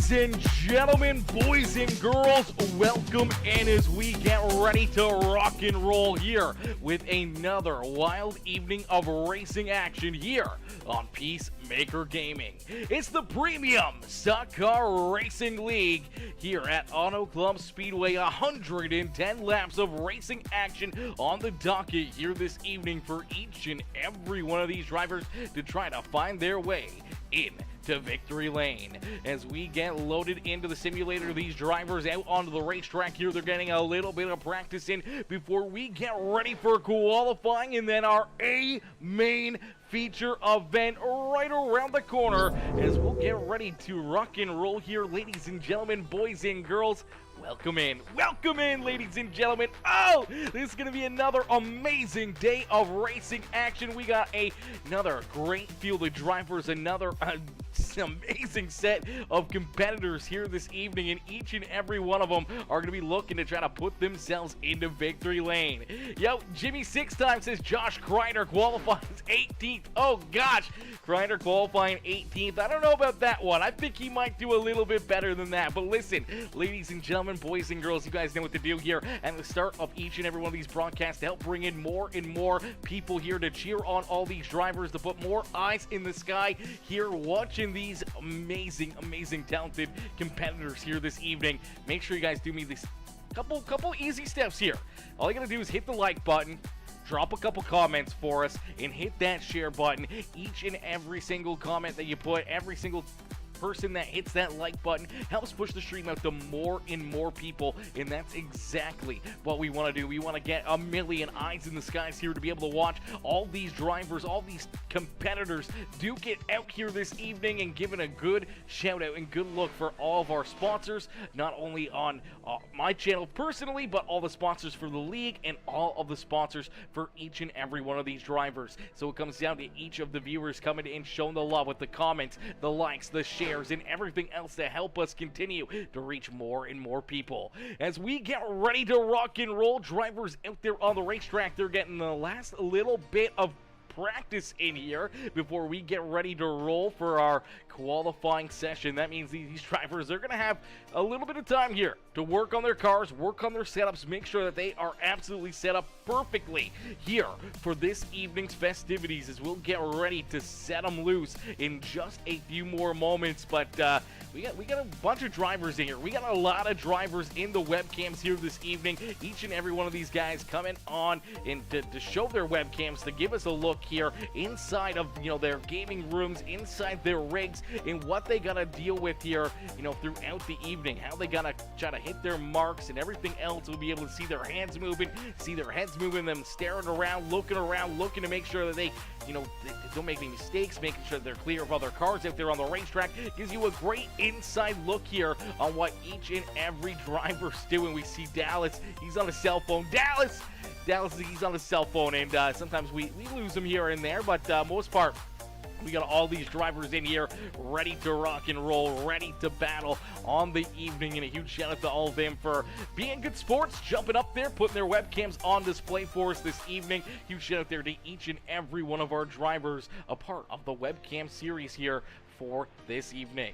Ladies and gentlemen, boys and girls, welcome in as we get ready to rock and roll here with another wild evening of racing action here on Peacemaker Gaming. It's the Premium Stock Car Racing League here at Auto Club Speedway. 110 laps of racing action on the docket here this evening for each and every one of these drivers to try to find their way in to victory lane. As we get loaded into the simulator, these drivers out onto the racetrack here, they're getting a little bit of practice in before we get ready for qualifying, and then our main feature event right around the corner as we'll get ready to rock and roll here. Ladies and gentlemen, boys and girls, welcome in, ladies and gentlemen. Oh, this is going to be another amazing day of racing action. We got another great field of drivers, another amazing set of competitors here this evening, and each and every one of them are going to be looking to try to put themselves into victory lane. Yo, Jimmy Six Time says Josh Kreider qualifies 18th. Oh gosh, Kreider qualifying 18th. I don't know about that one. I think he might do a little bit better than that. But listen, ladies and gentlemen, boys and girls, you guys know what to do here at the start of each and every one of these broadcasts to help bring in more and more people here to cheer on all these drivers, to put more eyes in the sky here watching these amazing talented competitors here this evening. Make sure you guys do me these couple easy steps here. All you gotta do is hit the like button, drop a couple comments for us, and hit that share button. Each and every single comment that you put, every single person that hits that like button helps push the stream out to more and more people, and that's exactly what we want to do. We want to get a million eyes in the skies here to be able to watch all these drivers, all these competitors duke it out here this evening, and giving a good shout out and good look for all of our sponsors, not only on my channel personally, but all the sponsors for the league and all of the sponsors for each and every one of these drivers. So it comes down to each of the viewers coming in, showing the love with the comments, the likes, the shares, and everything else to help us continue to reach more and more people. As we get ready to rock and roll, drivers out there on the racetrack, they're getting the last little bit of practice in here before we get ready to roll for our qualifying session. That means these drivers are going to have a little bit of time here to work on their cars, work on their setups, make sure that they are absolutely set up perfectly here for this evening's festivities, as we'll get ready to set them loose in just a few more moments. But we got a bunch of drivers in here. We got a lot of drivers in the webcams here this evening. Each and every one of these guys coming on and to show their webcams, to give us a look here inside of their gaming rooms, inside their rigs, and what they gotta deal with here throughout the evening, how they gotta try to hit their marks and everything else. We'll be able to see their hands moving, see their heads moving, them staring around, looking to make sure that they don't make any mistakes, making sure that they're clear of other cars out there on the racetrack. Gives you a great inside look here on what each and every driver's doing. We see Dallas, he's on a cell phone. Dallas, he's on a cell phone, and sometimes we lose him here and there, but most part, we got all these drivers in here ready to rock and roll, ready to battle on the evening, and a huge shout out to all of them for being good sports, jumping up there, putting their webcams on display for us this evening. Huge shout out there to each and every one of our drivers, a part of the webcam series here for this evening.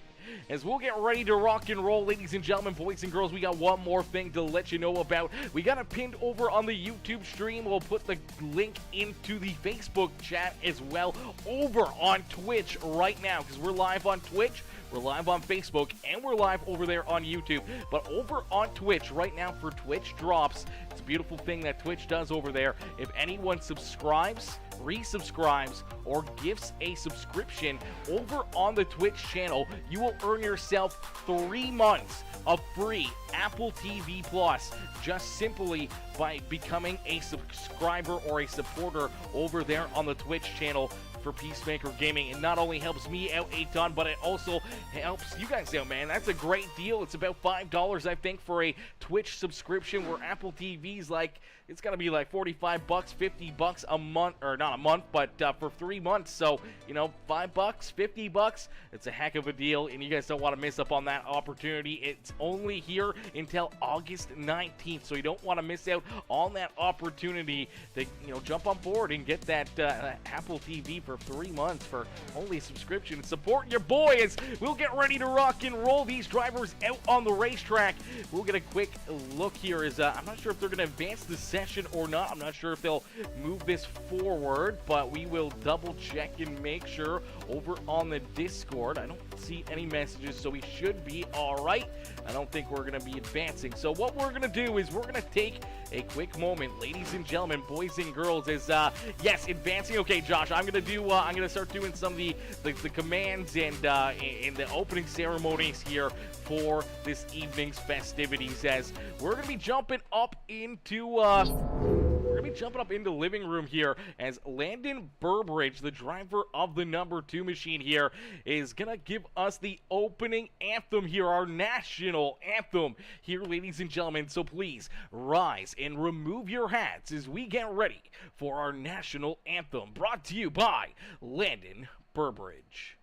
As we'll get ready to rock and roll, ladies and gentlemen, boys and girls, we got one more thing to let you know about. We got it pinned over on the YouTube stream. We'll put the link into the Facebook chat as well over on Twitch right now, because we're live on Twitch, we're live on Facebook, and we're live over there on YouTube. But over on Twitch right now for Twitch Drops, it's a beautiful thing that Twitch does over there. If anyone subscribes, resubscribes, or gives a subscription over on the Twitch channel, you will earn yourself 3 months of free Apple TV Plus just simply by becoming a subscriber or a supporter over there on the Twitch channel for Peacemaker Gaming. It not only helps me out a ton, but it also helps you guys out, man. That's a great deal. It's about $5, I think, for a Twitch subscription, where Apple TV's like, it's gotta be like 45 bucks, 50 bucks a month, or not a month, but for 3 months. So, $5 bucks, 50 bucks, it's a heck of a deal, and you guys don't want to miss up on that opportunity. It's only here until August 19th, so you don't want to miss out on that opportunity to, jump on board and get that Apple TV for for 3 months for only a subscription and support your boy as we'll get ready to rock and roll these drivers out on the racetrack. We'll get a quick look here as I'm not sure if they're going to advance the session or not. I'm not sure if they'll move this forward, but we will double check and make sure over on the Discord. I don't see any messages, so we should be all right. I don't think we're going to be advancing. So what we're going to do is we're going to take a quick moment, ladies and gentlemen, boys and girls, is yes, advancing. Okay, Josh, I'm going to start doing some of the commands and in the opening ceremonies here for this evening's festivities, as we're going to be jumping up into the living room here as Landon Burbridge, the driver of the number 2 machine here, is gonna give us the opening anthem here, our national anthem here, ladies and gentlemen. So please rise and remove your hats as we get ready for our national anthem, brought to you by Landon Burbridge.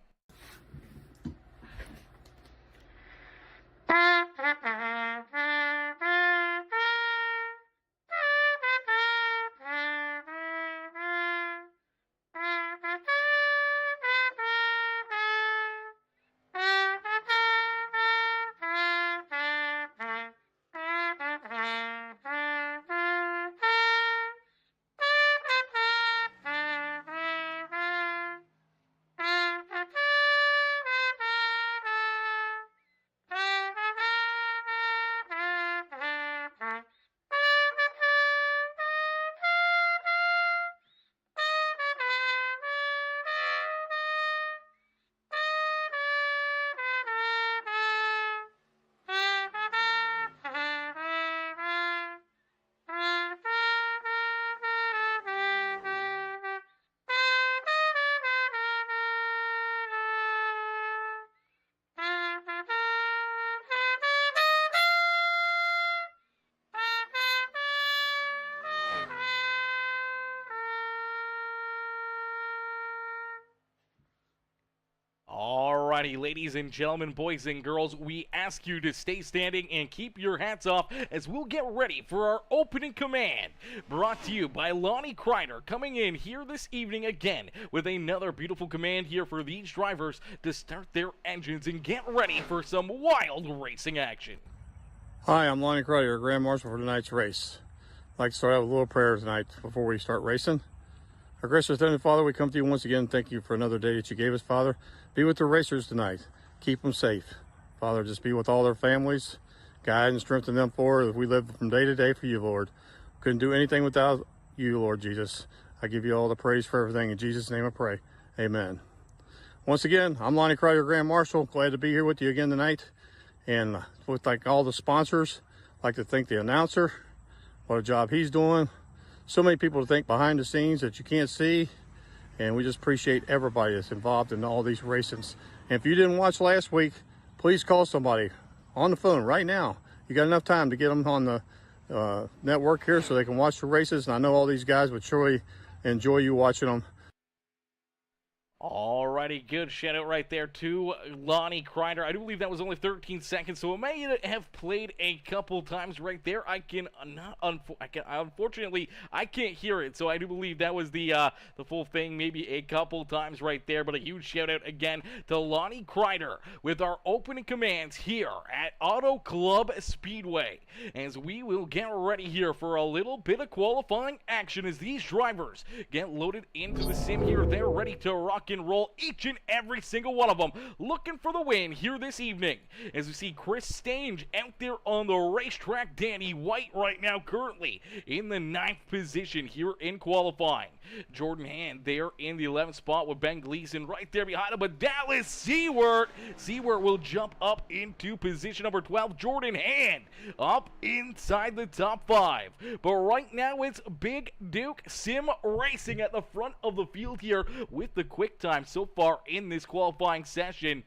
Alrighty, ladies and gentlemen, boys and girls, we ask you to stay standing and keep your hats off as we'll get ready for our opening command, brought to you by Lonnie Kreider, coming in here this evening again with another beautiful command here for these drivers to start their engines and get ready for some wild racing action. Hi, I'm Lonnie Kreider, Grand Marshal for tonight's race. I'd like to start out with a little prayer tonight before we start racing. Our gracious Heavenly Father, we come to you once again. Thank you for another day that you gave us, Father. Be with the racers tonight. Keep them safe. Father, just be with all their families. Guide and strengthen them forward as we live from day to day for you, Lord. Couldn't do anything without you, Lord Jesus. I give you all the praise for everything. In Jesus' name I pray. Amen. Once again, I'm Lonnie Kreider, Grand Marshal. Glad to be here with you again tonight. And with like all the sponsors, I'd like to thank the announcer. What a job he's doing. So many people to thank behind the scenes that you can't see, and we just appreciate everybody that's involved in all these races. And if you didn't watch last week, please call somebody on the phone right now. You got enough time to get them on the network here so they can watch the races, and I know all these guys would surely enjoy you watching them. Alrighty, good shout out right there to Lonnie Kreider. I do believe that was only 13 seconds, so it may have played a couple times right there. Unfortunately, I can't hear it, so I do believe that was the full thing, maybe a couple times right there. But a huge shout out again to Lonnie Kreider with our opening commands here at Auto Club Speedway, as we will get ready here for a little bit of qualifying action as these drivers get loaded into the sim here. They're ready to rock and roll, each and every single one of them looking for the win here this evening, as we see Chris Stange out there on the racetrack. Danny White right now currently in the 9th position here in qualifying. Jordan Hand there in the 11th spot with Ben Gleason right there behind him, but Dallas Seward will jump up into position number 12. Jordan Hand up inside the top 5, but right now it's Big Duke Sim Racing at the front of the field here with the quick time so far in this qualifying session.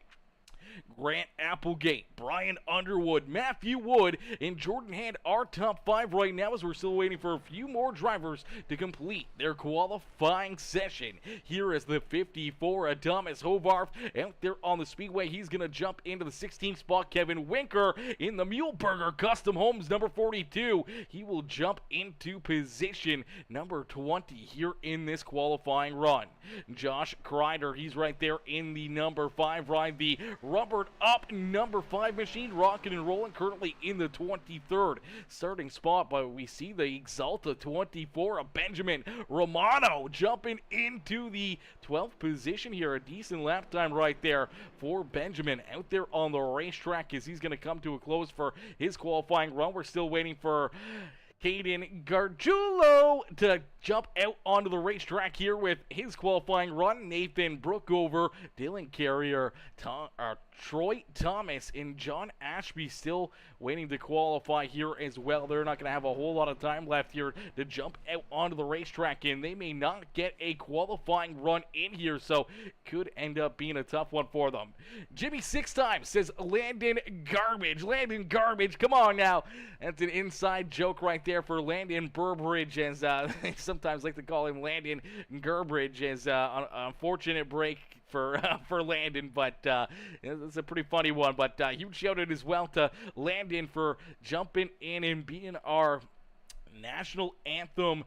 Grant Applegate, Brian Underwood, Matthew Wood, and Jordan Hand are top 5 right now, as we're still waiting for a few more drivers to complete their qualifying session. Here is the 54, Thomas Hovarth out there on the Speedway. He's going to jump into the 16th spot. Kevin Winker in the Muleburger Custom Homes number 42. He will jump into position number 20 here in this qualifying run. Josh Kreider, he's right there in the number 5 ride. The rubbered up number 5 machine, rocking and rolling, currently in the 23rd starting spot. But we see the Exalta 24 of Benjamin Romano jumping into the 12th position here. A decent lap time right there for Benjamin out there on the racetrack as he's going to come to a close for his qualifying run. We're still waiting for Caden Gargiulo to jump out onto the here with his qualifying run. Nathan Brookover, Dylan Carrier, Troy Thomas, and John Ashby still waiting to qualify here as well. They're not going to have a whole lot of time left here to jump out onto the racetrack, and they may not get a qualifying run in here, so could end up being a tough one for them. Jimmy 6 times says Landon Garbage. Landon Garbage, come on now. That's an inside joke right there for Landon Burbridge, as they sometimes like to call him Landon Gerbridge, as an unfortunate break for Landon, but it's a pretty funny one. But huge shout out as well to Landon for jumping in and being our national anthem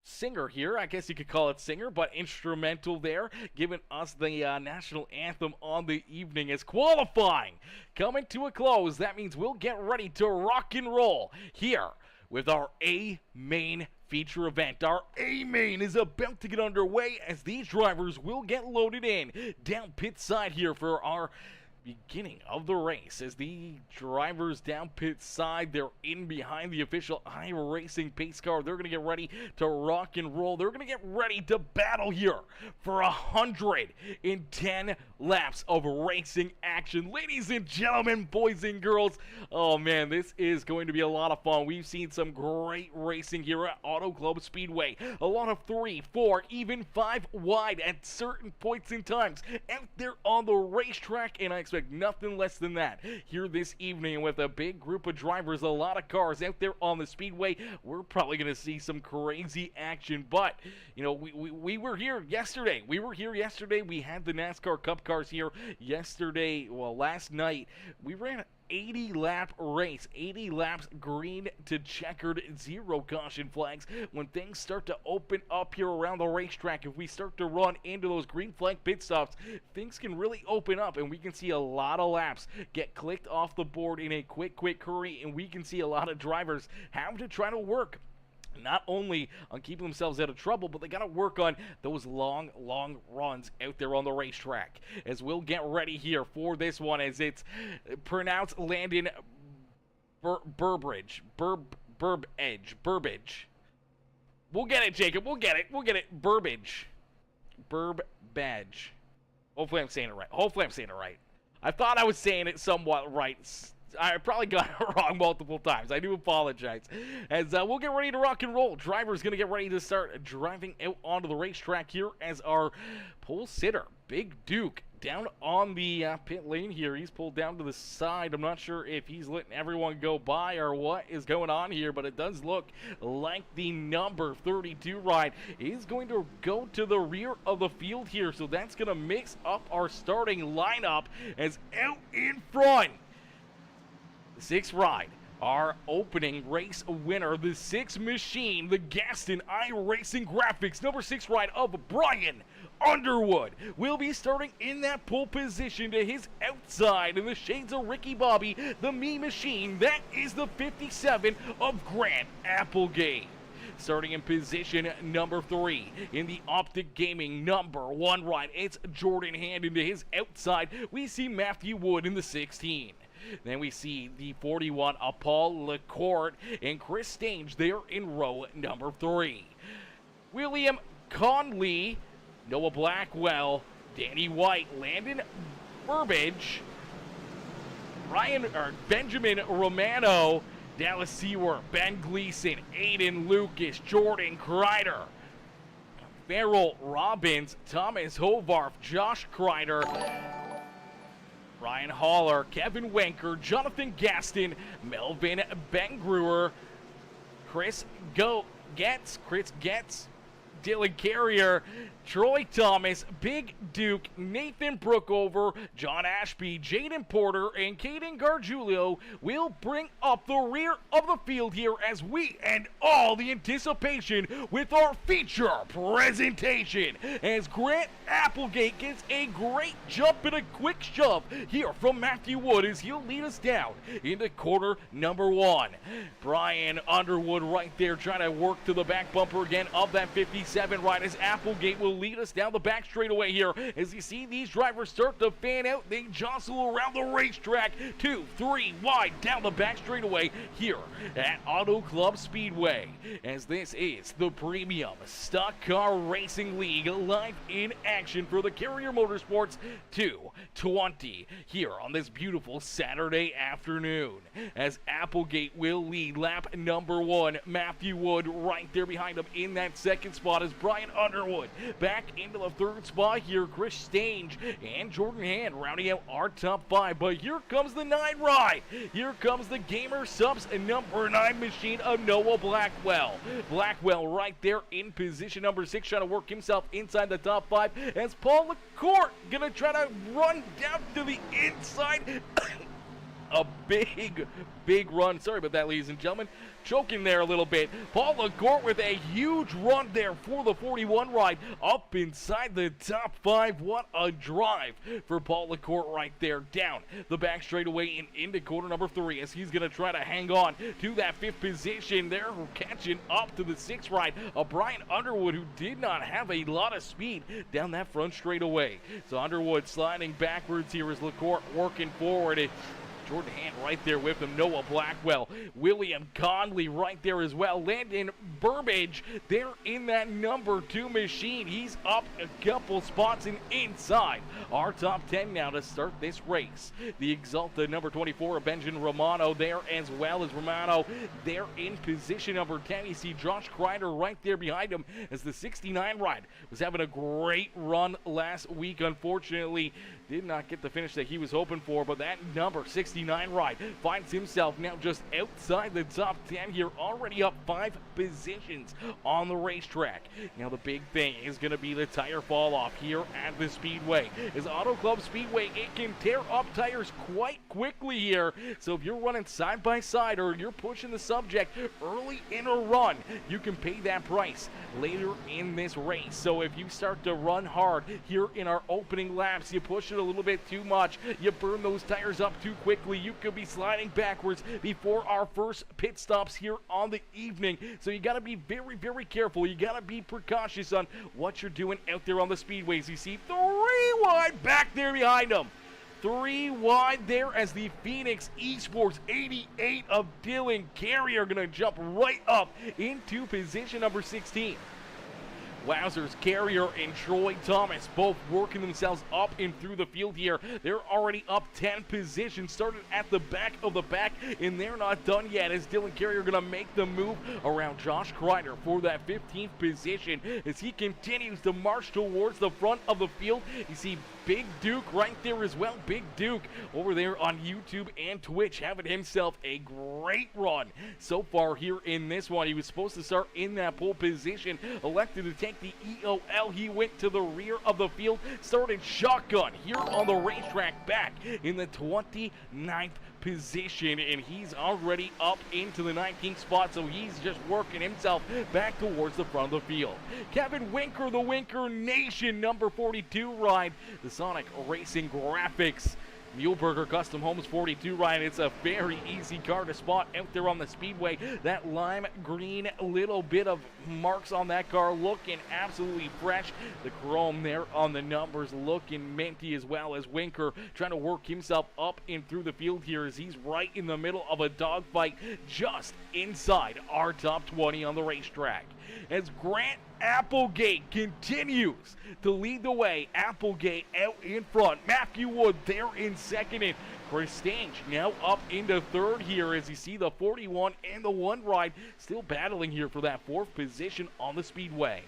singer here. I guess you could call it singer, but instrumental there, giving us the national anthem on the evening as qualifying coming to a close. That means we'll get ready to rock and roll here with our A-Main feature event. Our A-Main is about to get underway as these drivers will get loaded in down pit side here for our beginning of the race. As the drivers down pit side, they're in behind the official iRacing pace car. They're going to get ready to rock and roll. They're going to get ready to battle here for 110 laps of racing action. Ladies and gentlemen, boys and girls, oh man, this is going to be a lot of fun. We've seen some great racing here at Auto Club Speedway. A lot of 3, 4, even 5 wide at certain points in times out there on the racetrack, and I expect nothing less than that here this evening with a big group of drivers, a lot of cars out there on the Speedway. We're probably going to see some crazy action, but you know, we were here yesterday. We had the NASCAR Cup cars here yesterday. Well, last night we ran 80 lap race, 80 laps green to checkered, 0 caution flags. When things start to open up here around the racetrack, if we start to run into those green flag pit stops, things can really open up and we can see a lot of laps get clicked off the board in a quick hurry, and we can see a lot of drivers have to try to work not only on keeping themselves out of trouble, but they got to work on those long runs out there on the racetrack. As we'll get ready here for this one, as it's pronounced Landon Burbridge. Burbage. We'll get it, Jacob. We'll get it. Burbage. Hopefully I'm saying it right. I thought I was saying it somewhat right. I probably got it wrong multiple times. I do apologize. As we'll get ready to rock and roll. Driver's going to get ready to start driving out onto the racetrack here as our pole sitter, Big Duke, down on the pit lane here. He's pulled down to the side. I'm not sure if he's letting everyone go by or what is going on here, but it does look like the number 32 ride is going to go to the rear of the field here. So that's going to mix up our starting lineup as out in front, the 6th ride, our opening race winner, the 6 machine, the Gaston iRacing Graphics, number 6 ride of Brian Underwood, will be starting in that pole position. To his outside in the shades of Ricky Bobby, the Me Machine, that is the 57 of Grant Applegate. Starting in position number 3 in the Optic Gaming number 1 ride, it's Jordan Hand. Into his outside, we see Matthew Wood in the 16. Then we see the 41 of Paul LeCourt and Chris Stange there in row number 3. William Conley, Noah Blackwell, Danny White, Landon Burbage, Benjamin Romano, Dallas Seward, Ben Gleason, Aiden Lucas, Jordan Kreider, Farrell Robbins, Thomas Hovarth, Josh Kreider, Ryan Haller, Kevin Wenker, Jonathan Gaston, Melvin Bengruer, Chris Getz, Dylan Carrier, Troy Thomas, Big Duke, Nathan Brookover, John Ashby, Jaden Porter, and Caden Gargiulio will bring up the rear of the field here as we end all the anticipation with our feature presentation as Grant Applegate gets a great jump and a quick shove here from Matthew Wood as he'll lead us down into corner number 1. Brian Underwood right there trying to work to the back bumper again of that 57 right as Applegate will lead us down the back straightaway here. As you see these drivers start to fan out, they jostle around the racetrack 2, 3 wide down the back straightaway here at Auto Club Speedway. As this is the Premium Stock Car Racing League live in action for the Carrier Motorsports 220 here on this beautiful Saturday afternoon. As Applegate will lead lap number 1, Matthew Wood right there behind him in that second spot as Brian Underwood back into the third spot here. Chris Stange and Jordan Hand rounding out our top 5. But here comes the 9 ride. Here comes the Gamer Subs number 9 machine of Noah Blackwell. Blackwell right there in position number 6 trying to work himself inside the top 5 as Paul LaCourte gonna try to run down to the inside. A big run. Sorry about that, ladies and gentlemen. Choking there a little bit. Paul LaCourte with a huge run there for the 41 ride up inside the top 5. What a drive for Paul LaCourte right there. Down the back straightaway and into corner number 3 as he's going to try to hang on to that 5th position. They're catching up to the 6th ride of Brian Underwood, who did not have a lot of speed down that front straightaway. So Underwood sliding backwards here as LaCourte working forward. Jordan Hand right there with him. Noah Blackwell, William Conley right there as well. Landon Burbage there in that number 2 machine. He's up a couple spots and inside our top 10 now to start this race. The Exalta number 24 of Benjamin Romano there as well as Romano there in position number 10. You see Josh Kreider right there behind him as the 69 ride was having a great run last week. Unfortunately, did not get the finish that he was hoping for, but that number 69 ride finds himself now just outside the top 10 here, already up 5 positions on the racetrack. Now the big thing is going to be the tire fall off here at the Speedway. As Auto Club Speedway, it can tear up tires quite quickly here. So if you're running side by side or you're pushing the subject early in a run, you can pay that price later in this race. So if you start to run hard here in our opening laps, you push it a little bit too much, you burn those tires up too quickly, you could be sliding backwards before our first pit stops here on the evening. So you got to be very careful. You got to be precautious on what you're doing out there on the speedways. You see 3 wide back there behind them. 3 wide there as the Phoenix Esports 88 of Dylan Carrier are going to jump right up into position number 16. Wowzers, Carrier and Troy Thomas both working themselves up and through the field here. They're already up 10 positions, started at the back of the pack, and they're not done yet as Dylan Carrier going to make the move around Josh Kreider for that 15th position as he continues to march towards the front of the field. You see Big Duke right there as well. Big Duke over there on YouTube and Twitch having himself a great run so far here in this one. He was supposed to start in that pole position, elected to take the EOL. He went to the rear of the field, started shotgun here on the racetrack back in the 29th position, and he's already up into the 19th spot, so he's just working himself back towards the front of the field. Kevin Winker, the Winker Nation number 42 ride, the Sonic Racing Graphics Muleburger Custom Homes 42 ride. It's a very easy car to spot out there on the Speedway. That lime green, little bit of marks on that car looking absolutely fresh. The chrome there on the numbers looking minty as well, as Winker trying to work himself up and through the field here as he's right in the middle of a dogfight just inside our top 20 on the racetrack. As Grant Applegate continues to lead the way. Applegate out in front. Matthew Wood there in second. And Chris Stange now up into third here as you see the 41 and the 1 ride still battling here for that 4th position on the Speedway.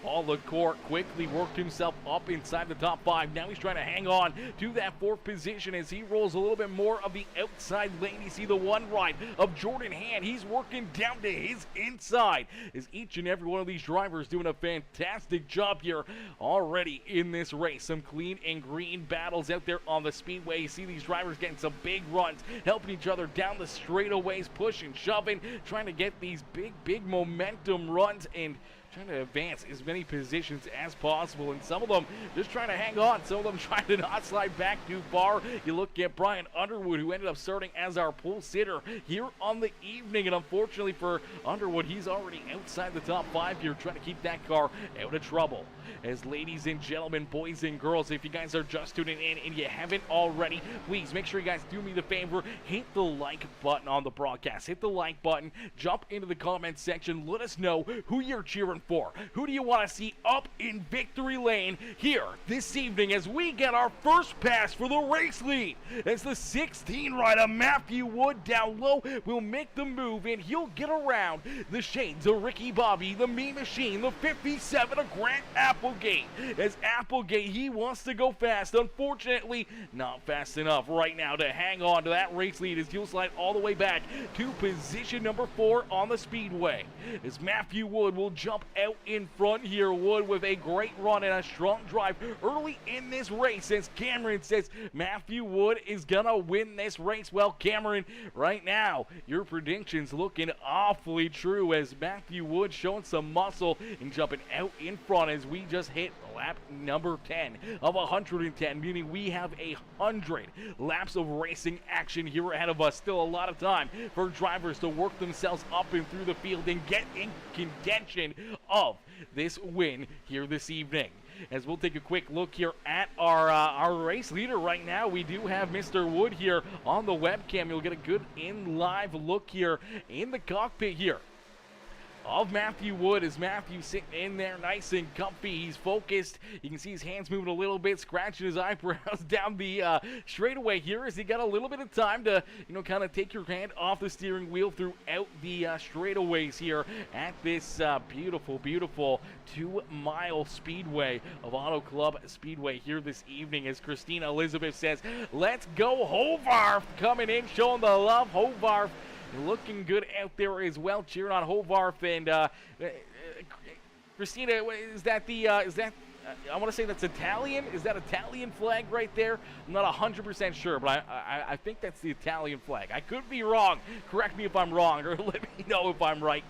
all the court, quickly worked himself up inside the top 5. Now he's trying to hang on to that 4th position as he rolls a little bit more of the outside lane. You see the one ride of Jordan Hand. He's working down to his inside as each and every one of these drivers doing a fantastic job here already in this race. Some clean and green battles out there on the speedway. You see these drivers getting some big runs, helping each other down the straightaways, pushing, shoving, trying to get these big momentum runs and trying to advance as many positions as possible, and some of them just trying to hang on, some of them trying to not slide back too far. You look at Brian Underwood, who ended up starting as our pole sitter here on the evening, and unfortunately for Underwood, he's already outside the top 5 here, trying to keep that car out of trouble. As ladies and gentlemen, boys and girls, if you guys are just tuning in and you haven't already, please make sure you guys do me the favor, hit the like button on the broadcast. Hit the like button, jump into the comment section, let us know who you're cheering for. Who do you want to see up in victory lane here this evening as we get our first pass for the race lead? As the 16 rider Matthew Wood down low will make the move, and he'll get around the shades of Ricky Bobby, the Mean Machine, the 57 of Grant Applegate. As Applegate, he wants to go fast. Unfortunately, not fast enough right now to hang on to that race lead as he'll slide all the way back to position number 4 on the speedway. As Matthew Wood will jump out in front here. Wood with a great run and a strong drive early in this race as Cameron says Matthew Wood is gonna win this race. Well, Cameron, right now your prediction's looking awfully true as Matthew Wood showing some muscle and jumping out in front as we just hit lap number 10 of 110, meaning we have 100 laps of racing action here ahead of us. Still a lot of time for drivers to work themselves up and through the field and get in contention of this win here this evening. As we'll take a quick look here at our race leader right now, we do have Mr. Wood here on the webcam. You'll get a good in live look here in the cockpit here of Matthew Wood as Matthew sitting in there nice and comfy. He's focused. You can see his hands moving a little bit, scratching his eyebrows down the straightaway here as he got a little bit of time to, kind of take your hand off the steering wheel throughout the straightaways here at this beautiful 2-mile speedway of Auto Club Speedway here this evening. As Christina Elizabeth says, let's go Hovarth, coming in, showing the love. Hovarth looking good out there as well, cheering on Hovarth. And Christina, is that I want to say that's Italian? Is that Italian flag right there? I'm not 100% sure, but I think that's the Italian flag. I could be wrong. Correct me if I'm wrong, or let me know if I'm right.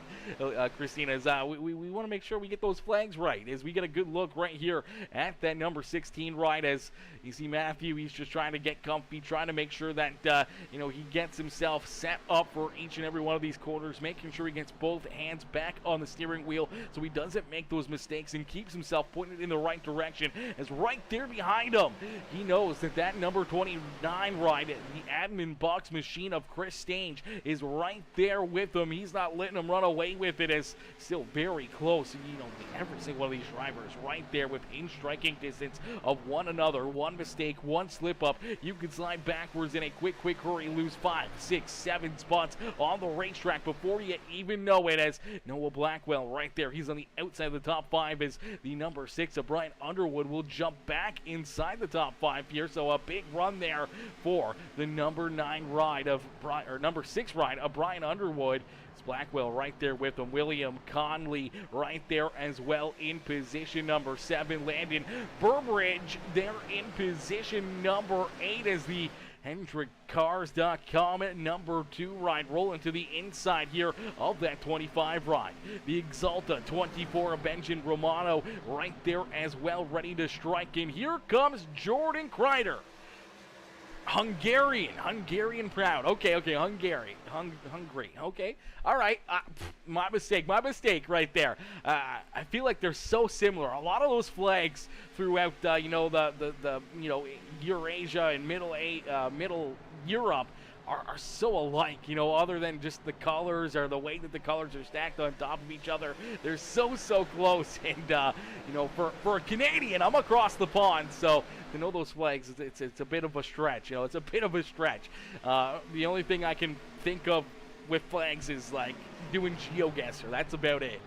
Christina, we want to make sure we get those flags right as we get a good look right here at that number 16 ride. As you see Matthew, he's just trying to get comfy, trying to make sure that he gets himself set up for each and every one of these corners, making sure he gets both hands back on the steering wheel so he doesn't make those mistakes and keeps himself pointed in the right direction. As right there behind him, he knows that number 29 ride, the admin box machine of Chris Stange, is right there with him. He's not letting him run away with it, as still very close. Every single one of these drivers right there within striking distance of one another. One mistake, one slip up, you can slide backwards in a quick hurry, lose 5, 6, 7 spots on the racetrack before you even know it. As Noah Blackwell right there, he's on the outside of the top 5 as the number 6 of Brian Underwood will jump back inside the top 5 here. So a big run there for the number 9 ride of number 6 ride of Brian Underwood. It's Blackwell right there with him. William Conley right there as well in position number 7. Landon Burbridge there in position number 8 as the HendrickCars.com number 2 ride rolling to the inside here of that 25 ride. The Exalta 24 of Benjamin Romano right there as well, ready to strike. And here comes Jordan Kreider. Hungarian proud. Okay, Hungary. Okay, all right. My mistake right there. I feel like they're so similar. A lot of those flags throughout, the Eurasia and Middle Europe are so alike, other than just the colors or the way that the colors are stacked on top of each other. They're so close. And, for a Canadian, I'm across the pond, so to know those flags, it's a bit of a stretch. It's a bit of a stretch. The only thing I can think of with flags is like doing GeoGuessr. That's about it.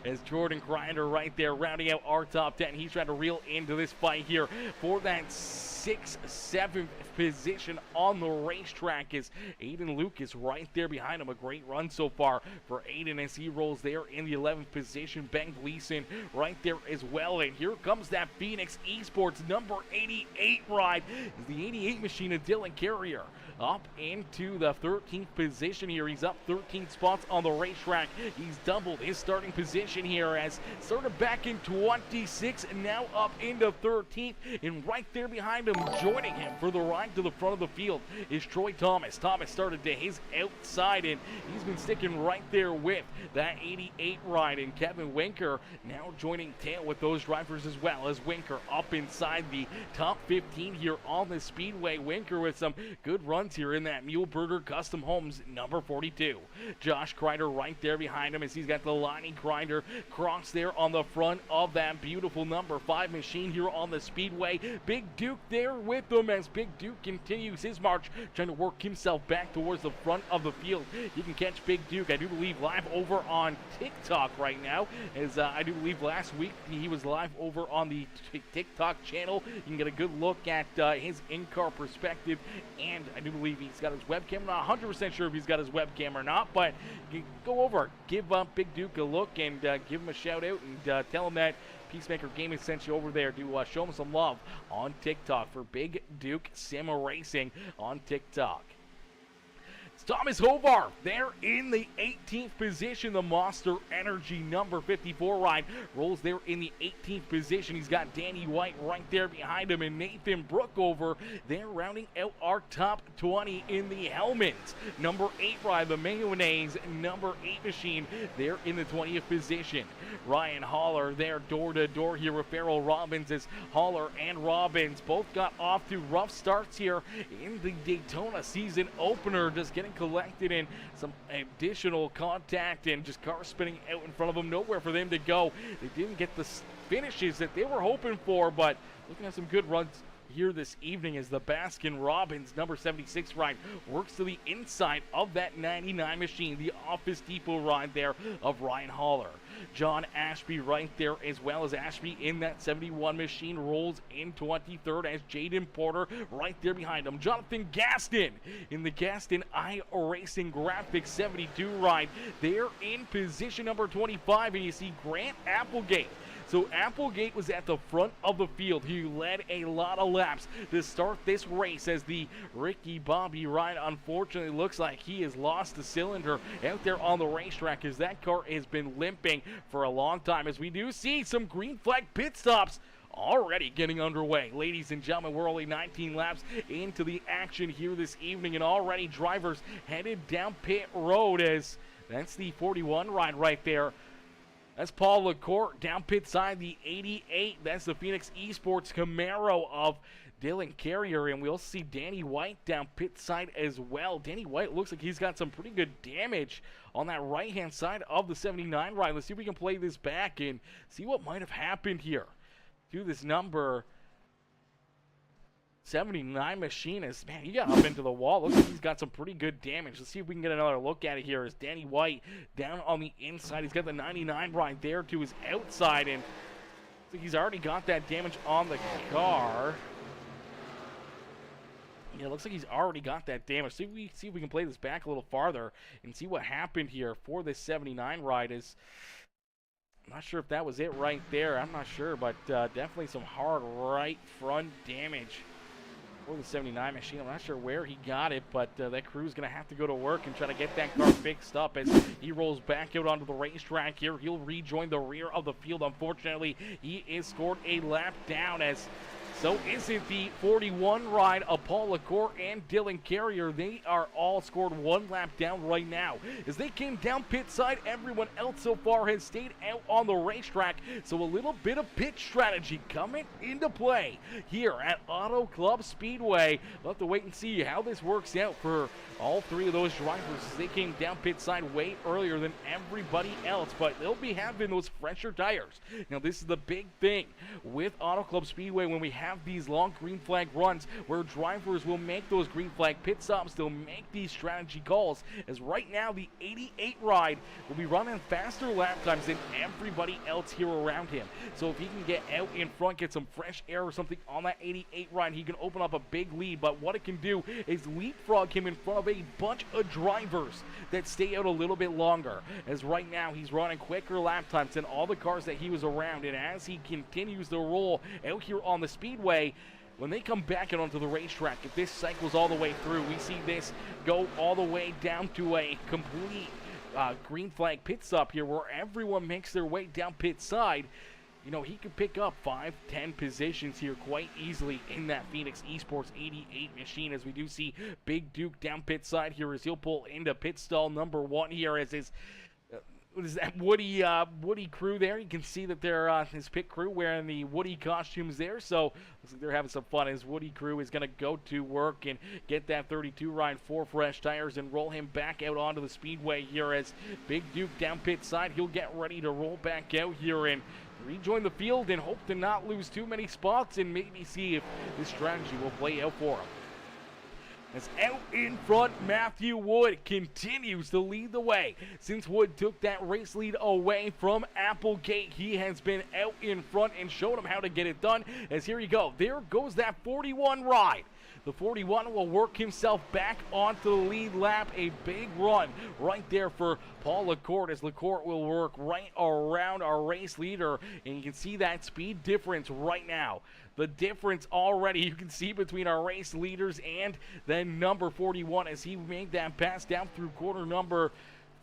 As Jordan Grinder right there rounding out our top 10. He's trying to reel into this fight here for that 6th, 7th position on the racetrack as Aiden Lucas right there behind him. A great run so far for Aiden as he rolls there in the 11th position. Ben Gleason right there as well. And here comes that Phoenix Esports number 88 ride. The 88 machine of Dylan Carrier up into the 13th position here. He's up 13 spots on the racetrack. He's doubled his starting position here as started back in 26 and now up into 13th. And right there behind him, joining him for the ride to the front of the field is Troy Thomas. Thomas started to his outside and he's been sticking right there with that 88 ride. And Kevin Winker now joining tail with those drivers as well as Winker up inside the top 15 here on the Speedway. Winker with some good runs here in that Muleberger Custom Homes number 42. Josh Kreider right there behind him as he's got the Lonnie Grinder cross there on the front of that beautiful number 5 machine here on the Speedway. Big Duke there with them as Big Duke continues his march, trying to work himself back towards the front of the field. You can catch Big Duke, I do believe, live over on TikTok right now, as I do believe last week he was live over on the TikTok channel. You can get a good look at his in-car perspective, and I do believe he's got his webcam. I'm not 100% sure if he's got his webcam or not, but you go over, give Big Duke a look, and give him a shout out, and tell him that Peacemaker Gaming sent you over there to show him some love on TikTok for Big Duke Sim Racing on TikTok. Thomas Hovar there in the 18th position. The Monster Energy number 54 ride rolls there in the 18th position. He's got Danny White right there behind him and Nathan Brookover there rounding out our top 20 in the Hellmans. Number 8 ride, the Mayonnaise number 8 machine there in the 20th position. Ryan Holler there door to door here with Farrell Robbins as Holler and Robbins both got off to rough starts here in the Daytona season opener, just getting collected in some additional contact and just cars spinning out in front of them. Nowhere for them to go. They didn't get the finishes that they were hoping for, but looking at some good runs here this evening as the Baskin Robbins number 76 ride works to the inside of that 99 machine. The Office Depot ride there of Ryan Holler. John Ashby right there as well as Ashby in that 71 machine rolls in 23rd as Jaden Porter right there behind him. Jonathan Gaston in the Gaston iRacing Graphics 72 ride there in position number 25, and you see Grant Applegate. So Applegate was at the front of the field. He led a lot of laps to start this race as the Ricky Bobby ride unfortunately looks like he has lost the cylinder out there on the racetrack as that car has been limping for a long time, as we do see some green flag pit stops already getting underway. Ladies and gentlemen, we're only 19 laps into the action here this evening, and already drivers headed down pit road as that's the 41 ride right there. That's Paul LaCourte down pit side, the 88. That's the Phoenix Esports Camaro of Dylan Carrier, and we'll see Danny White down pit side as well. Danny White looks like he's got some pretty good damage on that right-hand side of the 79 ride. Let's see if we can play this back and see what might have happened here to this number 79 machine. Is, man, he got up into the wall. Looks like he's got some pretty good damage. Let's see if we can get another look at it here. As Danny White down on the inside. He's got the 99 right there to his outside, and looks like he's already got that damage on the car. Yeah, it looks like he's already got that damage. See if we can play this back a little farther and see what happened here for this 79 ride. I'm not sure if that was it right there. I'm not sure, but definitely some hard right front damage for the 79 machine. I'm not sure where he got it, but that crew's going to have to go to work and try to get that car fixed up as he rolls back out onto the racetrack here. He'll rejoin the rear of the field. Unfortunately, he is scored a lap down, as so is it the 41 ride of Paul LaCourte and Dylan Carrier. They are all scored one lap down right now. As they came down pit side, everyone else so far has stayed out on the racetrack. So a little bit of pit strategy coming into play here at Auto Club Speedway. We'll have to wait and see how this works out for all three of those drivers as they came down pit side way earlier than everybody else. But they'll be having those fresher tires. Now this is the big thing with Auto Club Speedway when we have have these long green flag runs where drivers will make those green flag pit stops. They'll make these strategy calls, as right now the 88 ride will be running faster lap times than everybody else here around him. So if he can get out in front, get some fresh air or something on that 88 ride, he can open up a big lead. But what it can do is leapfrog him in front of a bunch of drivers that stay out a little bit longer, as right now he's running quicker lap times than all the cars that he was around. And as he continues to roll out here on the speedway, when they come back out onto the racetrack, if this cycles all the way through, we see this go all the way down to a complete green flag pit stop here where everyone makes their way down pit side. You know, he could pick up 5-10 positions here quite easily in that Phoenix Esports 88 machine, as we do see Big Duke down pit side here as he'll pull into pit stall number 1 here as his what is that Woody crew there. You can see that they're his pit crew wearing the Woody costumes there, so looks like they're having some fun. His Woody crew is going to go to work and get that 32 ride 4 fresh tires and roll him back out onto the speedway here as Big Duke down pit side. He'll get ready to roll back out here and rejoin the field and hope to not lose too many spots and maybe see if this strategy will play out for him. As out in front, Matthew Wood continues to lead the way. Since Wood took that race lead away from Applegate, he has been out in front and showed him how to get it done. As here you go, there goes that 41 ride. The 41 will work himself back onto the lead lap. A big run right there for Paul Lacourt, as Lacourt will work right around our race leader. And you can see that speed difference right now. The difference already you can see between our race leaders and then number 41 as he made that pass down through corner number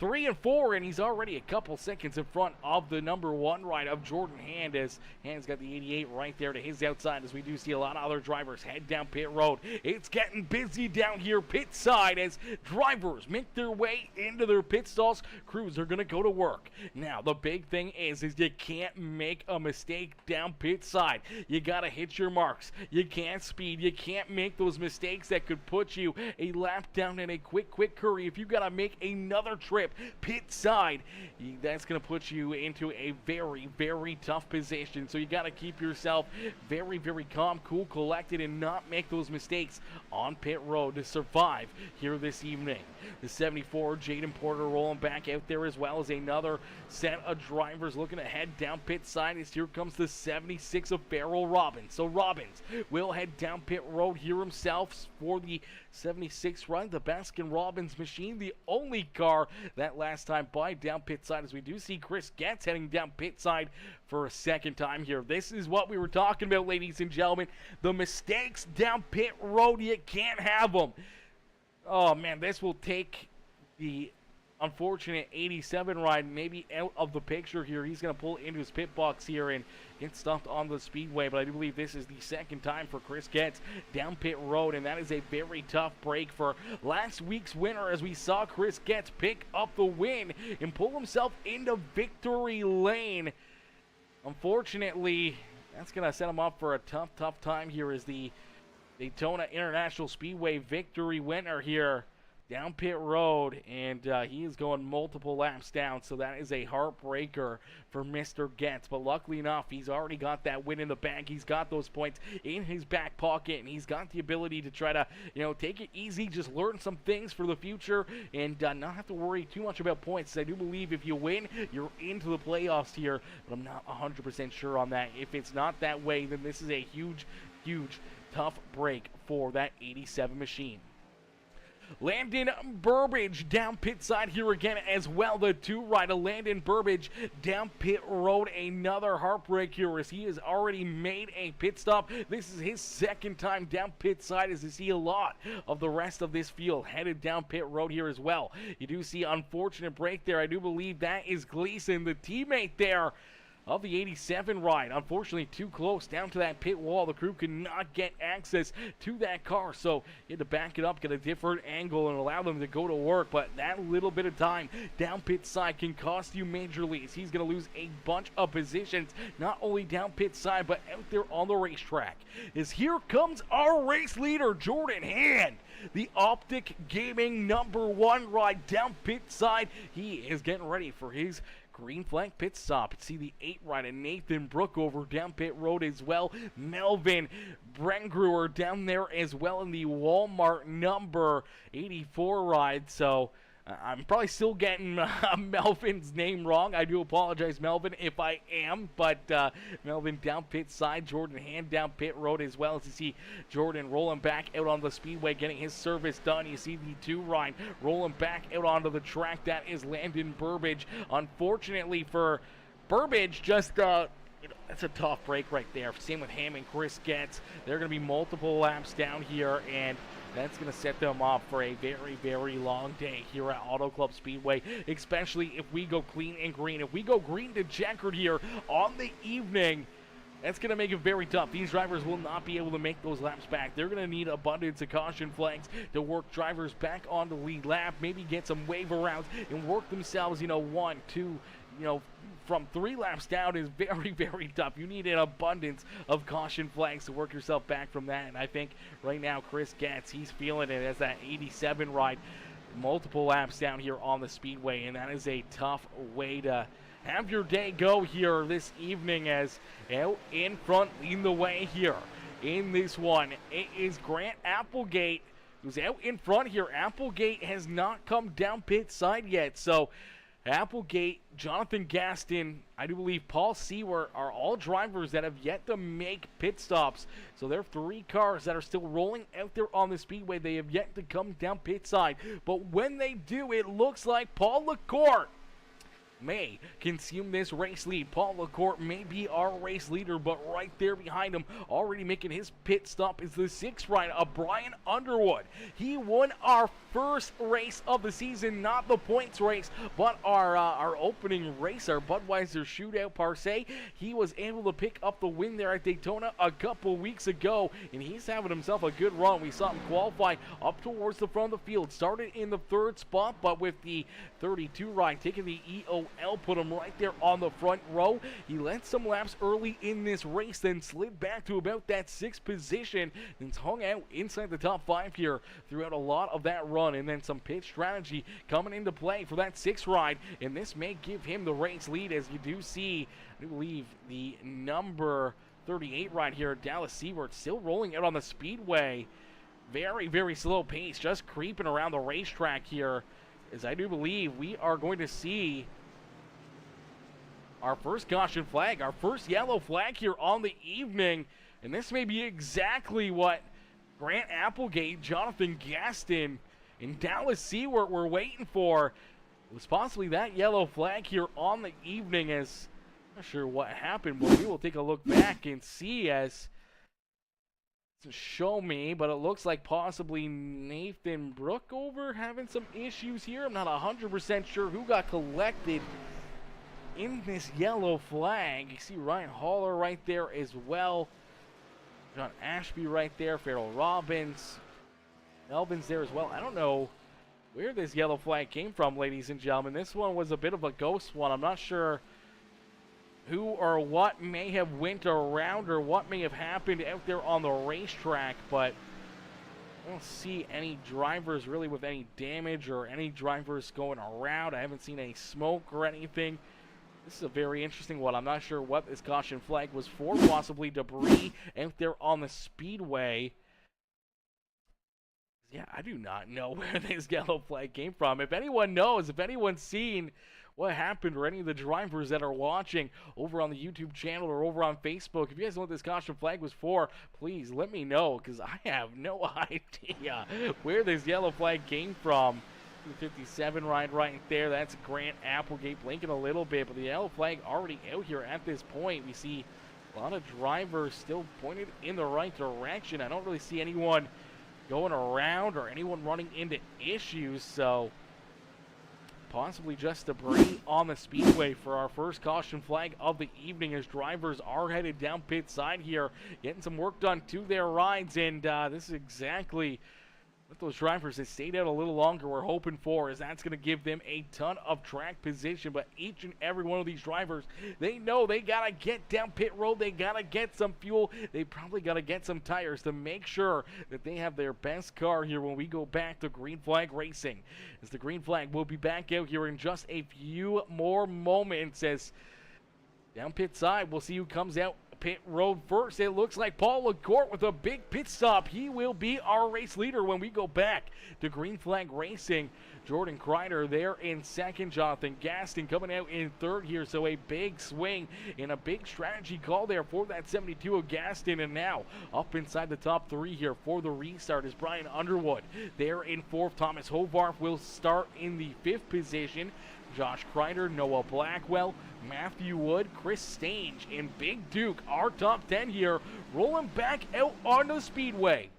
3 and 4, and he's already a couple seconds in front of the number 1 ride of Jordan Hand, as Hand's got the 88 right there to his outside, as we do see a lot of other drivers head down pit road. It's getting busy down here pit side as drivers make their way into their pit stalls. Crews are going to go to work. Now, the big thing is you can't make a mistake down pit side. You got to hit your marks. You can't speed. You can't make those mistakes that could put you a lap down in a quick hurry. If you got to make another trip pit side, that's going to put you into a very tough position. So you got to keep yourself very calm, cool, collected, and not make those mistakes on pit road to survive here this evening. The 74 Jaden Porter rolling back out there, as well as another set of drivers looking to head down pit side, as here comes the 76 of Farrell Robbins. So Robbins will head down pit road here himself for the 76 run, the Baskin-Robbins machine, the only car that last time by down pit side, as we do see Chris Getz heading down pit side for a second time here. This is what we were talking about, ladies and gentlemen. The mistakes down pit road, you can't have them. Oh man, this will take the unfortunate 87 ride maybe out of the picture here. He's going to pull into his pit box here and get stuffed on the speedway, but I do believe this is the second time for Chris Getz down pit road, and that is a very tough break for last week's winner, as we saw Chris Getz pick up the win and pull himself into victory lane. Unfortunately, that's going to set him up for a tough time here as the Daytona International Speedway victory winner here down pit road, and he is going multiple laps down, so that is a heartbreaker for Mr. Getz. But luckily enough, he's already got that win in the bag. He's got those points in his back pocket, and he's got the ability to try to, take it easy, just learn some things for the future, and not have to worry too much about points. I do believe if you win, you're into the playoffs here, but I'm not 100% sure on that. If it's not that way, then this is a huge tough break for that 87 machine. Landon Burbage down pit side here again as well. The 2 rider Landon Burbage down pit road. Another heartbreak here as he has already made a pit stop. This is his second time down pit side, as you see a lot of the rest of this field headed down pit road here as well. You do see unfortunate break there. I do believe that is Gleason, the teammate there of the 87 ride. Unfortunately, too close down to that pit wall. The crew could not get access to that car, so you had to back it up, get a different angle, and allow them to go to work. But that little bit of time down pit side can cost you majorly, as he's going to lose a bunch of positions, not only down pit side, but out there on the racetrack. As here comes our race leader, Jordan Hand, the Optic Gaming #1 ride down pit side. He is getting ready for his green flag pit stop. See the 8 ride and Nathan Brookover down pit road as well. Melvin Brengruer down there as well in the Walmart number 84 ride. So I'm probably still getting Melvin's name wrong. I do apologize, Melvin, if I am. But Melvin down pit side, Jordan Hand down pit road as well. As you see Jordan rolling back out on the speedway, getting his service done. You see the 2 ride rolling back out onto the track. That is Landon Burbage. Unfortunately for Burbage, just that's a tough break right there. Same with Ham and Chris Getz. There are going to be multiple laps down here, and that's going to set them up for a very, very long day here at Auto Club Speedway, especially if we go clean and green. If we go green to checkered here on the evening, that's going to make it very tough. These drivers will not be able to make those laps back. They're going to need abundance of caution flags to work drivers back on the lead lap, maybe get some wave arounds and work themselves, 1, 2, from 3 laps down is very, very tough. You need an abundance of caution flags to work yourself back from that. And I think right now Chris Getz, he's feeling it as that 87 ride, multiple laps down here on the speedway. And that is a tough way to have your day go here this evening, as out in front, leading the way here in this one. It is Grant Applegate who's out in front here. Applegate has not come down pit side yet. So Applegate, Jonathan Gaston, I do believe Paul Seward are all drivers that have yet to make pit stops. So there are 3 cars that are still rolling out there on the speedway. They have yet to come down pit side. But when they do, it looks like Paul LaCourte may consume this race lead. Paul LaCourte may be our race leader, but right there behind him, already making his pit stop, is the 6th rider of Brian Underwood. He won our first race of the season, not the points race, but our opening race, our Budweiser Shootout Par Se. He was able to pick up the win there at Daytona a couple weeks ago, and he's having himself a good run. We saw him qualify up towards the front of the field. Started in the 3rd spot, but with the 32 ride taking the EOL, put him right there on the front row. He led some laps early in this race, then slid back to about that 6th position, and hung out inside the top 5 here throughout a lot of that run. And then some pit strategy coming into play for that 6th ride, and this may give him the race lead, as you do see, I believe, the number 38 ride here, Dallas Seward, still rolling out on the speedway. Very, very slow pace, just creeping around the racetrack here, as I do believe we are going to see our first caution flag, our first yellow flag here on the evening. And this may be exactly what Grant Applegate, Jonathan Gaston, and Dallas Seward were waiting for. It was possibly that yellow flag here on the evening, as I'm not sure what happened, but we will take a look back and see, as to show me, but it looks like possibly Nathan Brookover having some issues here. I'm not 100% sure who got collected in this yellow flag. You see Ryan Haller right there as well. John Ashby right there. Farrell Robbins. Melvin's there as well. I don't know where this yellow flag came from, ladies and gentlemen. This one was a bit of a ghost one. I'm not sure who or what may have went around or what may have happened out there on the racetrack, but I don't see any drivers really with any damage or any drivers going around. I haven't seen any smoke or anything. This is a very interesting one. I'm not sure what this caution flag was for. Possibly debris out there on the speedway. Yeah, I do not know where this yellow flag came from. If anyone knows, if anyone's seen what happened, or any of the drivers that are watching over on the YouTube channel or over on Facebook, if you guys know what this caution flag was for, please let me know, because I have no idea where this yellow flag came from. 57 ride right there. That's Grant Applegate blinking a little bit, but the yellow flag already out here at this point. We see a lot of drivers still pointed in the right direction. I don't really see anyone going around or anyone running into issues, so possibly just debris on the speedway for our first caution flag of the evening, as drivers are headed down pit side here, getting some work done to their rides. And this is exactly With those drivers that stayed out a little longer, we're hoping for, is that's going to give them a ton of track position. But each and every one of these drivers, they know they got to get down pit road. They got to get some fuel. They probably got to get some tires to make sure that they have their best car here when we go back to Green Flag Racing. As the Green Flag will be back out here in just a few more moments. As down pit side, we'll see who comes out pit road first. It looks like Paul LaCourte with a big pit stop. He will be our race leader when we go back to Green Flag Racing. Jordan Kreider there in second. Jonathan Gaston coming out in third here. So a big swing and a big strategy call there for that 72 of Gaston. And now up inside the top three here for the restart is Brian Underwood there in fourth. Thomas Hovarth will start in the fifth position. Josh Kreider, Noah Blackwell, Matthew Wood, Chris Stange, and Big Duke, our top 10 here, rolling back out on the Speedway.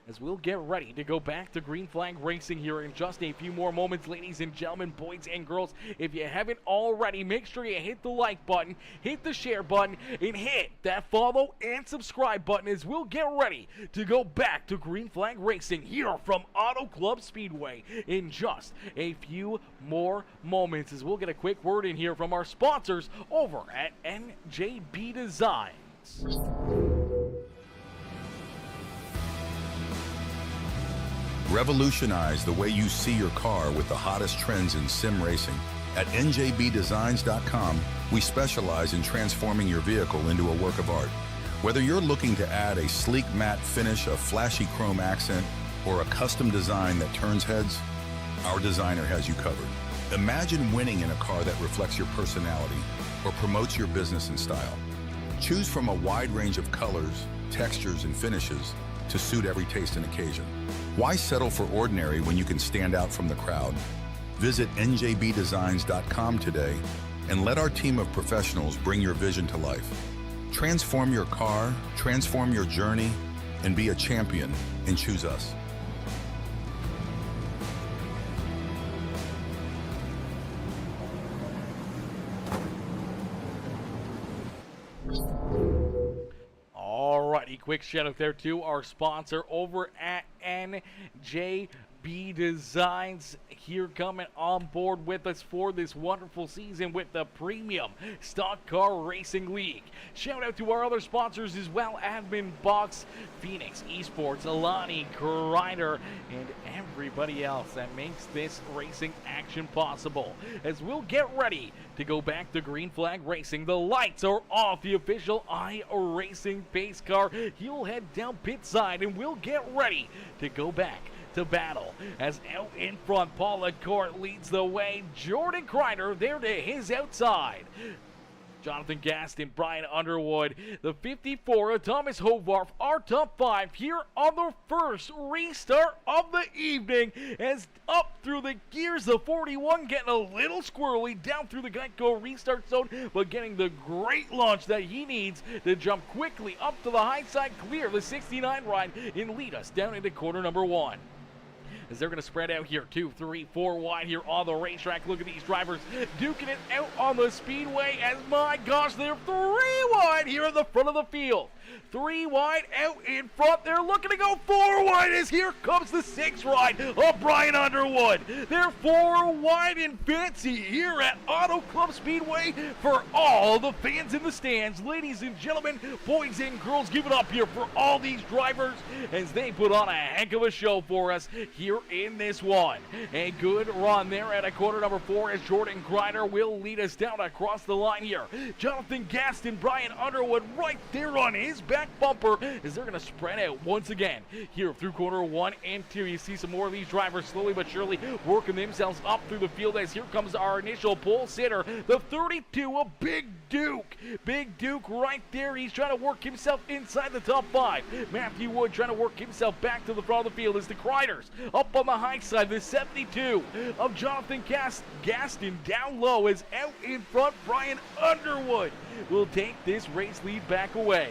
As we'll get ready to go back to Green Flag Racing here in just a few more moments, ladies and gentlemen, boys and girls. If you haven't already, make sure you hit the like button, hit the share button, and hit that follow and subscribe button as we'll get ready to go back to Green Flag Racing here from Auto Club Speedway in just a few more moments. As we'll get a quick word in here from our sponsors over at NJB Designs. Revolutionize the way you see your car with the hottest trends in sim racing. At njbdesigns.com, we specialize in transforming your vehicle into a work of art. Whether you're looking to add a sleek matte finish, a flashy chrome accent, or a custom design that turns heads, our designer has you covered. Imagine winning in a car that reflects your personality or promotes your business and style. Choose from a wide range of colors, textures, and finishes to suit every taste and occasion. Why settle for ordinary when you can stand out from the crowd? Visit njbdesigns.com today and let our team of professionals bring your vision to life. Transform your car, transform your journey, and be a champion, and choose us. Alrighty, quick shout out there to our sponsor over at NJB Designs, here coming on board with us for this wonderful season with the Premium Stock Car Racing League. Shout out to our other sponsors as well, Admin Box, Phoenix Esports, Alani, Kreider, and everybody else that makes this racing action possible. As we'll get ready to go back to Green Flag Racing, the lights are off. The official iRacing pace car, he'll head down pit side and we'll get ready to go back to battle. As out in front, Paul LaCourte leads the way. Jordan Kreider there to his outside. Jonathan Gaston, Brian Underwood, the 54 of Thomas Hovarth, our top 5 here on the first restart of the evening. As up through the gears, the 41 getting a little squirrely down through the Geico restart zone, but getting the great launch that he needs to jump quickly up to the high side, clear the 69 ride, and lead us down into quarter number 1. As they're going to spread out here, 2, 3, 4 wide here on the racetrack. Look at these drivers duking it out on the Speedway. As my gosh, they're 3 wide here in the front of the field. 3 wide out in front. They're looking to go 4 wide as here comes the 6 ride of Brian Underwood. They're 4 wide and fancy here at Auto Club Speedway for all the fans in the stands. Ladies and gentlemen, boys and girls, give it up here for all these drivers as they put on a heck of a show for us here in this one. A good run there at a quarter number 4 as Jordan Kreider will lead us down across the line here. Jonathan Gaston, Brian Underwood right there on his back bumper as they're going to spread out once again here through corner 1 and 2. You see some more of these drivers slowly but surely working themselves up through the field as here comes our initial pole sitter, the 32 of Big Duke. Big Duke right there. He's trying to work himself inside the top 5. Matthew Wood trying to work himself back to the front of the field as the Kreiders up on the high side. The 72 of Jonathan Gaston down low as out in front. Brian Underwood will take this race lead back away.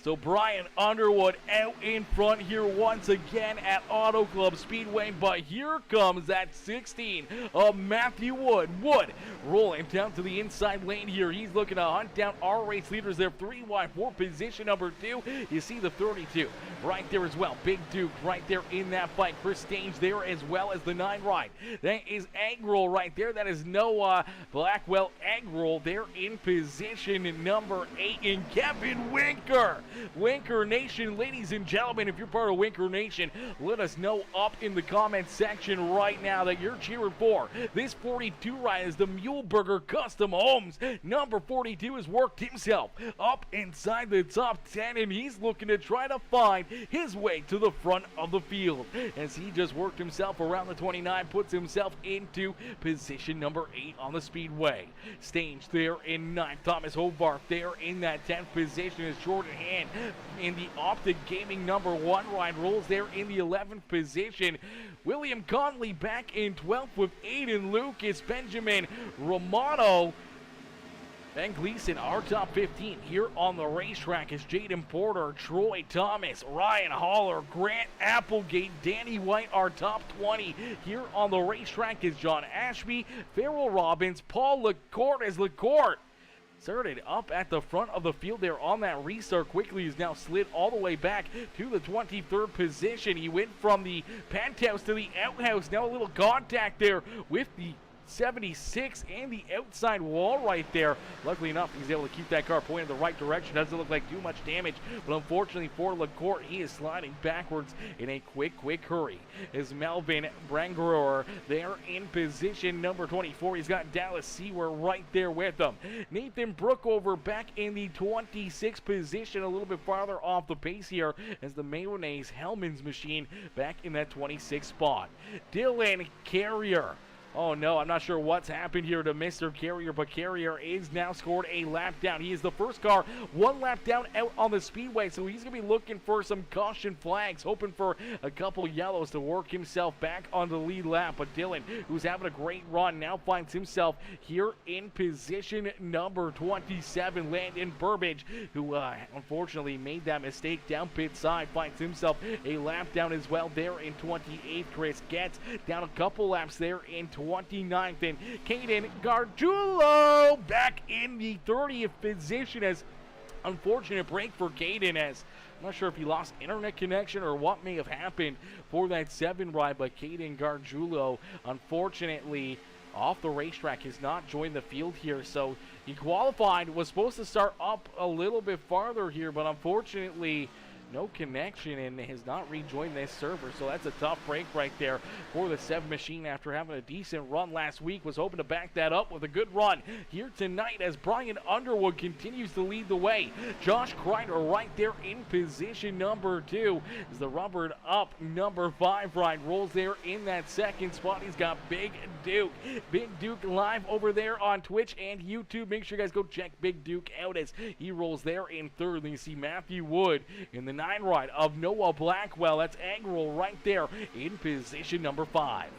So Brian Underwood out in front here once again at Auto Club Speedway, but here comes that 16 of Matthew Wood. Wood rolling down to the inside lane here. He's looking to hunt down our race leaders there, 3 wide for position number 2. You see the 32 right there as well. Big Duke right there in that fight. Chris Stange there as well as the 9 ride. That is Aggroll right there. That is Noah Blackwell. Aggroll there in position number 8, and Kevin Winker. Winker Nation, ladies and gentlemen, if you're part of Winker Nation, let us know up in the comment section right now that you're cheering for this 42 ride as the Muleburger Custom Homes. Number 42 has worked himself up inside the top 10, and he's looking to try to find his way to the front of the field as he just worked himself around the 29, puts himself into position number 8 on the Speedway. Stange there in 9th. Thomas Hobart there in that 10th position as Jordan Hand in the Optic Gaming number 1 ride rolls there in the 11th position. William Conley back in 12th with Aiden Lucas. Benjamin Romano Ben Gleason, our top 15 here on the racetrack is Jaden Porter, Troy Thomas, Ryan Haller, Grant Applegate, Danny White. Our top 20 here on the racetrack is John Ashby, Farrell Robbins, Paul LaCourte as LaCourte started up at the front of the field there on that restart. Quickly is now slid all the way back to the 23rd position. He went from the penthouse to the outhouse. Now a little contact there with the 76 and the outside wall right there. Luckily enough, he's able to keep that car pointed in the right direction. Doesn't look like too much damage, but unfortunately for LaCourte, he is sliding backwards in a quick hurry. Is Melvin Brangrower there in position number 24. He's got Dallas Sewer right there with him. Nathan Brookover back in the 26th position, a little bit farther off the pace here as the Mayonnaise Hellman's machine back in that 26th spot. Dylan Carrier. Oh no, I'm not sure what's happened here to Mr. Carrier, but Carrier is now scored a lap down. He is the first car 1 lap down out on the Speedway, so he's going to be looking for some caution flags, hoping for a couple yellows to work himself back on the lead lap. But Dylan, who's having a great run, now finds himself here in position number 27. Landon Burbage, who unfortunately made that mistake down pit side, finds himself a lap down as well there in 28th. Chris Getz down a couple laps there in 29th, and Caden Gargiulo back in the 30th position as unfortunate break for Caden as I'm not sure if he lost internet connection or what may have happened for that 7 ride, but Caden Gargiulo unfortunately off the racetrack has not joined the field here. So he qualified, was supposed to start up a little bit farther here, but unfortunately no connection and has not rejoined this server. So that's a tough break right there for the 7 machine after having a decent run last week. Was hoping to back that up with a good run here tonight as Brian Underwood continues to lead the way. Josh Kreider right there in position number 2 as the rubbered up number 5 ride rolls there in that 2nd spot. He's got Big Duke. Big Duke live over there on Twitch and YouTube. Make sure you guys go check Big Duke out as he rolls there in 3rd. Then you see Matthew Wood in the 9 ride of Noah Blackwell. That's Aggroll right there in position number 5.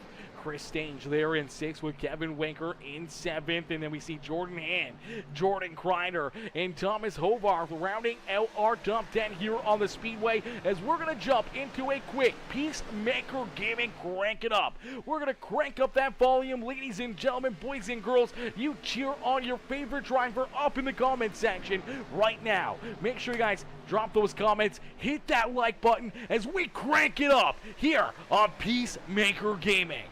Chris Stange there in 6th with Kevin Winker in 7th. And then we see Jordan Hand, Jordan Kreider, and Thomas Hovarth rounding out our top 10 here on the Speedway as we're going to jump into a quick Peacemaker Gaming Crank It Up. We're going to crank up that volume. Ladies and gentlemen, boys and girls, you cheer on your favorite driver up in the comment section right now. Make sure you guys drop those comments, hit that like button as we crank it up here on Peacemaker Gaming.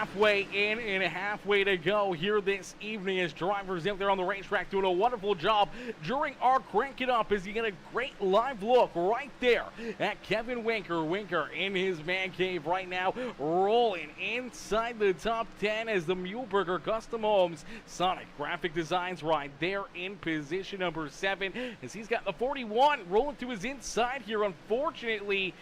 halfway in and halfway to go here this evening as drivers out there on the racetrack doing a wonderful job during our Crank It Up as you get a great live look right there at Kevin Winker. Winker in his man cave right now, rolling inside the top 10 as the Muehlberger Custom Homes Sonic Graphic Designs right there in position number 7 as he's got the 41 rolling to his inside here. Unfortunately,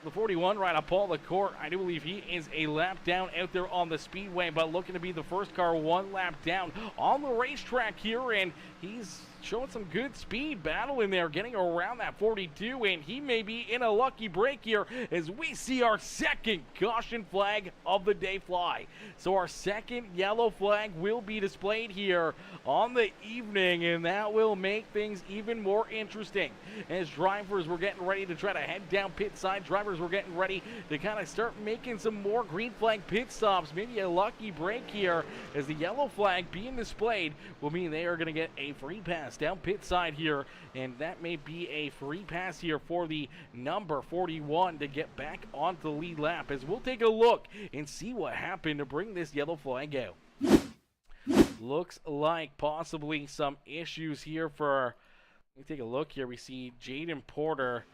the 41 right up Paul LaCourt, I do believe he is a lap down out there on the Speedway, but looking to be the first car 1 lap down on the racetrack here, and he's showing some good speed battle in there, getting around that 42, and he may be in a lucky break here as we see our second caution flag of the day fly. So our second yellow flag will be displayed here on the evening, and that will make things even more interesting as drivers were getting ready to try to head down pit side. Drivers were getting ready to kind of start making some more green flag pit stops, maybe a lucky break here as the yellow flag being displayed will mean they are going to get a free pass down pit side here, and that may be a free pass here for the number 41 to get back onto the lead lap as we'll take a look and see what happened to bring this yellow flag out. Looks like possibly some issues here for, let me take a look here. We see Jaden Porter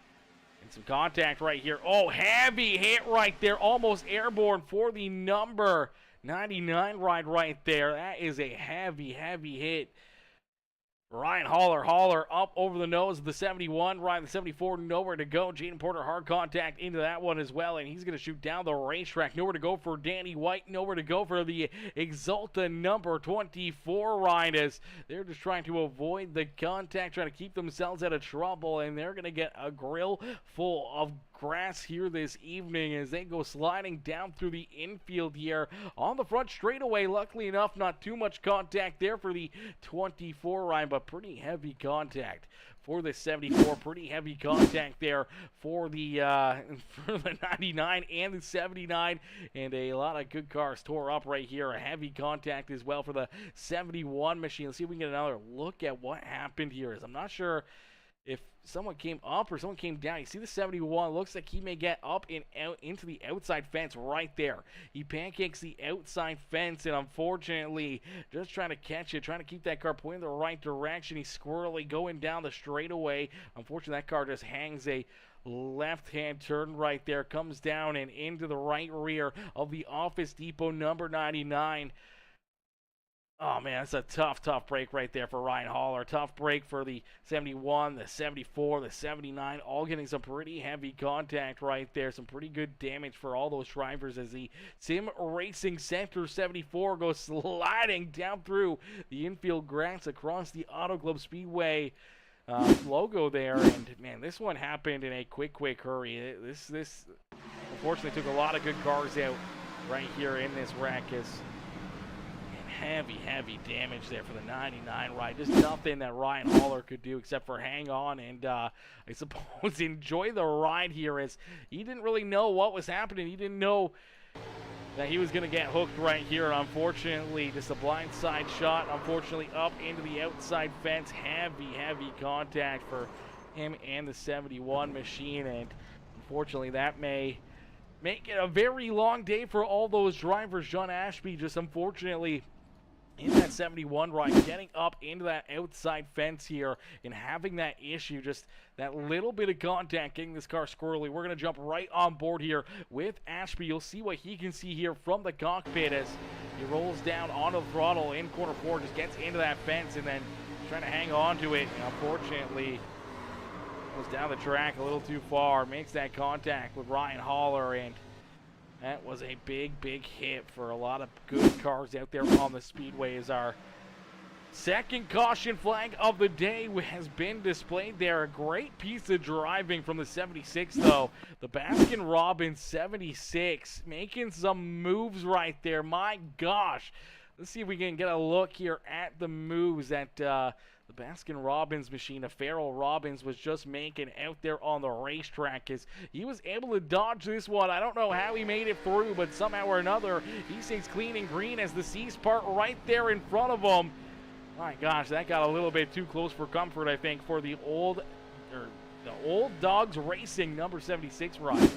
and some contact right here. Oh, heavy hit right there, almost airborne for the number 99 ride right there. That is a heavy hit. Ryan Holler up over the nose of the 71, Ryan the 74, nowhere to go. Jaden Porter hard contact into that one as well, and he's going to shoot down the racetrack. Nowhere to go for Danny White, nowhere to go for the Exalta number 24 ride as they're just trying to avoid the contact, trying to keep themselves out of trouble, and they're going to get a grill full of grass here this evening as they go sliding down through the infield here on the front straightaway. Luckily enough, not too much contact there for the 24 ride, but pretty heavy contact for the 74. Pretty heavy contact there for the 99 and the 79, and a lot of good cars tore up right here. A heavy contact as well for the 71 machine. Let's see if we can get another look at what happened here, as I'm not sure if someone came up or someone came down. You see the 71, looks like he may get up and out into the outside fence right there. He pancakes the outside fence, and unfortunately, just trying to catch it, trying to keep that car pointing the right direction. He's squirrely going down the straightaway. Unfortunately, that car just hangs a left-hand turn right there, comes down and into the right rear of the Office Depot number 99. Oh, man, that's a tough break right there for Ryan Holler. Tough break for the 71, the 74, the 79, all getting some pretty heavy contact right there. Some pretty good damage for all those drivers as the Sim Racing Center 74 goes sliding down through the infield grass across the Auto Club Speedway logo there. And, man, this one happened in a quick hurry. This unfortunately took a lot of good cars out right here in this wreck. Heavy damage there for the 99 ride. Just nothing that Ryan Holler could do except for hang on and I suppose enjoy the ride here, as he didn't really know what was happening. He didn't know that he was going to get hooked right here. Unfortunately, just a blind side shot. Unfortunately, up into the outside fence. Heavy contact for him and the 71 machine, and unfortunately that may make it a very long day for all those drivers. John Ashby just unfortunately in that 71 ride, getting up into that outside fence here and having that issue, just that little bit of contact, getting this car squirrely. We're going to jump right on board here with Ashby. You'll see what he can see here from the cockpit as he rolls down onto the throttle in corner 4, just gets into that fence and then trying to hang on to it. And unfortunately, goes down the track a little too far, makes that contact with Ryan Holler, and that was a big hit for a lot of good cars out there on the Speedway. As our second caution flag of the day has been displayed there. A great piece of driving from the 76, though. The Baskin-Robbins 76 making some moves right there. My gosh. Let's see if we can get a look here at the moves that the Baskin-Robbins machine of Farrell Robbins was just making out there on the racetrack, as he was able to dodge this one. I don't know how he made it through, but somehow or another he stays clean and green as the C's part right there in front of him. My gosh, that got a little bit too close for comfort, I think, for the old Dogs Racing number 76 ride.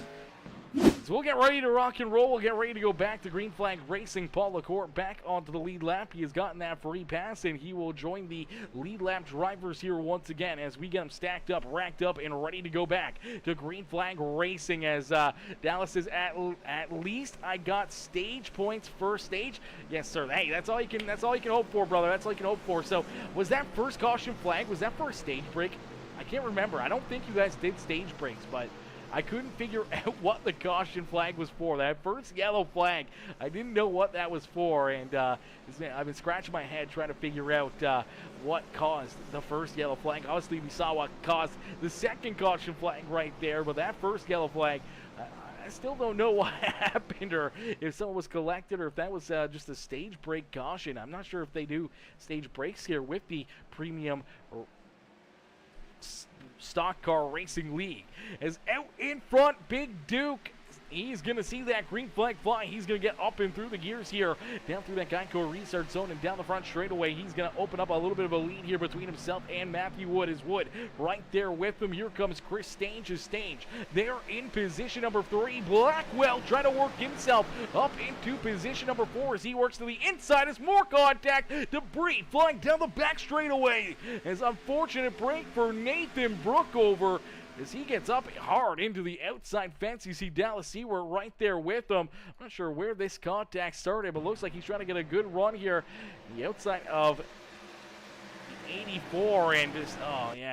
So we'll get ready to rock and roll. We'll get ready to go back to Green Flag Racing. Paul Lacourt back onto the lead lap. He has gotten that free pass, and he will join the lead lap drivers here once again as we get them stacked up, racked up, and ready to go back to Green Flag Racing. As Dallas is at least I got stage points first stage. Yes, sir. Hey, that's all you can hope for, brother. That's all you can hope for. So was that first caution flag? Was that for a stage break? I can't remember. I don't think you guys did stage breaks, but I couldn't figure out what the caution flag was for. That first yellow flag, I didn't know what that was for, and I've been scratching my head trying to figure out what caused the first yellow flag. Obviously, we saw what caused the second caution flag right there, but that first yellow flag, I still don't know what happened, or if someone was collected, or if that was just a stage break caution. I'm not sure if they do stage breaks here with the premium Stock Car Racing League. As out in front, Big Duke, he's going to see that green flag fly. He's going to get up and through the gears here, down through that Geico restart zone and down the front straightaway. He's going to open up a little bit of a lead here between himself and Matthew Wood. Is Wood right there with him. Here comes Chris Stange. They're in position number 3. Blackwell trying to work himself up into position number 4 as he works to the inside. As more contact. Debris flying down the back straightaway. As unfortunate break for Nathan Brookover, as he gets up hard into the outside fence. You see Dallas Seward right there with him. I'm not sure where this contact started, but looks like he's trying to get a good run here. The outside of 84, and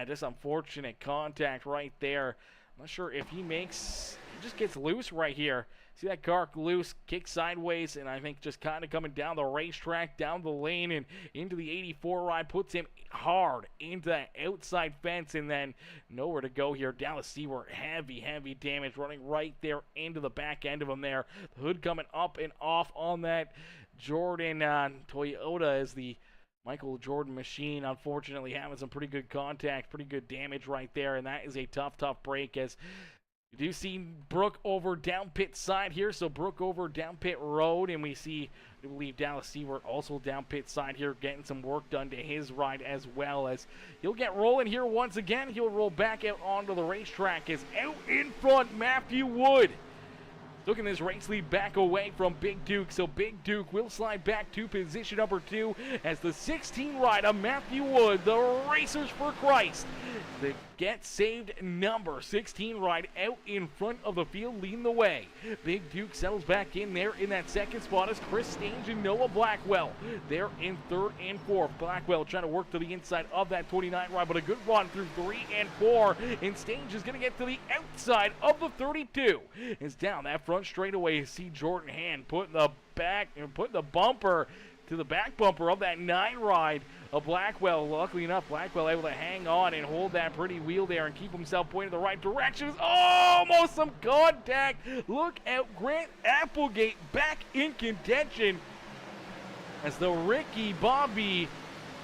just unfortunate contact right there. I'm not sure if he just gets loose right here. See that car loose, kick sideways, and I think just kind of coming down the racetrack, down the lane, and into the 84 ride, puts him hard into that outside fence, and then nowhere to go here. Dallas Seward, heavy damage, running right there into the back end of him there. The hood coming up and off on that Jordan Toyota as the Michael Jordan machine, unfortunately, having some pretty good contact, pretty good damage right there, and that is a tough break as you do see Brooke over down pit side here, so Brooke over down pit road, and we see, I believe, Dallas Seward also down pit side here, getting some work done to his ride as well. As he'll get rolling here once again. He'll roll back out onto the racetrack as out in front, Matthew Wood. Looking this race lead back away from Big Duke, so Big Duke will slide back to position number 2 as the 16 rider Matthew Wood, the Racers for Christ, the Get Saved number 16 ride out in front of the field, leading the way. Big Duke settles back in there in that second spot as Chris Stange and Noah Blackwell. They're in 3rd and 4th. Blackwell trying to work to the inside of that 29 ride, but a good run through 3 and 4, and Stange is going to get to the outside of the 32. It's down that front straightaway. You see Jordan Hand putting the bumper to the back bumper of that 9 ride of Blackwell. Luckily enough, Blackwell able to hang on and hold that pretty wheel there and keep himself pointed the right direction. Almost some contact. Look out, Grant Applegate back in contention as the Ricky Bobby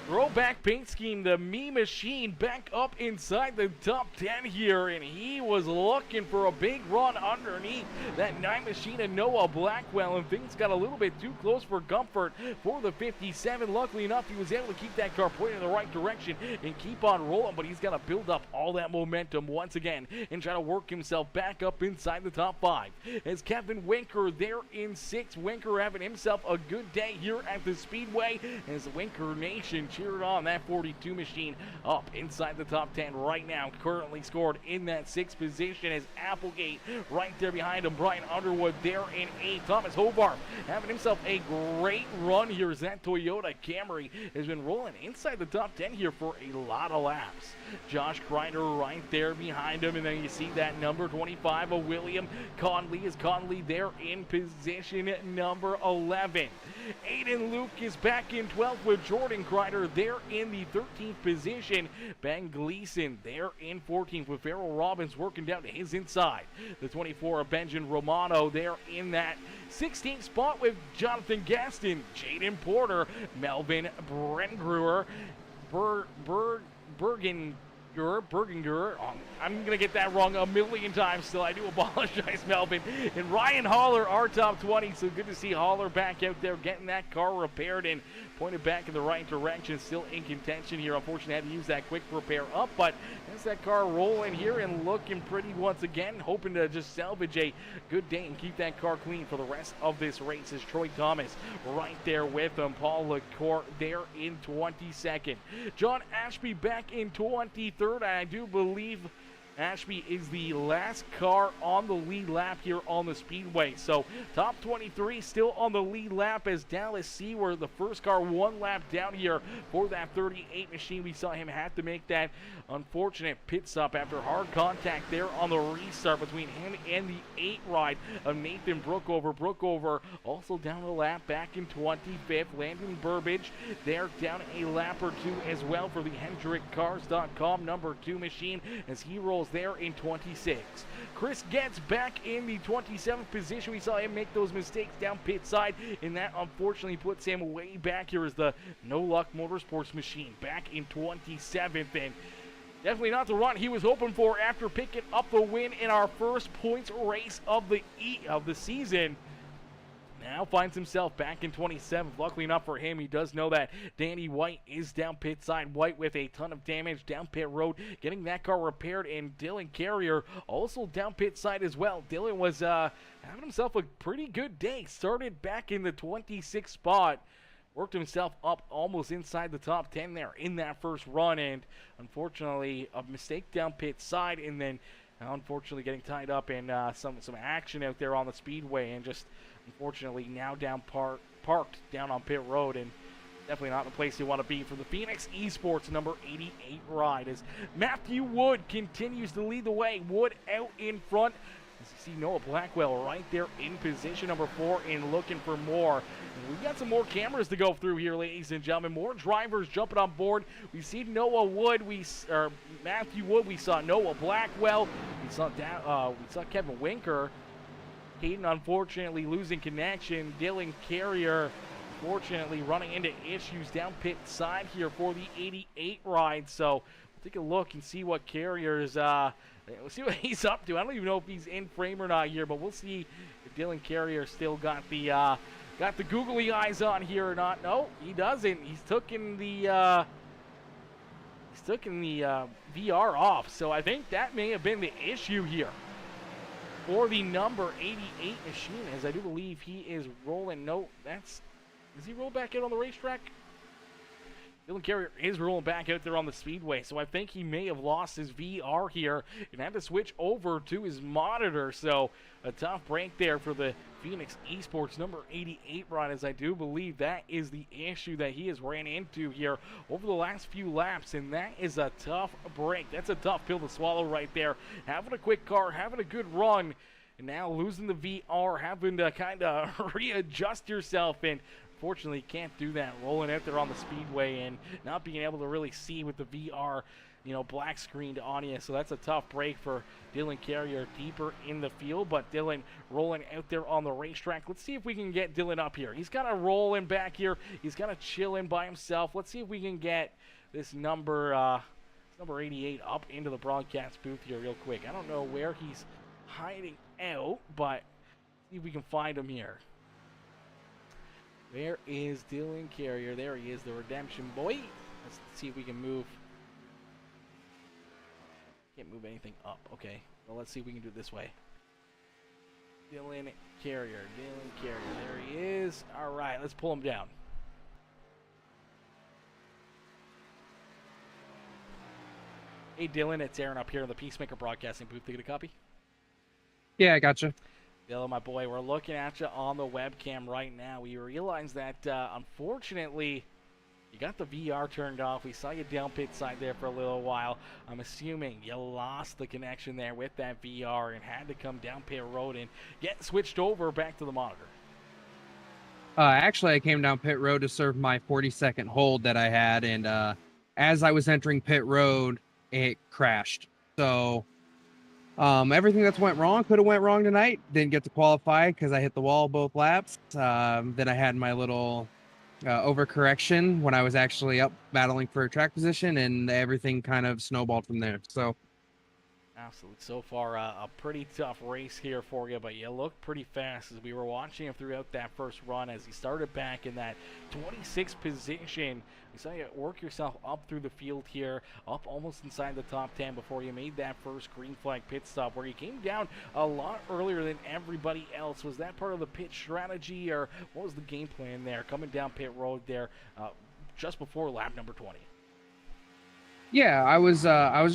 throwback paint scheme, the Me Machine, back up inside the top 10 here, and he was looking for a big run underneath that 9 Machine and Noah Blackwell, and things got a little bit too close for comfort for the 57. Luckily enough, he was able to keep that car pointed in the right direction and keep on rolling, but he's got to build up all that momentum once again and try to work himself back up inside the top 5. As Kevin Winker there in 6th, Winker having himself a good day here at the Speedway as the Winker Nation cheered on that 42 Machine up inside the top 10 right now. Currently scored in that 6th position as Applegate right there behind him. Brian Underwood there in 8th. Thomas Hobart having himself a great run here as that Toyota Camry has been rolling inside the top 10 here for a lot of laps. Josh Kreider right there behind him, and then you see that number 25 of William Conley is Conley there in position number 11. Aiden Luke is back in 12th with Jordan Kreider there in the 13th position. Ben Gleason there in 14th with Farrell Robbins working down to his inside. The 24 of Benjamin Romano there in that 16th spot with Jonathan Gaston, Jaden Porter, Melvin Brengruer, Bergen Berginger. I'm going to get that wrong a million times still. I do apologize, Melvin. And Ryan Haller, our top 20. So good to see Haller back out there getting that car repaired and pointed back in the right direction. Still in contention here. Unfortunately, had to use that quick repair up, but has that car rolling here and looking pretty once again. Hoping to just salvage a good day and keep that car clean for the rest of this race. Is Troy Thomas right there with him. Paul LaCour there in 22nd. John Ashby back in 23rd. I do believe Ashby is the last car on the lead lap here on the Speedway. So top 23 still on the lead lap as Dallas Seward, the first car, one lap down here for that 38 machine. We saw him have to make that unfortunate pit stop after hard contact there on the restart between him and the 8 ride of Nathan Brookover. Brookover also down a lap back in 25th. Landon Burbage there down a lap or two as well for the HendrickCars.com number 2 machine as he rolls there in 26. Chris Getz back in the 27th position. We saw him make those mistakes down pit side, and that unfortunately puts him way back here as the No Luck Motorsports machine back in 27th. And definitely not the run he was hoping for after picking up the win in our first points race of the season. Now finds himself back in 27th. Luckily enough for him, he does know that Danny White is down pit side. White with a ton of damage down pit road, getting that car repaired, and Dylan Carrier also down pit side as well. Dylan was having himself a pretty good day. Started back in the 26th spot. Worked himself up almost inside the top 10 there in that first run, and unfortunately a mistake down pit side, and then unfortunately getting tied up in some action out there on the Speedway, and just unfortunately now down parked down on pit road, and definitely not the place you want to be for the Phoenix Esports number 88 ride as Matthew Wood continues to lead the way. Wood out in front. As you see Noah Blackwell right there in position number 4 and looking for more. And we've got some more cameras to go through here, ladies and gentlemen. More drivers jumping on board. We see Noah Wood, Matthew Wood. We saw Noah Blackwell. We saw Kevin Winker. Hayden unfortunately losing connection. Dylan Carrier unfortunately running into issues down pit side here for the 88 ride. So we'll take a look and see what Carrier's we'll see what he's up to. I don't even know if he's in frame or not here, but we'll see if Dylan Carrier still got the googly eyes on here or not. No, he doesn't. He's taking the VR off. So I think that may have been the issue here for the number 88 machine, as I do believe he is rolling. No, does he roll back out on the racetrack? Dylan Carrier is rolling back out there on the Speedway, so I think he may have lost his VR here and had to switch over to his monitor. So a tough break there for the Phoenix Esports number 88 run, as I do believe that is the issue that he has ran into here over the last few laps, and that is a tough break. That's a tough pill to swallow right there. Having a quick car, having a good run, and now losing the VR, having to kind of readjust yourself, and unfortunately can't do that rolling out there on the Speedway and not being able to really see with the VR, black screened on you. So that's a tough break for Dylan Carrier deeper in the field, but Dylan rolling out there on the racetrack. Let's see if we can get Dylan up here. He's got a rolling back here. He's got a chilling by himself. Let's see if we can get this number 88 up into the broadcast booth here real quick. I don't know where he's hiding out, but see if we can find him here. Where is Dylan Carrier? There he is, the redemption boy. Let's see if we can move. Can't move anything up. Okay. Well, let's see if we can do it this way. Dylan Carrier. There he is. All right, let's pull him down. Hey, Dylan, it's Aaron up here in the Peacemaker Broadcasting booth. Get a copy? Yeah, I gotcha. Dylan, my boy, we're looking at you on the webcam right now. We realize that, unfortunately, you got the VR turned off. We saw you down pit side there for a little while. I'm assuming you lost the connection there with that VR and had to come down pit road and get switched over back to the monitor. Actually, I came down pit road to serve my 40-second hold that I had, and as I was entering pit road, it crashed. So everything that's could have went wrong tonight. Didn't get to qualify because I hit the wall both laps. Then I had my little overcorrection when I was actually up battling for a track position, and everything kind of snowballed from there. So Absolutely. So far, a pretty tough race here for you, but you look pretty fast as we were watching him throughout that first run as he started back in that 26th position. We saw you work yourself up through the field here, up almost inside the top 10 before you made that first green flag pit stop where you came down a lot earlier than everybody else. Was that part of the pit strategy, or what was the game plan there coming down pit road there just before lap number 20? yeah, I was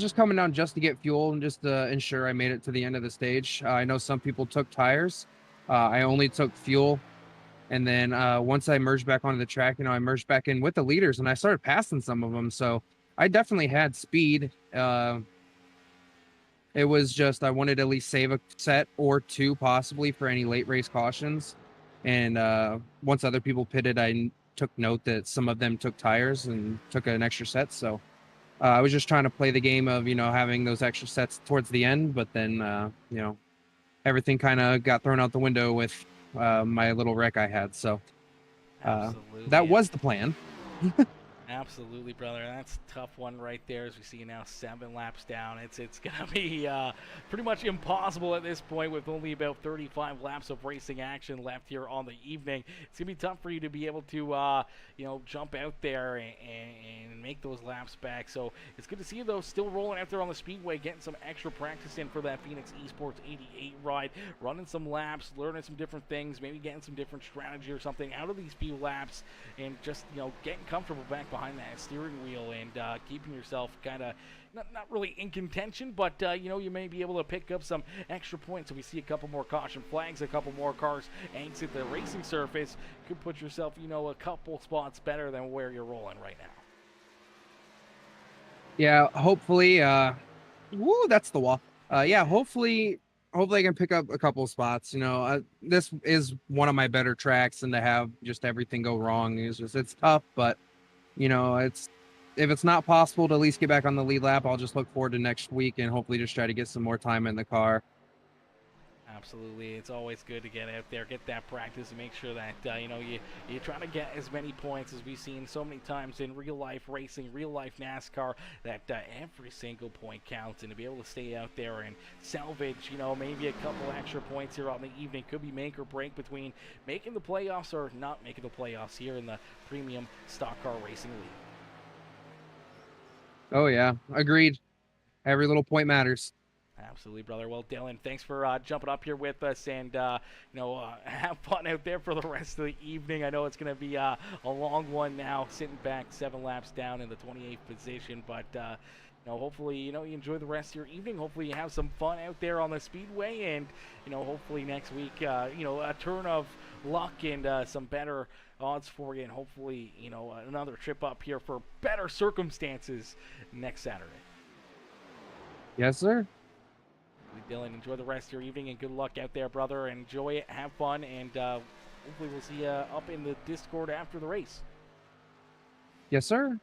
just coming down just to get fuel and just to ensure I made it to the end of the stage. I know some people took tires. I only took fuel. And then once I merged back onto the track, I merged back in with the leaders and I started passing some of them. So I definitely had speed. It was just I wanted to at least save a set or two possibly for any late race cautions. And once other people pitted, I took note that some of them took tires and took an extra set. So I was just trying to play the game of, having those extra sets towards the end. But then, everything kind of got thrown out the window with my little wreck I had. So that was the plan. Absolutely, brother. That's a tough one right there as we see now 7 laps down. It's going to be pretty much impossible at this point with only about 35 laps of racing action left here on the evening. It's going to be tough for you to be able to, jump out there and make those laps back. So it's good to see you, though, still rolling out there on the Speedway, getting some extra practice in for that Phoenix Esports 88 ride, running some laps, learning some different things, maybe getting some different strategy or something out of these few laps, and just, getting comfortable back behind that steering wheel and keeping yourself kind of not really in contention, but you may be able to pick up some extra points if we see a couple more caution flags, a couple more cars exit the racing surface. Could put yourself a couple spots better than where you're rolling right now. Yeah, hopefully that's the wall. Hopefully I can pick up a couple spots. This is one of my better tracks, and to have just everything go wrong it's tough, but if it's not possible to at least get back on the lead lap, I'll just look forward to next week and hopefully just try to get some more time in the car. Absolutely. It's always good to get out there, get that practice, and make sure that, you try to get as many points as we've seen so many times in real-life racing, real-life NASCAR, that every single point counts, and to be able to stay out there and salvage, maybe a couple extra points here on the evening could be make or break between making the playoffs or not making the playoffs here in the Premium Stock Car Racing League. Oh, yeah. Agreed. Every little point matters. Absolutely, brother. Well, Dylan, thanks for jumping up here with us, and have fun out there for the rest of the evening. I know it's going to be a long one now, sitting back 7 laps down in the 28th position, but hopefully you enjoy the rest of your evening. Hopefully you have some fun out there on the Speedway, and hopefully next week a turn of luck and some better odds for you, and hopefully another trip up here for better circumstances next Saturday. Yes, sir. Dylan, enjoy the rest of your evening and good luck out there, brother. Enjoy it, have fun, and hopefully we'll see you up in the Discord after the race. Yes, sir.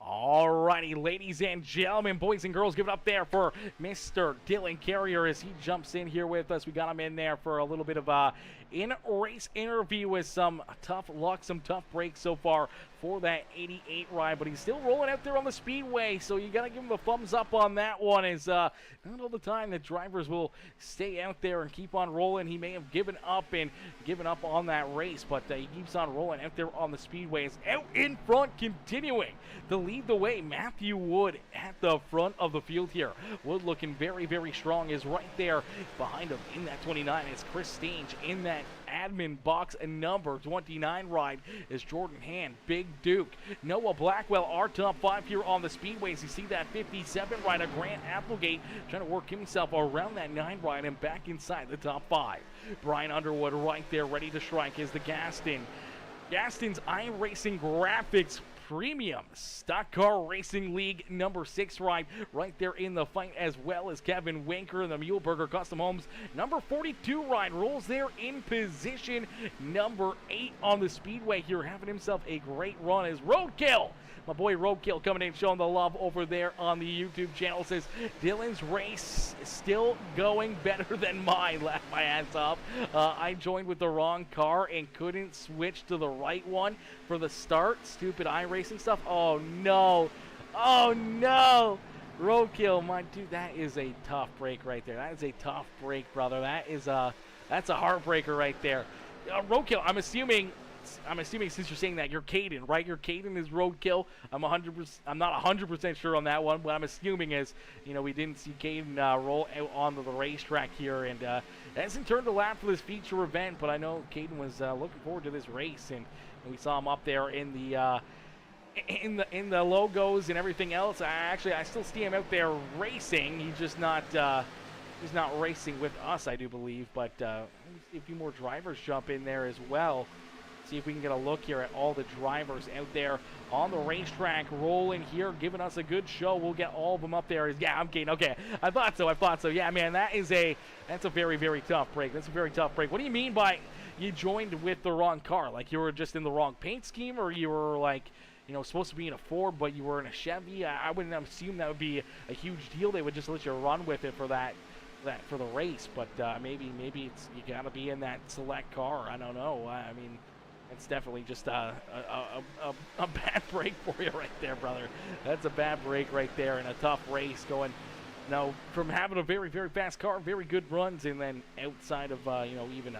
Alrighty, ladies and gentlemen, boys and girls, give it up there for Mr. Dylan Carrier as he jumps in here with us. We got him in there for a little bit of a in-race interview with some tough luck, some tough breaks so far for that 88 ride, but he's still rolling out there on the Speedway, so you got to give him a thumbs up on that one. Is not all the time that drivers will stay out there and keep on rolling. He may have given up on that race, but he keeps on rolling out there on the Speedway. It's out in front, continuing to lead the way. Matthew Wood at the front of the field here. Wood looking very, very strong, is right there behind him in that 29. It's Chris Stange in that admin box, and number 29 ride is Jordan Hand, Big Duke, Noah Blackwell, our top 5 here on the Speedways. You see that 57 rider, Grant Applegate, trying to work himself around that 9 ride and back inside the top 5. Brian Underwood right there, ready to strike, is the Gaston's iRacing graphics Premium Stock Car Racing League number 6 ride right there in the fight, as well as Kevin Winker. The Muleburger Custom Homes number 42 ride rolls there in position number 8 on the Speedway here, having himself a great run as Roadkill. My boy Roadkill coming in, showing the love over there on the YouTube channel. Says, Dylan's race is still going better than mine. Laugh my ass off. I joined with the wrong car and couldn't switch to the right one for the start. Stupid iRacing stuff. Oh, no. Oh, no. Roadkill, my dude, that is a tough break right there. That is a tough break, brother. That's a heartbreaker right there. Roadkill, I'm assuming since you're saying that, you're Caden, right? Your Caden is Roadkill. I'm not 100% sure on that one, but I'm assuming as, we didn't see Caden roll out onto the racetrack here, and hasn't turned a lap for this feature event, but I know Caden was looking forward to this race, and we saw him up there in the logos and everything else. I still see him out there racing. He's just not racing with us, I do believe, but a few more drivers jump in there as well. See if we can get a look here at all the drivers out there on the racetrack rolling here, giving us a good show. We'll get all of them up there. Yeah, I'm kidding. Okay, I thought so. Yeah, man, that's a very, very tough break. That's a very tough break. What do you mean by you joined with the wrong car? Like you were just in the wrong paint scheme, or you were like, supposed to be in a Ford, but you were in a Chevy? I wouldn't assume that would be a huge deal. They would just let you run with it for that for the race. But maybe it's you got to be in that select car. I don't know. I mean, it's definitely just a bad break for you right there, brother. That's a bad break right there, and a tough race going. From having a very, very fast car, very good runs, and then outside of even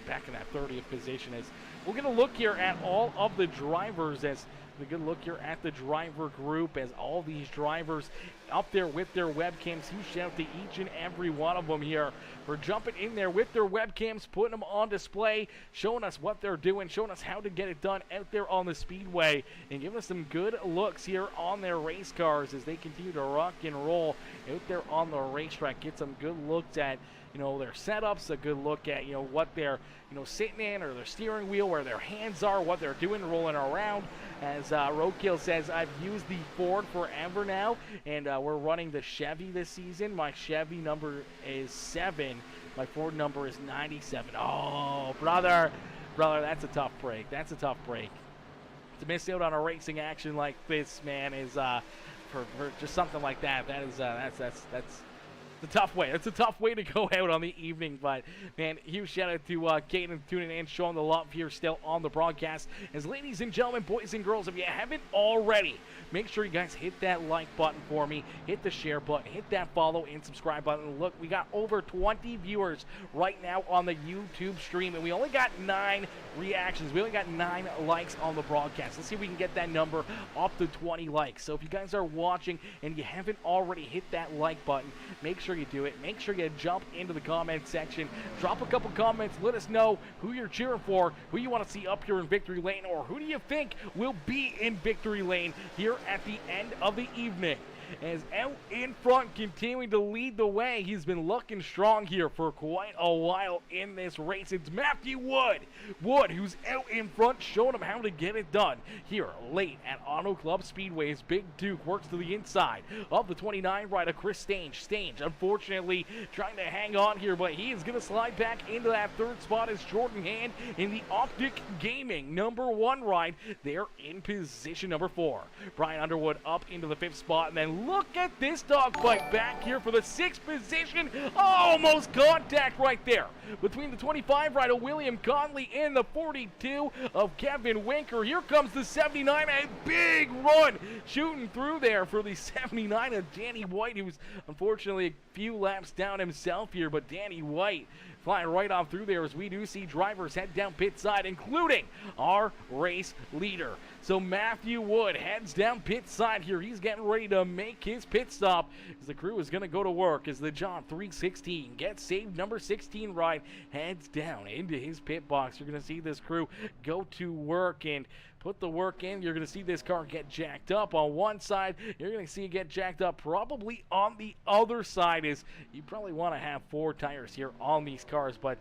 back in that 30th position. As we're gonna look here at all of the drivers, as we can look here at the driver group, as all these drivers up there with their webcams. Huge shout out to each and every one of them here for jumping in there with their webcams, putting them on display, showing us what they're doing, showing us how to get it done out there on the Speedway, and giving us some good looks here on their race cars as they continue to rock and roll out there on the racetrack. Get some good looks at their setups, a good look at what they're sitting in, or their steering wheel, where their hands are, what they're doing rolling around. As Roadkill says, I've used the Ford forever now, and we're running the Chevy this season. My Chevy number is 7. My Ford number is 97. Oh, brother, that's a tough break. That's a tough break. To miss out on a racing action like this, man, is for just something like that. That's a tough way. It's a tough way to go out on the evening, but man, huge shout out to Caden tuning in, showing the love here still on the broadcast. As ladies and gentlemen, boys and girls, if you haven't already, make sure you guys hit that like button for me, hit the share button, hit that follow and subscribe button. Look, we got over 20 viewers right now on the YouTube stream, and we only got 9 reactions. We only got 9 likes on the broadcast. Let's see if we can get that number up to 20 likes. So if you guys are watching and you haven't already hit that like button, make sure you do it. Make sure you jump into the comment section, drop a couple comments, let us know who you're cheering for, who you want to see up here in victory lane, or who do you think will be in victory lane here at the end of the evening. As out in front, continuing to lead the way, he's been looking strong here for quite a while in this race. It's Matthew Wood, who's out in front, showing him how to get it done here late at Auto Club Speedway. As Big Duke works to the inside of the 29 rider, Chris Stange, unfortunately trying to hang on here, but he is going to slide back into that 3rd spot as Jordan Hand in the Optic Gaming number 1 ride. They're in position number 4. Brian Underwood up into the 5th spot, and then look at this dogfight back here for the 6th position. Almost contact right there between the 25 rider William Conley and the 42 of Kevin Winker. Here comes the 79, a big run shooting through there for the 79 of Danny White, who's unfortunately a few laps down himself here, but Danny White flying right off through there as we do see drivers head down pit side, including our race leader. So Matthew Wood heads down pit side here. He's getting ready to make his pit stop as the crew is going to go to work as the John 316 gets saved number 16 ride heads down into his pit box. You're going to see this crew go to work and put the work in. You're going to see this car get jacked up on one side. You're going to see it get jacked up probably on the other side. Is you probably want to have 4 tires here on these cars. But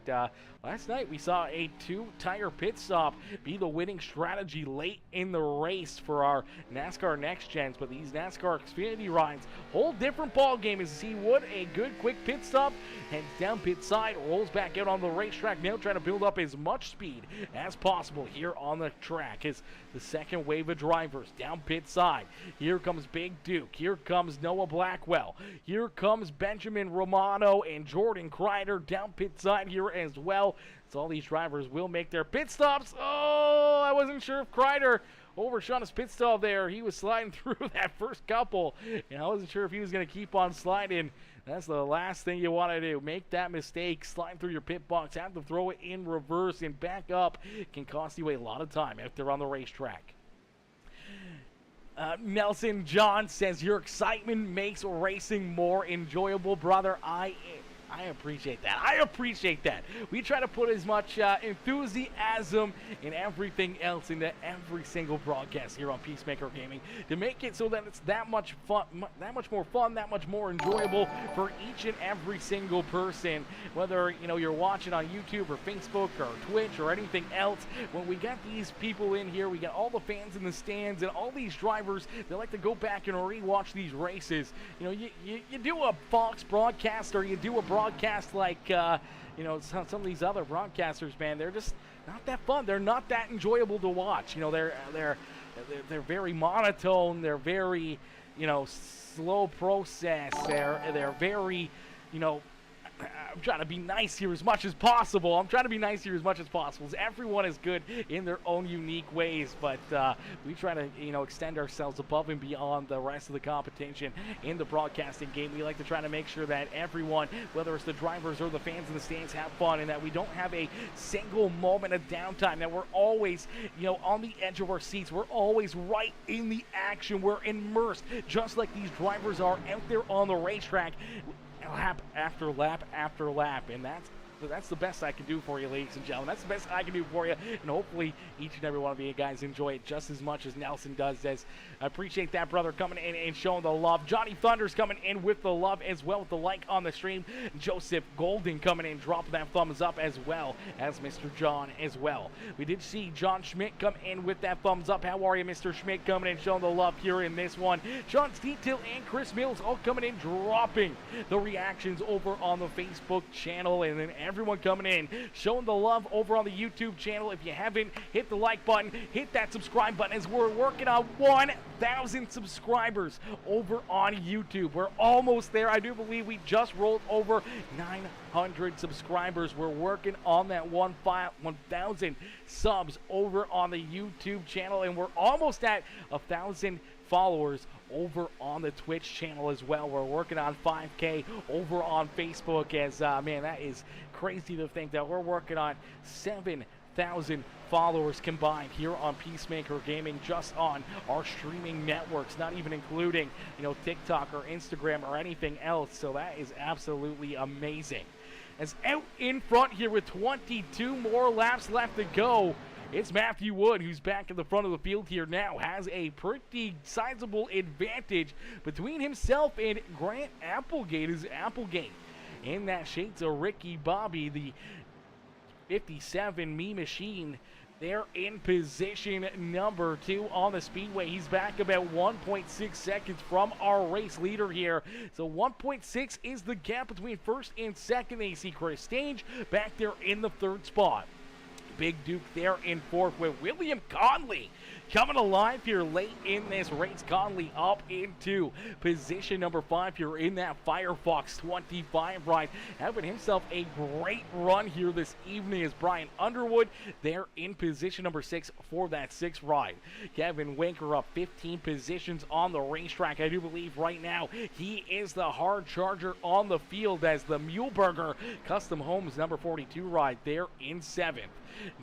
last night we saw a 2-tire pit stop be the winning strategy late in the race for our NASCAR Next Gens. But these NASCAR Xfinity rides, whole different ball game. As he would a good quick pit stop, heads down pit side, rolls back out on the racetrack, now trying to build up as much speed as possible here on the track. As the second wave of drivers down pit side, here comes Big Duke, here comes Noah Blackwell, here comes Benjamin Romano and Jordan Kreider down pit side here as well. So all these drivers will make their pit stops. Oh, I wasn't sure if Kreider overshot his pit stop there. He was sliding through that first couple, and I wasn't sure if he was going to keep on sliding. That's the last thing you want to do. Make that mistake, slide through your pit box, have to throw it in reverse and back up. It can cost you a lot of time out there on the racetrack. Nelson John says, your excitement makes racing more enjoyable, brother. I appreciate that. I appreciate that. We try to put as much enthusiasm and everything else into every single broadcast here on Peacemaker Gaming to make it so that it's that much fun, that much more fun, that much more enjoyable for each and every single person. Whether you're watching on YouTube or Facebook or Twitch or anything else, when we got these people in here, we got all the fans in the stands and all these drivers that like to go back and rewatch these races. You do a Fox broadcast or you do a broadcast like some of these other broadcasters, man, they're just not that fun. They're not that enjoyable to watch. They're very monotone. They're very slow process. They're very I'm trying to be nice here as much as possible. Everyone is good in their own unique ways, but we try to, extend ourselves above and beyond the rest of the competition in the broadcasting game. We like to try to make sure that everyone, whether it's the drivers or the fans in the stands, have fun, and that we don't have a single moment of downtime, that we're always, on the edge of our seats. We're always right in the action. We're immersed, just like these drivers are out there on the racetrack, lap after lap after lap, and that's the best I can do for you, ladies and gentlemen. That's the best I can do for you, and hopefully each and every one of you guys enjoy it just as much as Nelson does. As I appreciate that, brother, coming in and showing the love. Johnny Thunder's coming in with the love as well, with the like on the stream. Joseph Golden coming in, dropping that thumbs up, as well as Mr. John as well. We did see John Schmidt come in with that thumbs up. How are you, Mr. Schmidt, coming in, showing the love here in this one. Sean Steedtill and Chris Mills all coming in, dropping the reactions over on the Facebook channel, and then everyone coming in, showing the love over on the YouTube channel. If you haven't hit the like button, hit that subscribe button, as we're working on 1,000 subscribers over on YouTube. We're almost there. I do believe we just rolled over 900 subscribers. We're working on that 1,000 subs over on the YouTube channel, and we're almost at 1,000 followers over on the Twitch channel as well. We're working on 5K over on Facebook, as man, that is crazy to think that we're working on 7,000 followers combined here on Peacemaker Gaming, just on our streaming networks, not even including TikTok or Instagram or anything else. So that is absolutely amazing. As out in front here with 22 more laps left to go, it's Matthew Wood, who's back in the front of the field here now, has a pretty sizable advantage between himself and Grant Applegate. Is Applegate in that shades of Ricky Bobby, the 57 Me Machine. They're in position number 2 on the Speedway. He's back about 1.6 seconds from our race leader here. So 1.6 is the gap between first and second. They see Chris Stage back there in the 3rd spot. Big Duke there in 4th with William Conley coming alive here late in this race. Conley up into position number 5 here in that Firefox 25 ride, having himself a great run here this evening, as Brian Underwood there in position number 6 for that 6th ride. Kevin Winker up 15 positions on the racetrack. I do believe right now he is the hard charger on the field, as the Muleburger Custom Homes number 42 ride there in 7th.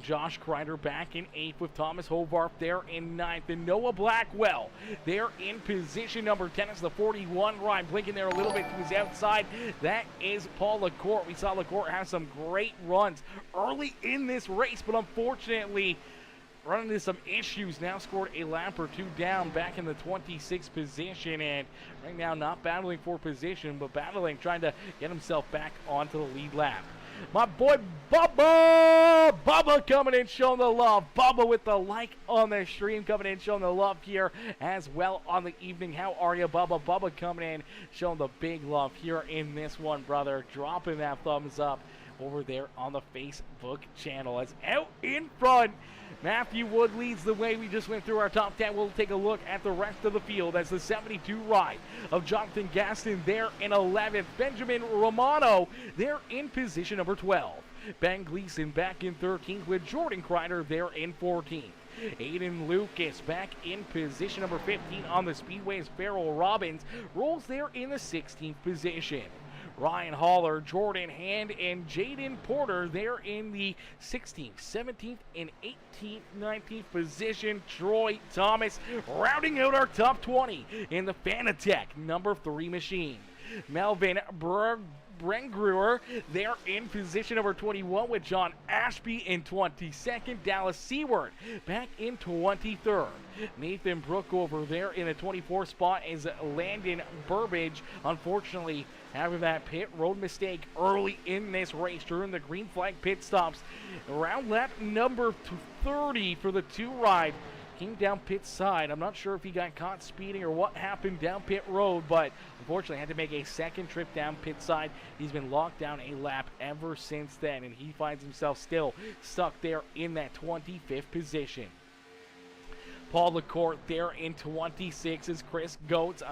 Josh Kreider back in 8th with Thomas Hovarth there in 9th. And Noah Blackwell there in position number 10 as the 41 ride, blinking there a little bit to his outside. That is Paul Lacourt. We saw Lacourt have some great runs early in this race, but unfortunately run into some issues. Now scored a lap or two down, back in the 26th position, and right now not battling for position, but battling, trying to get himself back onto the lead lap. My boy Bubba! Bubba coming in, showing the love. Bubba with the like on the stream, coming in, showing the love here as well on the evening. How are you, Bubba? Bubba coming in, showing the big love here in this one, brother. Dropping that thumbs up over there on the Facebook channel. As out in front, Matthew Wood leads the way. We just went through our top 10. We'll take a look at the rest of the field as the 72 ride of Jonathan Gaston there in 11th. Benjamin Romano there in position number 12. Ben Gleason back in 13th with Jordan Kreider there in 14th. Aiden Lucas back in position number 15 on the Speedway's Farrell Robbins rolls there in the 16th position. Ryan Haller, Jordan Hand, and Jaden Porter there in the 16th, 17th, and 18th, 19th position. Troy Thomas rounding out our top 20 in the Fanatec number 3 machine. Melvin Brengruer there in position number 21 with John Ashby in 22nd. Dallas Seward back in 23rd. Nathan Brookover there in the 24th spot is Landon Burbage. Unfortunately, having that pit road mistake early in this race during the green flag pit stops. Around lap number 30 for the 2 ride. Came down pit side. I'm not sure if he got caught speeding or what happened down pit road, but unfortunately had to make a second trip down pit side. He's been locked down a lap ever since then, and he finds himself still stuck there in that 25th position. Paul LaCourte there in 26 as Chris Goetz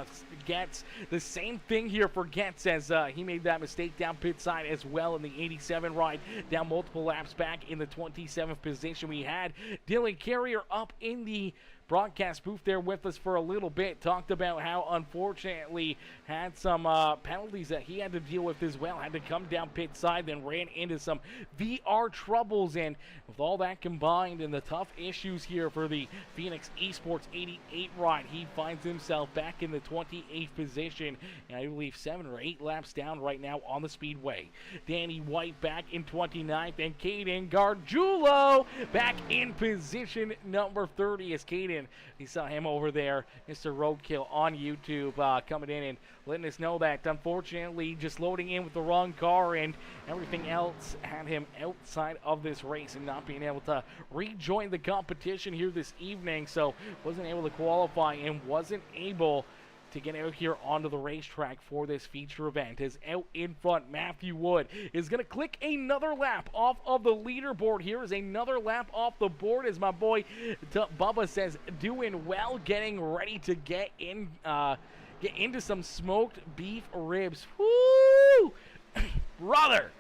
gets the same thing here for Getz as he made that mistake down pit side as well in the 87 ride, down multiple laps back in the 27th position. We had Dylan Carrier up in the broadcast booth there with us for a little bit, talked about how unfortunately had some penalties that he had to deal with as well, had to come down pit side, then ran into some VR troubles, and with all that combined and the tough issues here for the Phoenix Esports 88 ride, he finds himself back in the 28th position, and I believe 7 or 8 laps down right now on the Speedway. Danny White back in 29th, and Caden Gargiulo back in position number 30 as Caden, you saw him over there, Mr. Roadkill on YouTube, coming in and letting us know that unfortunately just loading in with the wrong car and everything else had him outside of this race and not being able to rejoin the competition here this evening, so wasn't able to qualify and wasn't able to get out here onto the racetrack for this feature event. As out in front, Matthew Wood is going to click another lap off of the leaderboard. Here is another lap off the board as my boy Bubba says, doing well, getting ready to get into some smoked beef ribs. Woo! Brother!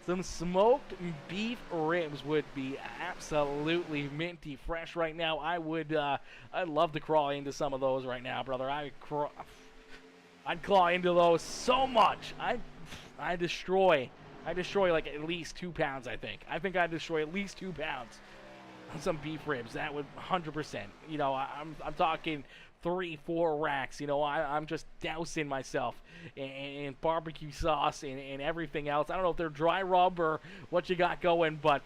Some smoked beef ribs would be absolutely minty fresh right now. I'd love to crawl into some of those right now, brother. I'd claw into those so much. I destroy like at least 2 pounds. I think I'd destroy at least 2 pounds on some beef ribs. That would 100%. You know, I'm talking 3-4 racks. You know, I'm just dousing myself in barbecue sauce and everything else. I don't know if they're dry rub or what you got going, but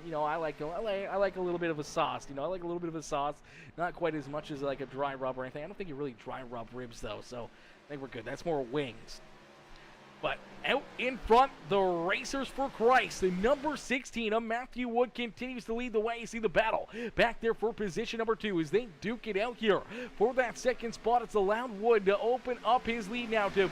you know, I like a little bit of a sauce. You know, I like a little bit of a sauce, not quite as much as like a dry rub or anything. I don't think you really dry rub ribs though, so I think we're good. That's more wings. But out in front, the Racers for Christ, the number 16 of Matthew Wood continues to lead the way. You see the battle back there for position number 2 as they duke it out here for that second spot. It's allowed Wood to open up his lead now to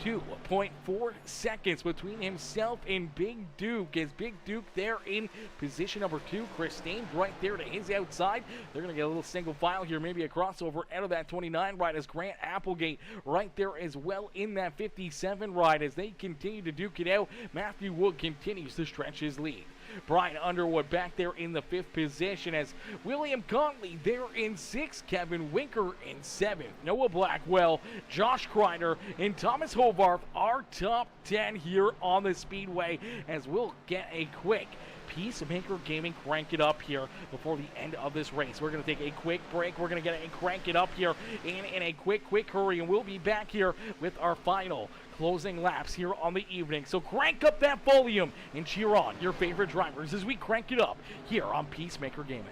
2.4 seconds between himself and Big Duke. As Big Duke there in position number 2, Chris Staines right there to his outside. They're going to get a little single file here, maybe a crossover out of that 29 ride as Grant Applegate right there as well in that 57 ride as they continue to duke it out. Matthew Wood continues to stretch his lead. Brian Underwood back there in the 5th position as William Conley there in 6th, Kevin Winker in 7th, Noah Blackwell, Josh Kreider, and Thomas Hovarth are top 10 here on the Speedway as we'll get a quick Peacemaker Gaming crank it up here before the end of this race. We're going to take a quick break. We're going to get it and crank it up here in a quick hurry, and we'll be back here with our final closing laps here on the evening. So crank up that volume and cheer on your favorite drivers as we crank it up here on Peacemaker Gaming.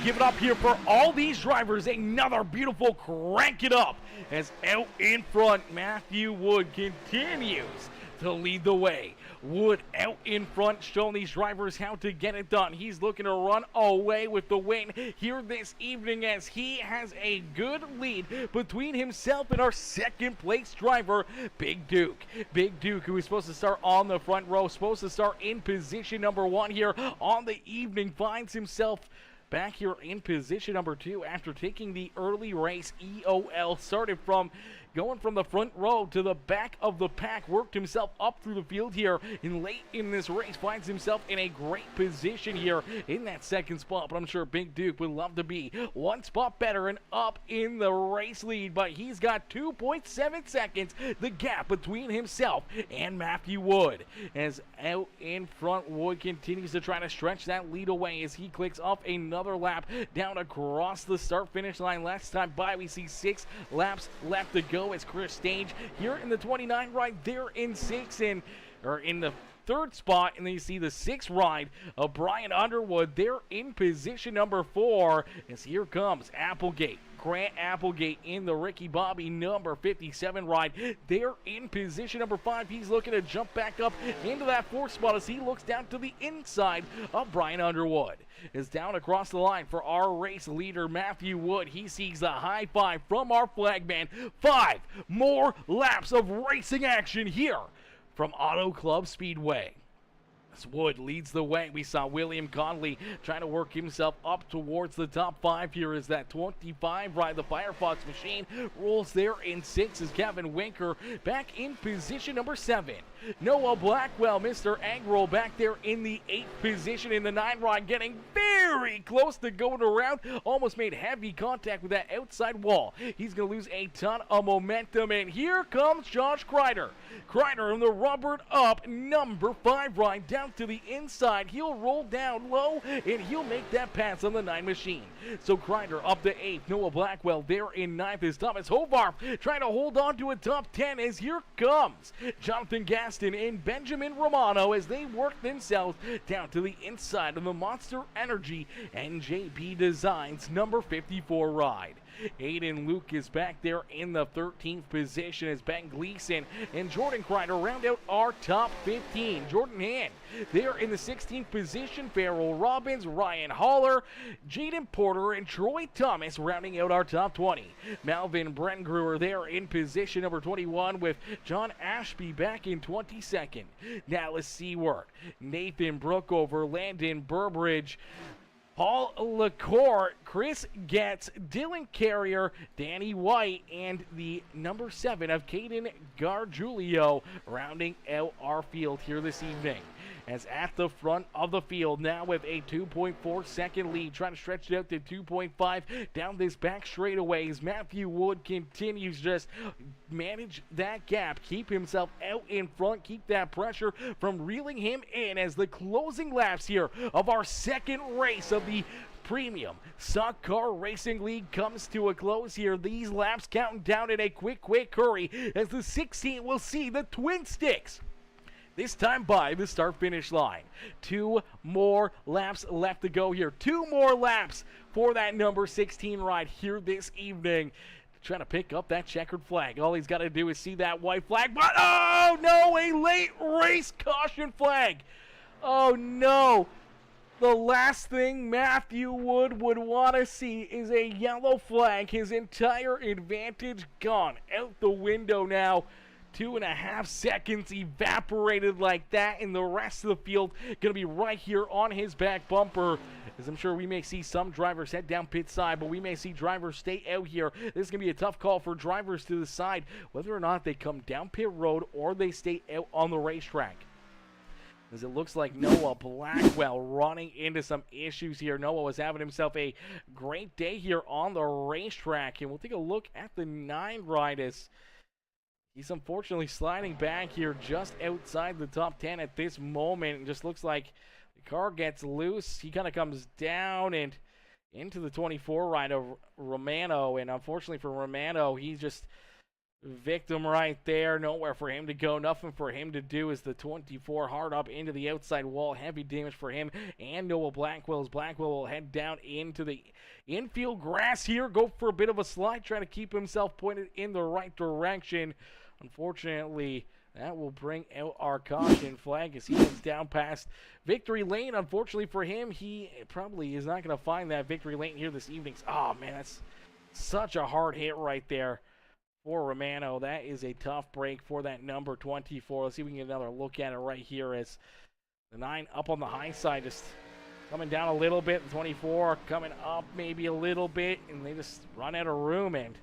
give it up here for all these drivers. Another beautiful crank it up as out in front, Matthew Wood continues to lead the way. Wood out in front, showing these drivers how to get it done. He's looking to run away with the win here this evening as he has a good lead between himself and our second place driver, Big Duke. Big Duke, who is supposed to start on the front row, supposed to start in position number 1 here on the evening, finds himself back here in position number 2 after taking the early race EOL. Started from going from the front row to the back of the pack, worked himself up through the field here, and late in this race finds himself in a great position here in that second spot. But I'm sure Big Duke would love to be one spot better and up in the race lead, but he's got 2.7 seconds, the gap between himself and Matthew Wood. As out in front, Wood continues to try to stretch that lead away as he clicks off another lap down across the start-finish line. Last time by, we see 6 laps left to go as Chris Stage here in the 29 right there in 6 and or in the 3rd spot, and then you see the 6th ride of Brian Underwood there in position number 4 as here comes Applegate. Grant Applegate in the Ricky Bobby number 57 ride. There in position number 5. He's looking to jump back up into that 4th spot as he looks down to the inside of Brian Underwood. Is down across the line for our race leader, Matthew Wood. He sees the high 5 from our flagman. 5 more laps of racing action here from Auto Club Speedway. As Wood leads the way, we saw William Conley trying to work himself up towards the top 5 here as that 25 ride, the Firefox machine, rolls there in 6 as Kevin Winker back in position number 7. Noah Blackwell, Mr. Agro, back there in the 8th position in the 9 ride, getting very close to going around. Almost made heavy contact with that outside wall. He's going to lose a ton of momentum, and here comes Josh Kreider. Kreider in the rubbered up number 5 ride down to the inside. He'll roll down low, and he'll make that pass on the 9 machine. So Kreider up to 8th. Noah Blackwell there in 9th is Thomas Hovarth trying to hold on to a top 10 as here comes Jonathan Gaston and Benjamin Romano as they work themselves down to the inside of the Monster Energy NJB Designs number 54 ride. Aiden Luke is back there in the 13th position as Ben Gleason and Jordan Kreider round out our top 15. Jordan Hand there in the 16th position. Farrell Robbins, Ryan Haller, Jaden Porter, and Troy Thomas rounding out our top 20. Malvin Brengruer there in position number 21 with John Ashby back in 22nd. Dallas Seward, Nathan Brookover, Landon Burbridge, Paul LaCour, Chris Getz, Dylan Carrier, Danny White, and the number 7 of Caden Gargiulio rounding out our field here this evening. As at the front of the field now with a 2.4 second lead, trying to stretch it out to 2.5 down this back straightaway as Matthew Wood continues just manage that gap, keep himself out in front, keep that pressure from reeling him in as the closing laps here of our second race of the Premium Stock Car Racing League comes to a close here. These laps counting down in a quick hurry as the 16 will see the Twin Sticks this time by the start-finish line. 2 more laps left to go here. 2 more laps for that number 16 ride here this evening. Trying to pick up that checkered flag. All he's got to do is see that white flag, but oh no, a late race caution flag. Oh no. The last thing Matthew Wood would want to see is a yellow flag. His entire advantage gone out the window now. 2.5 seconds evaporated like that, and the rest of the field going to be right here on his back bumper. As I'm sure we may see some drivers head down pit side, but we may see drivers stay out here. This is going to be a tough call for drivers to decide whether or not they come down pit road or they stay out on the racetrack. As it looks like Noah Blackwell running into some issues here. Noah was having himself a great day here on the racetrack, and we'll take a look at the 9 ride as he's unfortunately sliding back here just outside the top 10 at this moment. It just looks like the car gets loose. He kind of comes down and into the 24 ride of Romano. And unfortunately for Romano, he's just victim right there. Nowhere for him to go. Nothing for him to do as the 24 hard up into the outside wall. Heavy damage for him and Noah Blackwell. As Blackwell will head down into the infield grass here. Go for a bit of a slide. Try to keep himself pointed in the right direction. Unfortunately, that will bring out our caution flag as he heads down past victory lane. Unfortunately for him, he probably is not going to find that victory lane here this evening. Oh, man, that's such a hard hit right there for Romano. That is a tough break for that number 24. Let's see if we can get another look at it right here as the 9 up on the high side, just coming down a little bit. The 24 coming up maybe a little bit, and they just run out of room. And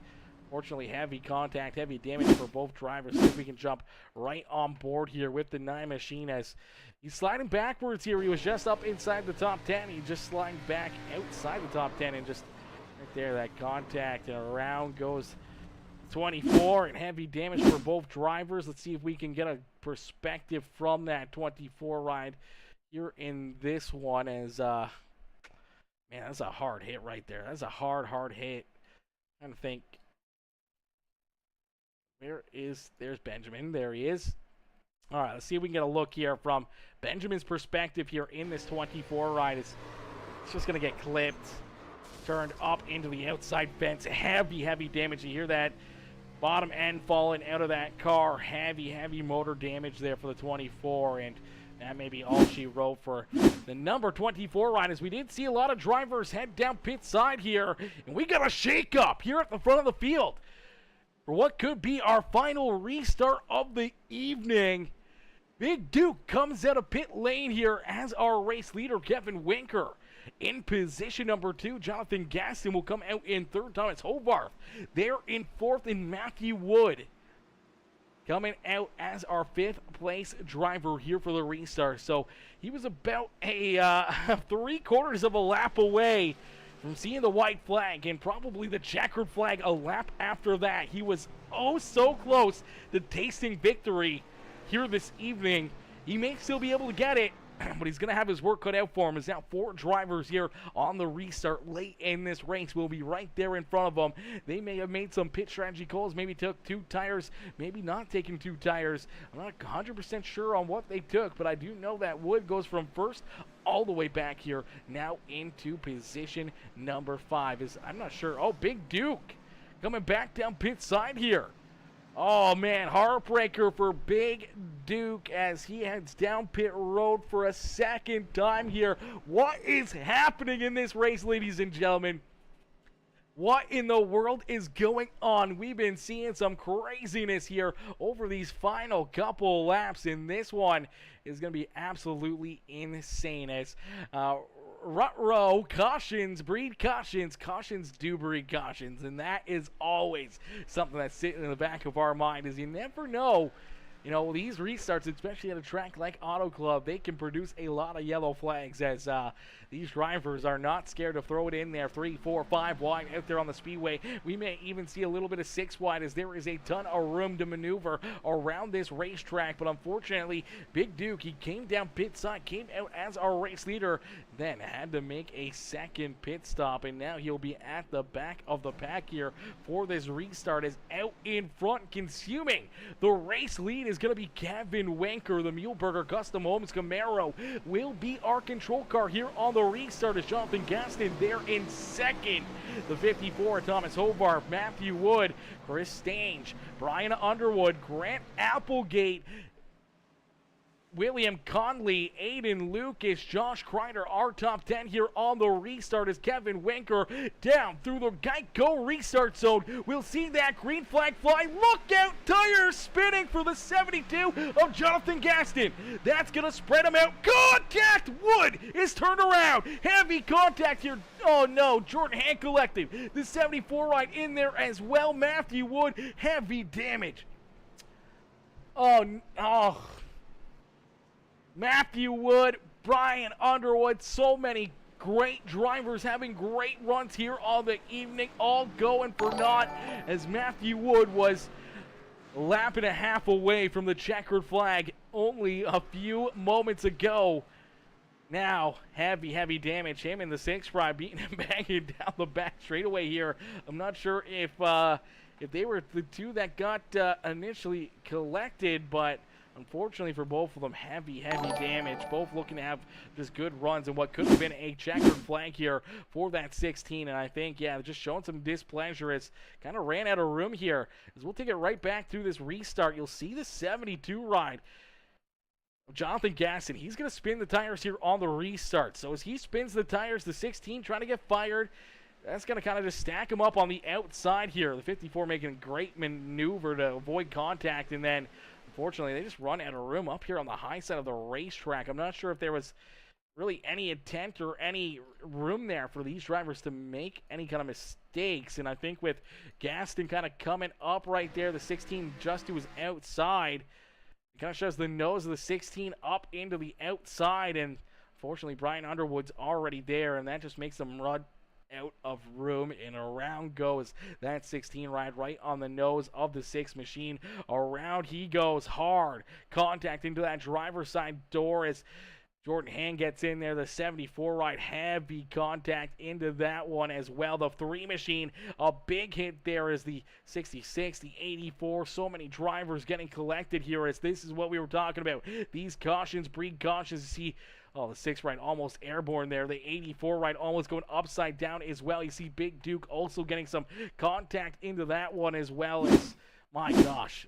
fortunately, heavy contact, heavy damage for both drivers. See if we can jump right on board here with the 9 machine as he's sliding backwards here. He was just up inside the top 10. He just sliding back outside the top 10 and just right there, that contact, and around goes 24, and heavy damage for both drivers. Let's see if we can get a perspective from that 24 ride here in this one as, man, that's a hard hit right there. That's a hard hit. I'm trying to think. There's Benjamin. There he is. All right, let's see if we can get a look here from Benjamin's perspective here in this 24 ride. It's just going to get clipped, turned up into the outside fence. Heavy damage. You hear that bottom end falling out of that car. Heavy motor damage there for the 24, and that may be all she wrote for the number 24 ride, as we did see a lot of drivers head down pit side here, and we got a shake-up here at the front of the field for what could be our final restart of the evening. Big Duke comes out of pit lane here as our race leader, Kevin Winker. In position number 2, Jonathan Gaston will come out in third. Thomas Hovarth there in fourth, and Matthew Wood coming out as our 5th place driver here for the restart. So he was about a 3/4 of a lap away from seeing the white flag, and probably the checkered flag a lap after that. He was oh so close to tasting victory here this evening. He may still be able to get it, but he's going to have his work cut out for him. There's now 4 drivers here on the restart late in this race. We'll be right there in front of them. They may have made some pit strategy calls, maybe took 2 tires, maybe not taking 2 tires. I'm not 100% sure on what they took, but I do know that Wood goes from first all the way back here, now into position number 5. I'm not sure. Oh, Big Duke coming back down pit side here. Oh, man, heartbreaker for Big Duke as he heads down pit road for a second time here. What is happening in this race, ladies and gentlemen? What in the world is going on? We've been seeing some craziness here over these final couple laps, and this one is going to be absolutely insane as Rut-row cautions breed cautions. Cautions do breed cautions, and that is always something that's sitting in the back of our mind, is you never know. You know, these restarts, especially at a track like Auto Club, they can produce a lot of yellow flags as these drivers are not scared to throw it in there 3, 4, 5 wide out there on the speedway. We may even see a little bit of 6 wide as there is a ton of room to maneuver around this racetrack. But unfortunately, Big Duke, he came down pit side, came out as our race leader, then had to make a second pit stop, and now he'll be at the back of the pack here for this restart, as out in front, consuming the race lead, is going to be Kevin Winker. The Muleburger Custom Homes Camaro will be our control car here on the restart, as Jonathan Gaston there in second. The 54, Thomas Hovarth, Matthew Wood, Chris Stange, Brian Underwood, Grant Applegate, William Conley, Aiden Lucas, Josh Kreider, our top 10 here on the restart, as Kevin Winker down through the Geico restart zone. We'll see that green flag fly. Look out, tires spinning for the 72 of Jonathan Gaston. That's going to spread him out. Contact! Wood is turned around. Heavy contact here. Oh no, Jordan Hand Collective. The 74 right in there as well. Matthew Wood, heavy damage. Oh. Matthew Wood, Brian Underwood, so many great drivers having great runs here on the evening, all going for naught, as Matthew Wood was a lap and a half away from the checkered flag only a few moments ago. Now, heavy damage. Him in the 6 fry, beating him banging down the back straightaway here. I'm not sure if if they were the two that got initially collected, but unfortunately for both of them, heavy damage. Both looking to have just good runs and what could have been a checkered flag here for that 16. And I think, yeah, just showing some displeasure. It's kind of ran out of room here. As we'll take it right back through this restart. You'll see the 72 ride. Jonathan Gaston, he's going to spin the tires here on the restart. So as he spins the tires, the 16 trying to get fired. That's going to kind of just stack him up on the outside here. The 54 making a great maneuver to avoid contact, and then unfortunately, they just run out of room up here on the high side of the racetrack. I'm not sure if there was really any intent or any room there for these drivers to make any kind of mistakes. And I think with Gaston kind of coming up right there, the 16 just to his outside, it kind of shows the nose of the 16 up into the outside. And unfortunately, Brian Underwood's already there, and that just makes them run out of room, and around goes that 16 ride right on the nose of the 6 machine. Around he goes hard, contact into that driver's side door as Jordan Hand gets in there. The 74 ride, heavy contact into that one as well. The 3 machine, a big hit there is the 66, the 84. So many drivers getting collected here as this is what we were talking about. These cautions breed cautions. You see, oh, the 6 ride almost airborne there. The 84 ride almost going upside down as well. You see Big Duke also getting some contact into that one as well. As, my gosh,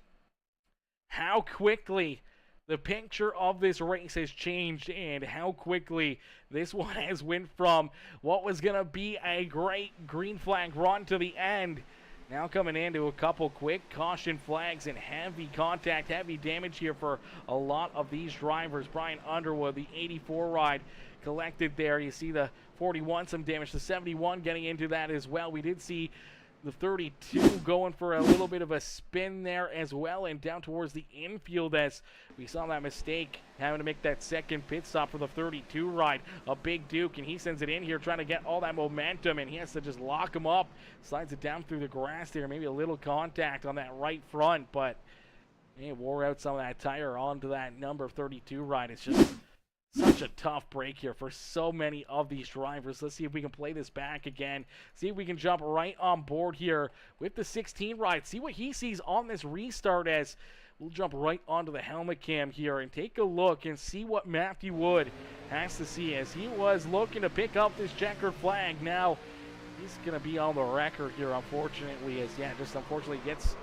how quickly the picture of this race has changed, and how quickly this one has went from what was going to be a great green flag run to the end. Now coming into a couple quick caution flags and heavy contact, heavy damage here for a lot of these drivers. Brian Underwood, the 84 ride collected there. You see the 41, some damage. The 71 getting into that as well. We did see the 32 going for a little bit of a spin there as well, and down towards the infield as we saw that mistake, having to make that second pit stop for the 32 ride. A Big Duke, and he sends it in here trying to get all that momentum, and he has to just lock him up. Slides it down through the grass there, maybe a little contact on that right front, but it wore out some of that tire onto that number 32 ride. It's just such a tough break here for so many of these drivers. Let's see if we can play this back again. See if we can jump right on board here with the 16 ride. See what he sees on this restart as we'll jump right onto the helmet cam here and take a look and see what Matthew Wood has to see as he was looking to pick up this checkered flag. Now he's going to be on the record here, unfortunately, as, yeah, just unfortunately gets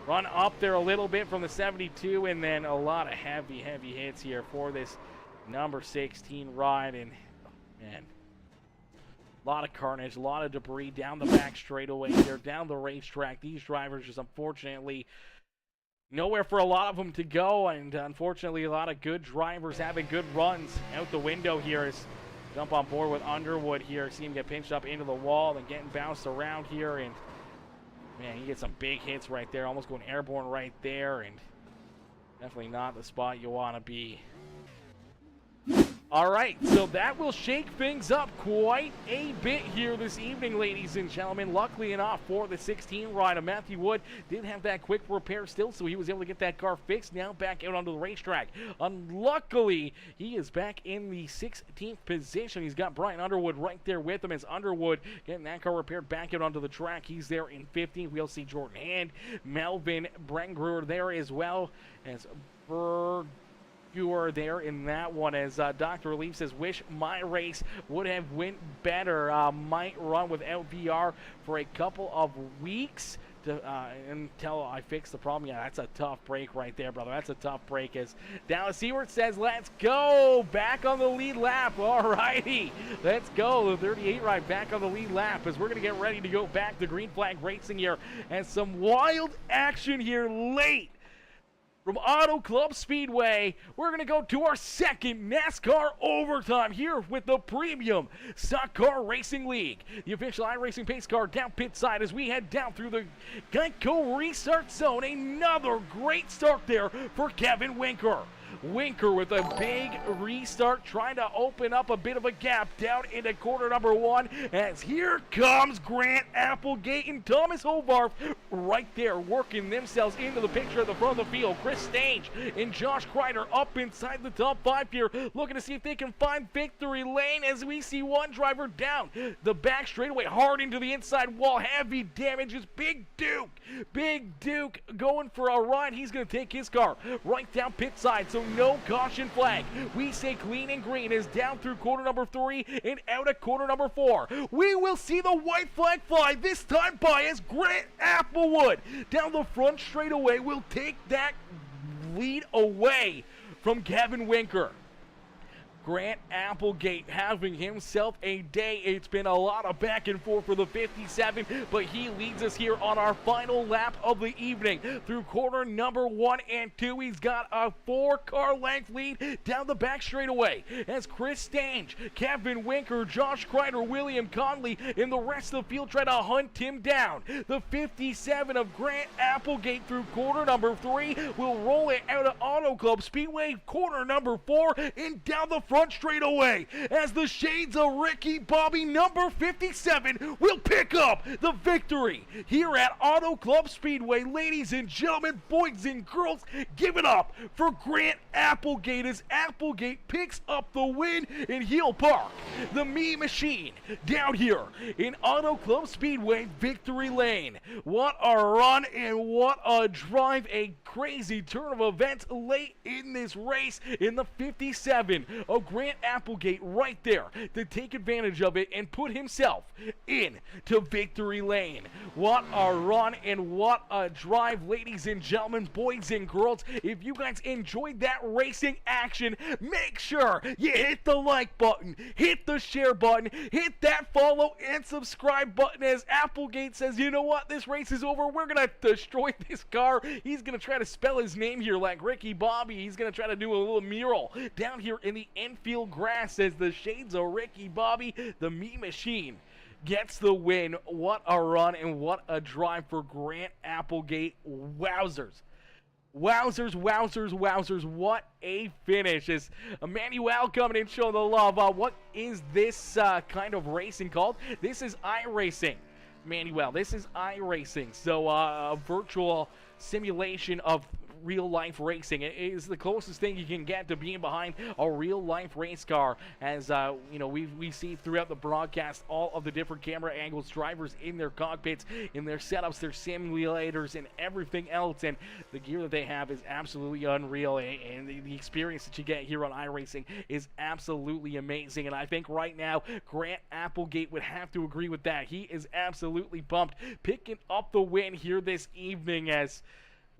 run up there a little bit from the 72, and then a lot of heavy hits here for this number 16 ride. And man, a lot of carnage, a lot of debris down the back straightaway here, down the racetrack. These drivers just unfortunately nowhere for a lot of them to go, and unfortunately a lot of good drivers having good runs out the window here. As jump on board with Underwood here, see him get pinched up into the wall and getting bounced around here, and man, he gets some big hits right there, almost going airborne right there, and definitely not the spot you want to be. All right, so that will shake things up quite a bit here this evening, ladies and gentlemen. Luckily enough for the 16 rider, Matthew Wood did have that quick repair still, so he was able to get that car fixed. Now back out onto the racetrack. Unluckily, he is back in the 16th position. He's got Brian Underwood right there with him as Underwood getting that car repaired back out onto the track. He's there in 15th. We'll see Jordan Hand, Melvin Brengruer there as well as Berger there in that one, as Dr. Relief says, wish my race would have went better. Might run without VR for a couple of weeks to, until I fix the problem. Yeah, that's a tough break right there, brother. That's a tough break. As Dallas Ewart says, let's go back on the lead lap. All righty, let's go. The 38 ride back on the lead lap as we're going to get ready to go back to green flag racing here, and some wild action here late from Auto Club Speedway. We're going to go to our second NASCAR overtime here with the Premium Stock Car Racing League. The official iRacing pace car down pit side as we head down through the Geico restart zone. Another great start there for Kevin Winker. Winker with a big restart, trying to open up a bit of a gap down into corner number 1, as here comes Grant Applegate and Thomas Hovarth right there working themselves into the picture at the front of the field. Chris Stange and Josh Kreider up inside the top 5 here, looking to see if they can find victory lane as we see one driver down the back straightaway, hard into the inside wall. Heavy damage is Big Duke. Big Duke going for a ride. He's going to take his car right down pit side, so no caution flag. We say clean and green is down through corner number 3 and out at corner number 4. We will see the white flag fly, this time by as Grant Applewood down the front straightaway will take that lead away from Kevin Winker. Grant Applegate having himself a day. It's been a lot of back and forth for the 57, but he leads us here on our final lap of the evening through corner number 1 and 2. He's got a 4-car length lead down the back straightaway as Chris Stange, Kevin Winker, Josh Kreider, William Conley, and the rest of the field try to hunt him down. The 57 of Grant Applegate through corner number 3 will roll it out of Auto Club Speedway corner number 4 and down the front straight away as the shades of Ricky Bobby number 57 will pick up the victory here at Auto Club Speedway. Ladies and gentlemen, boys and girls, give it up for Grant Applegate as Applegate picks up the win in Heel Park. The Mean Machine down here in Auto Club Speedway victory lane. What a run and what a drive. A crazy turn of events late in this race in the 57 of Grant Applegate right there to take advantage of it and put himself into victory lane. What a run and what a drive, ladies and gentlemen, boys and girls. If you guys enjoyed that racing action, make sure you hit the like button, hit the share button, hit that follow and subscribe button as Applegate says, you know what, this race is over. We're going to destroy this car. He's going to try to spell his name here like Ricky Bobby. He's going to try to do a little mural down here in the infield grass as the shades of Ricky Bobby, the Mean Machine, gets the win. What a run and what a drive for Grant Applegate. Wowzers. Wowzers, wowzers, wowzers. What a finish. As Emmanuel coming in showing the love. What is this kind of racing called? This is iRacing. Manuel, this is iRacing. So a virtual simulation of real life racing. It is the closest thing you can get to being behind a real life race car, as you know, we see throughout the broadcast all of the different camera angles, drivers in their cockpits, in their setups, their simulators, and everything else. And the gear that they have is absolutely unreal, and the experience that you get here on iRacing is absolutely amazing. And I think right now Grant Applegate would have to agree with that. He is absolutely pumped, picking up the win here this evening. As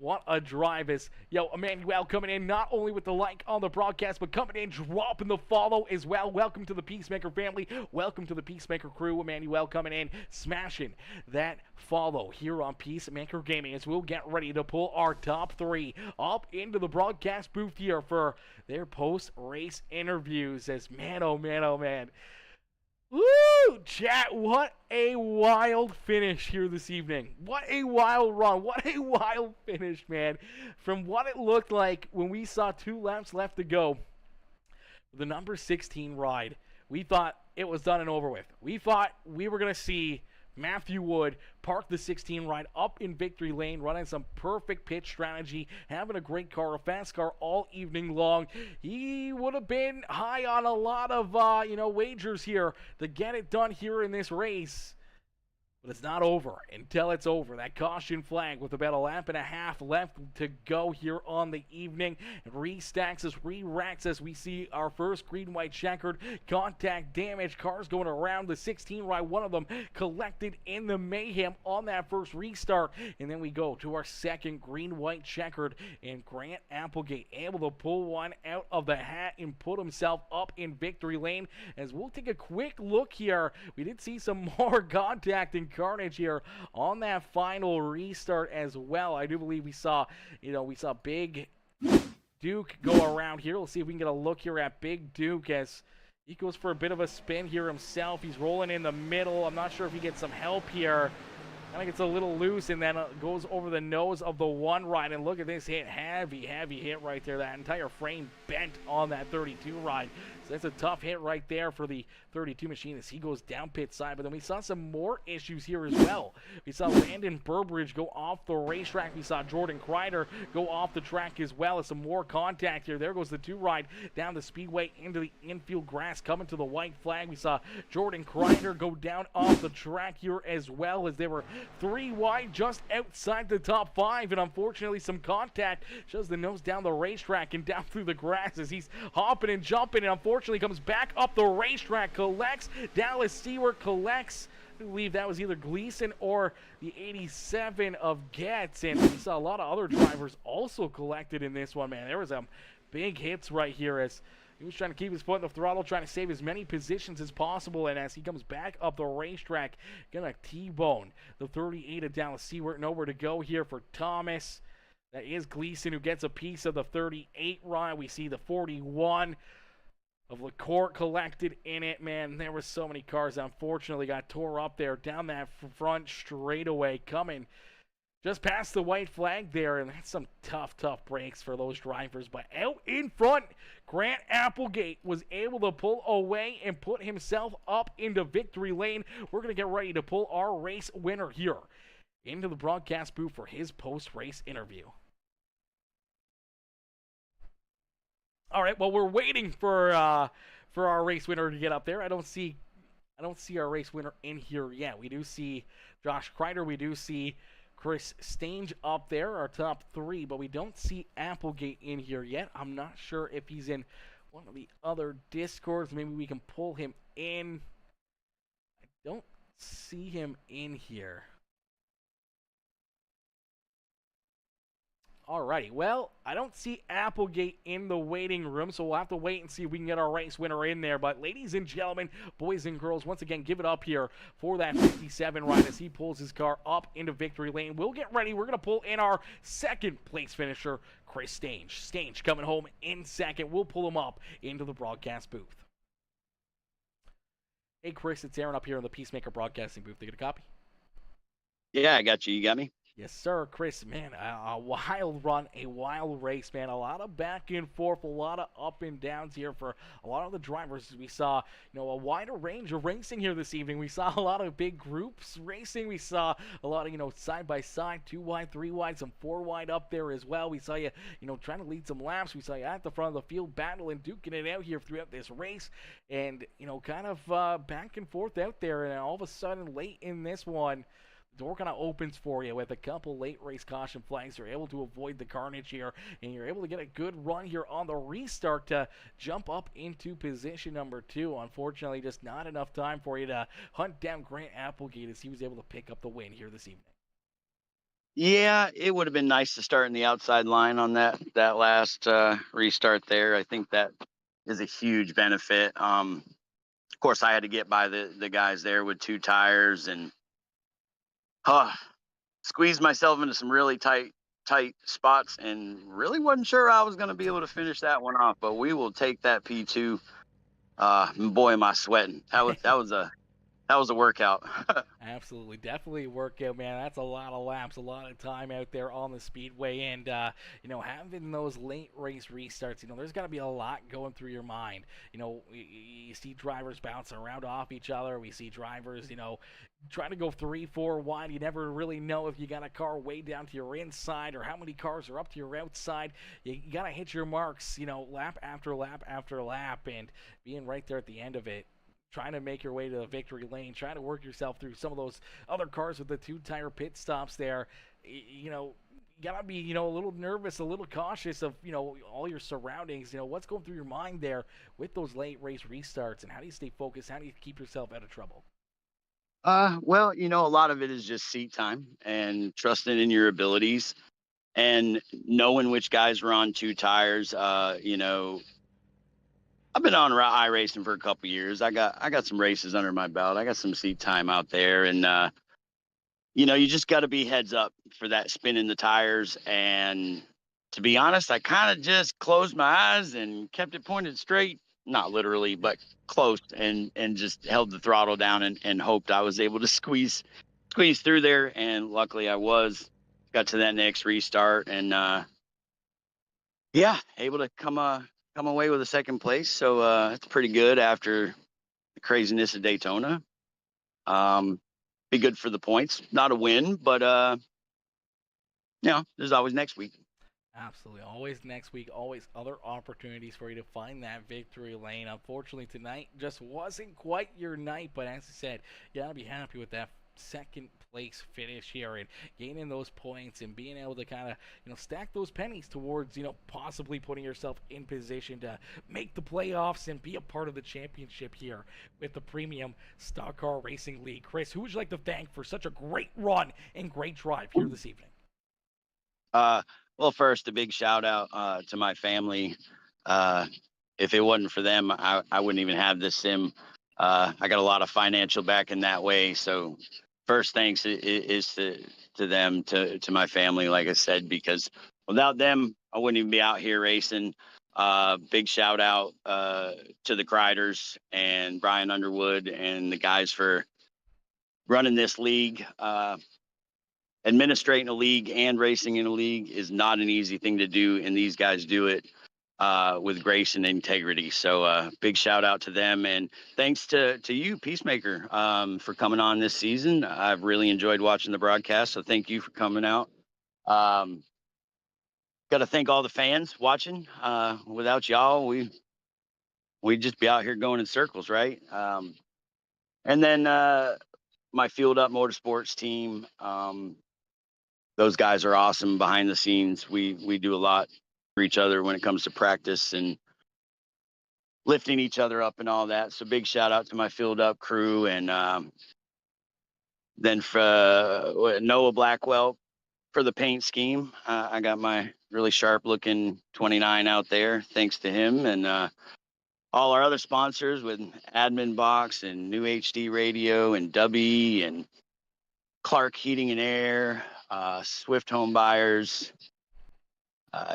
what a drive. Is Emmanuel coming in not only with the like on the broadcast, but coming in dropping the follow as well. Welcome to the Peacemaker family. Welcome to the Peacemaker crew. Emmanuel coming in, smashing that follow here on Peacemaker Gaming as we'll get ready to pull our top 3 up into the broadcast booth here for their post-race interviews. As man, oh man, oh man. Woo! Chat, what a wild finish here this evening. What a wild run. What a wild finish, man. From what it looked like when we saw 2 laps left to go, the number 16 ride, we thought it was done and over with. We thought we were going to see Matthew Wood park the 16 ride up in victory lane, running some perfect pitch strategy, having a great car, a fast car all evening long. He would have been high on a lot of wagers here to get it done here in this race. But it's not over until it's over. That caution flag with about a lap and a half left to go here on the evening. It restacks us, re-racks us. We see our first green-white checkered contact damage. Cars going around the 16 ride. One of them collected in the mayhem on that first restart. And then we go to our second green-white checkered. And Grant Applegate able to pull one out of the hat and put himself up in victory lane. As we'll take a quick look here. We did see some more contact and carnage here on that final restart as well. I do believe we saw Big Duke go around here. Let's see if we can get a look here at Big Duke as he goes for a bit of a spin here himself. He's rolling in the middle. I'm not sure if he gets some help here. Kind of gets a little loose and then goes over the nose of the one ride. And look at this hit. Heavy hit right there. That entire frame bent on that 32 ride. So that's a tough hit right there for the 32 machine as he goes down pit side. But then we saw some more issues here as well. We saw Landon Burbridge go off the racetrack. We saw Jordan Kreider go off the track as well as some more contact here. There goes the 2 ride down the speedway into the infield grass coming to the white flag. We saw Jordan Kreider go down off the track here as well as they were 3 wide just outside the top 5, and unfortunately some contact shows the nose down the racetrack and down through the grass as he's hopping and jumping, and unfortunately comes back up the racetrack, collects. Dallas Stewart collects. I believe that was either Gleason or the 87 of Getz, and we saw a lot of other drivers also collected in this one, man. There was some big hits right here as he was trying to keep his foot in the throttle, trying to save as many positions as possible, and as he comes back up the racetrack, gonna T-bone the 38 of Dallas Stewart. Nowhere to go here for Thomas. That is Gleason who gets a piece of the 38 ride. We see the 41 of LaCourte collected in it. Man, there were so many cars that unfortunately got tore up there down that front straightaway coming just past the white flag there, and that's some tough breaks for those drivers. But out in front, Grant Applegate was able to pull away and put himself up into victory lane. We're going to get ready to pull our race winner here into the broadcast booth for his post-race interview. All right, well, we're waiting for our race winner to get up there. I don't see our race winner in here yet. We do see Josh Kreider. We do see Chris Stange up there, our top 3, but we don't see Applegate in here yet. I'm not sure if he's in one of the other Discords. Maybe we can pull him in. I don't see him in here. Alrighty, well, I don't see Applegate in the waiting room, so we'll have to wait and see if we can get our race winner in there. But ladies and gentlemen, boys and girls, once again, give it up here for that 57 ride as he pulls his car up into victory lane. We'll get ready. We're going to pull in our second place finisher, Chris Stange. Stange coming home in second. We'll pull him up into the broadcast booth. Hey, Chris, it's Aaron up here in the Peacemaker Broadcasting booth. They get a copy? Yeah, I got you. You got me? Yes, sir, Chris, man, a wild run, a wild race, man. A lot of back and forth, a lot of up and downs here for a lot of the drivers. We saw, a wider range of racing here this evening. We saw a lot of big groups racing. We saw a lot of, side-by-side, 2 wide, 3 wide, some 4 wide up there as well. We saw you, trying to lead some laps. We saw you at the front of the field battling, duking it out here throughout this race. And, kind of back and forth out there. And all of a sudden, late in this one, door kind of opens for you with a couple late race caution flags. You're able to avoid the carnage here, and you're able to get a good run here on the restart to jump up into position number 2. Unfortunately, just not enough time for you to hunt down Grant Applegate as he was able to pick up the win here this evening. Yeah, it would have been nice to start in the outside line on that last restart there. I think that is a huge benefit. Of course, I had to get by the guys there with 2 tires and squeezed myself into some really tight spots and really wasn't sure I was going to be able to finish that one off, but we will take that P2. Boy, am I sweating. That was a workout. Absolutely. Definitely a workout, man. That's a lot of laps, a lot of time out there on the speedway. And, having those late race restarts, there's got to be a lot going through your mind. You see drivers bouncing around off each other. We see drivers, trying to go 3, 4 wide. You never really know if you got a car way down to your inside or how many cars are up to your outside. You got to hit your marks, lap after lap after lap, and being right there at the end of it, trying to make your way to the victory lane, trying to work yourself through some of those other cars with the 2-tire pit stops there. You got to be, a little nervous, a little cautious of, all your surroundings. What's going through your mind there with those late race restarts, and how do you stay focused? How do you keep yourself out of trouble? Well, a lot of it is just seat time and trusting in your abilities and knowing which guys are on 2 tires. I've been on iRacing for a couple years. I got some races under my belt. I got some seat time out there, and you just got to be heads up for that spin in the tires. And to be honest, I kind of just closed my eyes and kept it pointed straight. Not literally, but close, and just held the throttle down and hoped I was able to squeeze squeeze through there, and luckily I got to that next restart, and yeah, able to come away with a second place. So it's pretty good after the craziness of Daytona. Be good for the points. Not a win, but there's always next week. Absolutely. Always next week, always other opportunities for you to find that victory lane. Unfortunately, tonight just wasn't quite your night, but as I said, you got to be happy with that second place finish here and gaining those points and being able to kind of stack those pennies towards possibly putting yourself in position to make the playoffs and be a part of the championship here with the Premium Stock Car Racing League. Chris, who would you like to thank for such a great run and great drive here this evening? Well, first, a big shout out to my family. If it wasn't for them, I wouldn't even have this sim. I got a lot of financial backing that way. So first thanks is to them, to my family, like I said, because without them, I wouldn't even be out here racing. Big shout out to the Kreiders and Brian Underwood and the guys for running this league. Administrating a league and racing in a league is not an easy thing to do, and these guys do it with grace and integrity. So big shout out to them, and thanks to you, Peacemaker, for coming on this season. I've really enjoyed watching the broadcast, so thank you for coming out. Got to thank all the fans watching. Without y'all, we'd just be out here going in circles, right? And then my Fueled Up Motorsports team. Those guys are awesome behind the scenes. We do a lot for each other when it comes to practice and lifting each other up and all that. So big shout out to my Fueled Up crew. And then for Noah Blackwell for the paint scheme. I got my really sharp looking 29 out there, thanks to him. And all our other sponsors with Admin Box and New HD Radio and Dubby and Clark Heating and Air, Swift Home Buyers.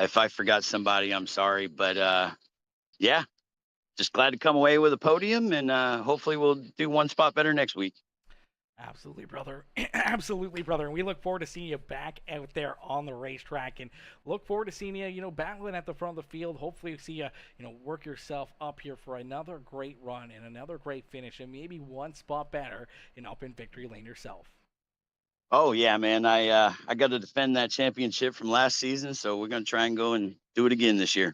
If I forgot somebody, I'm sorry, but yeah, just glad to come away with a podium, and hopefully we'll do one spot better next week. Absolutely, brother. Absolutely, brother. And we look forward to seeing you back out there on the racetrack, and look forward to seeing you, battling at the front of the field. Hopefully, see you, work yourself up here for another great run and another great finish, and maybe one spot better and up in victory lane yourself. Oh yeah, man. I got to defend that championship from last season, so we're gonna try and go and do it again this year.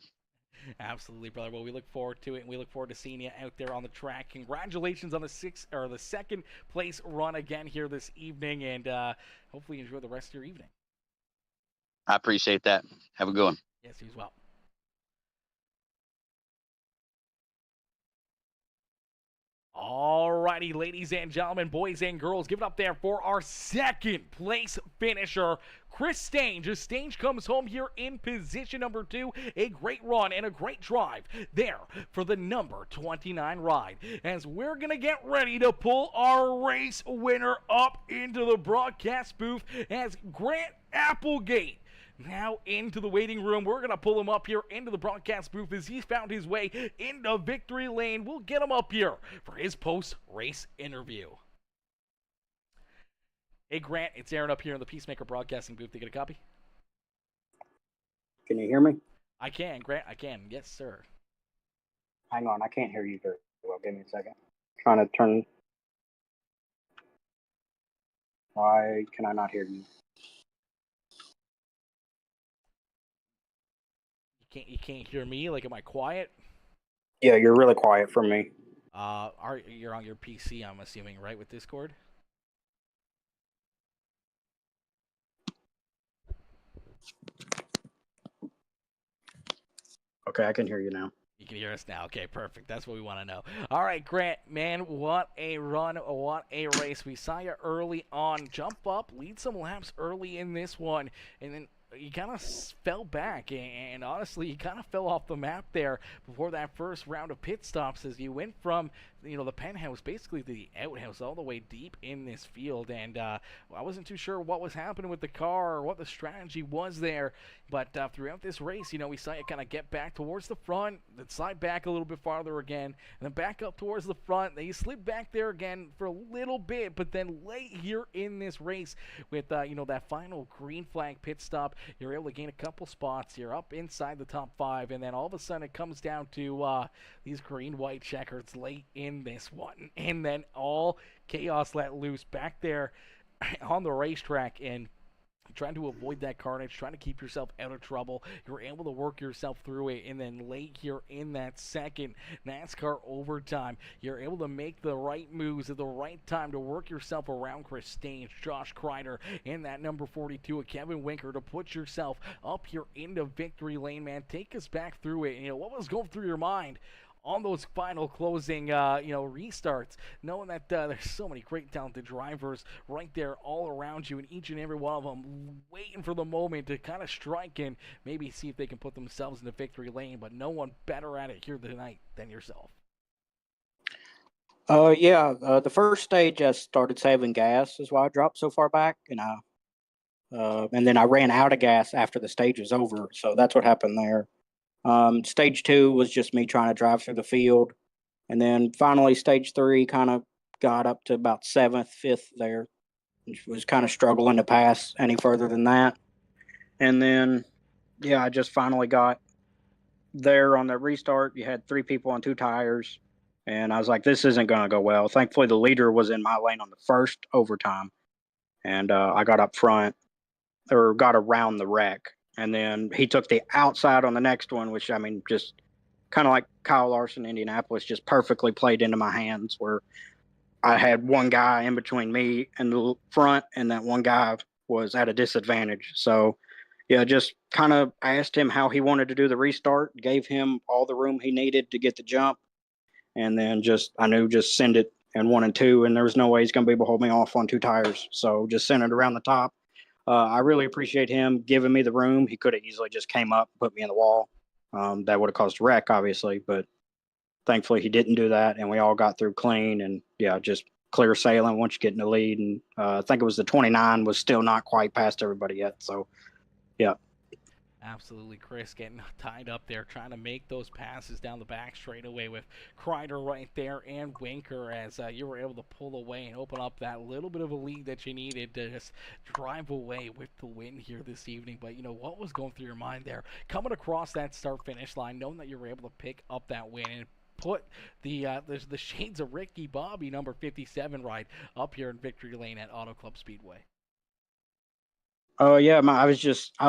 Absolutely, brother. Well, we look forward to it, and we look forward to seeing you out there on the track. Congratulations on the second place run again here this evening, and hopefully you enjoy the rest of your evening. I appreciate that. Have a good one. Yes, you as well. Alrighty, ladies and gentlemen, boys and girls, give it up there for our second place finisher, Chris Stange. As Stange comes home here in position number 2, a great run and a great drive there for the number 29 ride. As we're going to get ready to pull our race winner up into the broadcast booth as Grant Applegate now into the waiting room. We're going to pull him up here into the broadcast booth as he's found his way into victory lane. We'll get him up here for his post-race interview. Hey, Grant, it's Aaron up here in the Peacemaker broadcasting booth. You get a copy? Can you hear me? I can, Grant. I can. Yes, sir. Hang on. I can't hear you very well. Give me a second. Trying to turn. Why can I not hear you? You can't hear me? Like, am I quiet? Yeah, you're really quiet for me. You're on your PC, I'm assuming, right, with Discord? Okay, I can hear you now. You can hear us now. Okay, perfect. That's what we want to know. All right, Grant, man, what a run, what a race. We saw you early on. Jump up, lead some laps early in this one, and then you kind of fell back, and honestly, you kind of fell off the map there before that first round of pit stops as you went from the penthouse, basically the outhouse, all the way deep in this field. And I wasn't too sure what was happening with the car or what the strategy was there. But throughout this race, we saw you kind of get back towards the front, then slide back a little bit farther again, and then back up towards the front. Then you slid back there again for a little bit, but then late here in this race with, that final green flag pit stop, you're able to gain a couple spots. You're up inside the top 5, and then all of a sudden it comes down to these green-white checkers late in this one. And then all chaos let loose back there on the racetrack, and trying to avoid that carnage, trying to keep yourself out of trouble. You're able to work yourself through it, and then late here in that second NASCAR overtime, you're able to make the right moves at the right time to work yourself around Chris Staines, Josh Kreider, and that number 42 of Kevin Winker to put yourself up here into victory lane, man. Take us back through it. What was going through your mind on those final closing, restarts, knowing that there's so many great talented drivers right there all around you, and each and every one of them waiting for the moment to kind of strike and maybe see if they can put themselves in the victory lane, but no one better at it here tonight than yourself. The first stage I started saving gas is why I dropped so far back, and then I ran out of gas after the stage was over, so that's what happened there. Stage 2 was just me trying to drive through the field. And then finally, stage 3 kind of got up to about 7th, 5th there. Was kind of struggling to pass any further than that. And then, I just finally got there on the restart. You had 3 people on 2 tires. And I was like, this isn't going to go well. Thankfully, the leader was in my lane on the first overtime. And I got up front, or got around the wreck. And then he took the outside on the next one, which, just kind of like Kyle Larson, Indianapolis, just perfectly played into my hands, where I had one guy in between me and the front, and that one guy was at a disadvantage. So, just kind of asked him how he wanted to do the restart, gave him all the room he needed to get the jump, and then just send it in 1 and 2, and there was no way he's going to be able to hold me off on 2 tires. So just send it around the top. I really appreciate him giving me the room. He could have easily just came up, put me in the wall. That would have caused a wreck, obviously, but thankfully he didn't do that, and we all got through clean, and just clear sailing once you get in the lead. And I think it was the 29 was still not quite past everybody yet. So, yeah. Absolutely, Chris, getting tied up there, trying to make those passes down the back straightaway with Kreider right there and Winker, as you were able to pull away and open up that little bit of a lead that you needed to just drive away with the win here this evening. But, what was going through your mind there? Coming across that start-finish line, knowing that you were able to pick up that win and put the shades of Ricky Bobby, number 57, ride up here in victory lane at Auto Club Speedway. Oh, I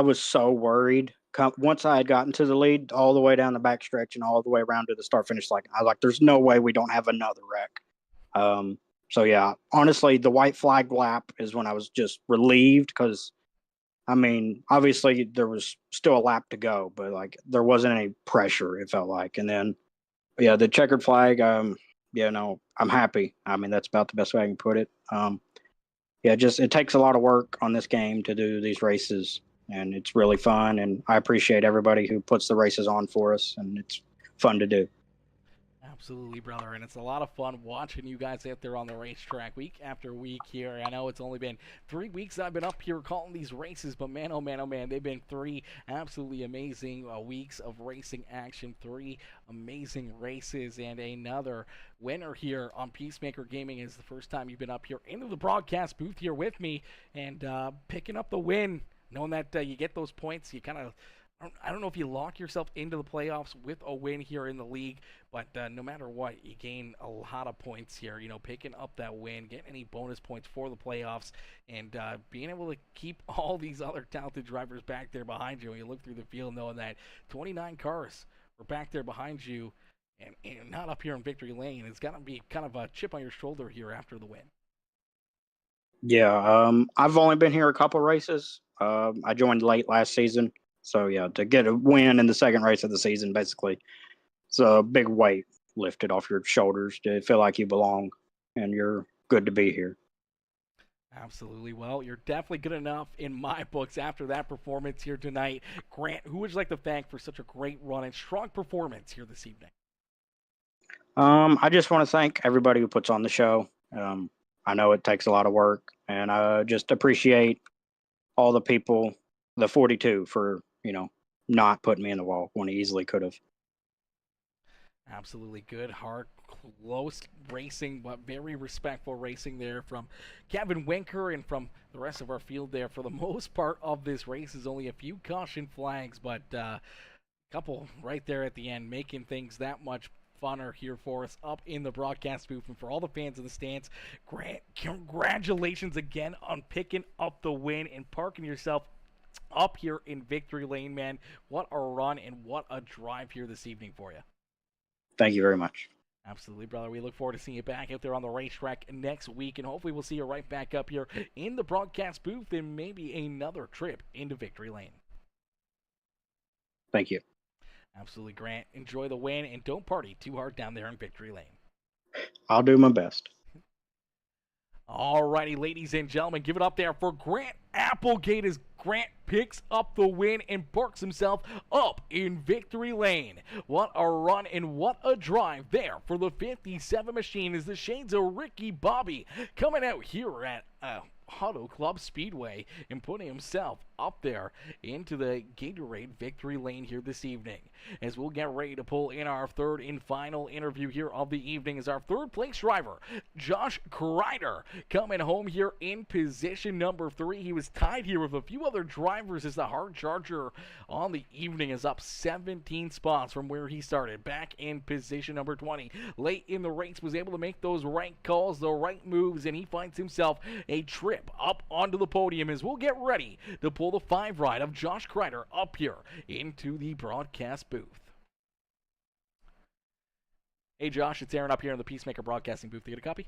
was so worried. Once I had gotten to the lead, all the way down the back stretch and all the way around to the start finish line, I was like, there's no way we don't have another wreck. Honestly, the white flag lap is when I was just relieved, because, obviously there was still a lap to go, but there wasn't any pressure, it felt like. And then, the checkered flag, I'm happy. That's about the best way I can put it. It takes a lot of work on this game to do these races, and it's really fun, and I appreciate everybody who puts the races on for us, and it's fun to do. Absolutely, brother, and it's a lot of fun watching you guys out there on the racetrack week after week here. I know it's only been 3 weeks I've been up here calling these races, but man, oh man, oh man, they've been 3 absolutely amazing weeks of racing action, 3 amazing races, and another winner here on Peacemaker Gaming. Is the first time you've been up here into the broadcast booth here with me, and picking up the win, knowing that you get those points, you kind of, I don't know if you lock yourself into the playoffs with a win here in the league, but no matter what, you gain a lot of points here, picking up that win, getting any bonus points for the playoffs, and being able to keep all these other talented drivers back there behind you. When you look through the field, knowing that 29 cars are back there behind you and not up here in victory lane, it's got to be kind of a chip on your shoulder here after the win. Yeah, I've only been here a couple races. I joined late last season. So, to get a win in the second race of the season, basically, it's a big weight lifted off your shoulders to feel like you belong and you're good to be here. Absolutely. Well, you're definitely good enough in my books after that performance here tonight. Grant, who would you like to thank for such a great run and strong performance here this evening? I just want to thank everybody who puts on the show. I know it takes a lot of work, and I just appreciate all the people, the 42, for not putting me in the wall when he easily could have. Absolutely good, hard, close racing, but very respectful racing there from Kevin Winker and from the rest of our field there. For the most part of this race is only a few caution flags, but couple right there at the end, making things that much funner here for us up in the broadcast booth. And for all the fans in the stands, congratulations again on picking up the win and parking yourself up here in victory lane, man. What a run and what a drive here this evening for you. Thank you very much. Absolutely, brother. We look forward to seeing you back out there on the racetrack next week, and hopefully we'll see you right back up here in the broadcast booth and maybe another trip into victory lane. Thank you. Absolutely, Grant. Enjoy the win and don't party too hard down there in victory lane. I'll do my best. Alrighty, ladies and gentlemen, give it up there for Grant Applegate as Grant picks up the win and parks himself up in victory lane. What a run and what a drive there for the 57 machine as the shades of Ricky Bobby coming out here at Auto Club Speedway and putting himself up there into the Gatorade victory lane here this evening. As we'll get ready to pull in our third and final interview here of the evening as our third place driver, Josh Kreider, coming home here in position number 3. He was tied here with a few other drivers as the hard charger on the evening is up 17 spots from where he started, back in position number 20. Late in the race was able to make those right calls, the right moves, and he finds himself a trip up onto the podium as we'll get ready to pull the 5 ride of Josh Kreider up here into the broadcast booth. Hey Josh, it's Aaron up here in the Peacemaker Broadcasting booth. You get a copy?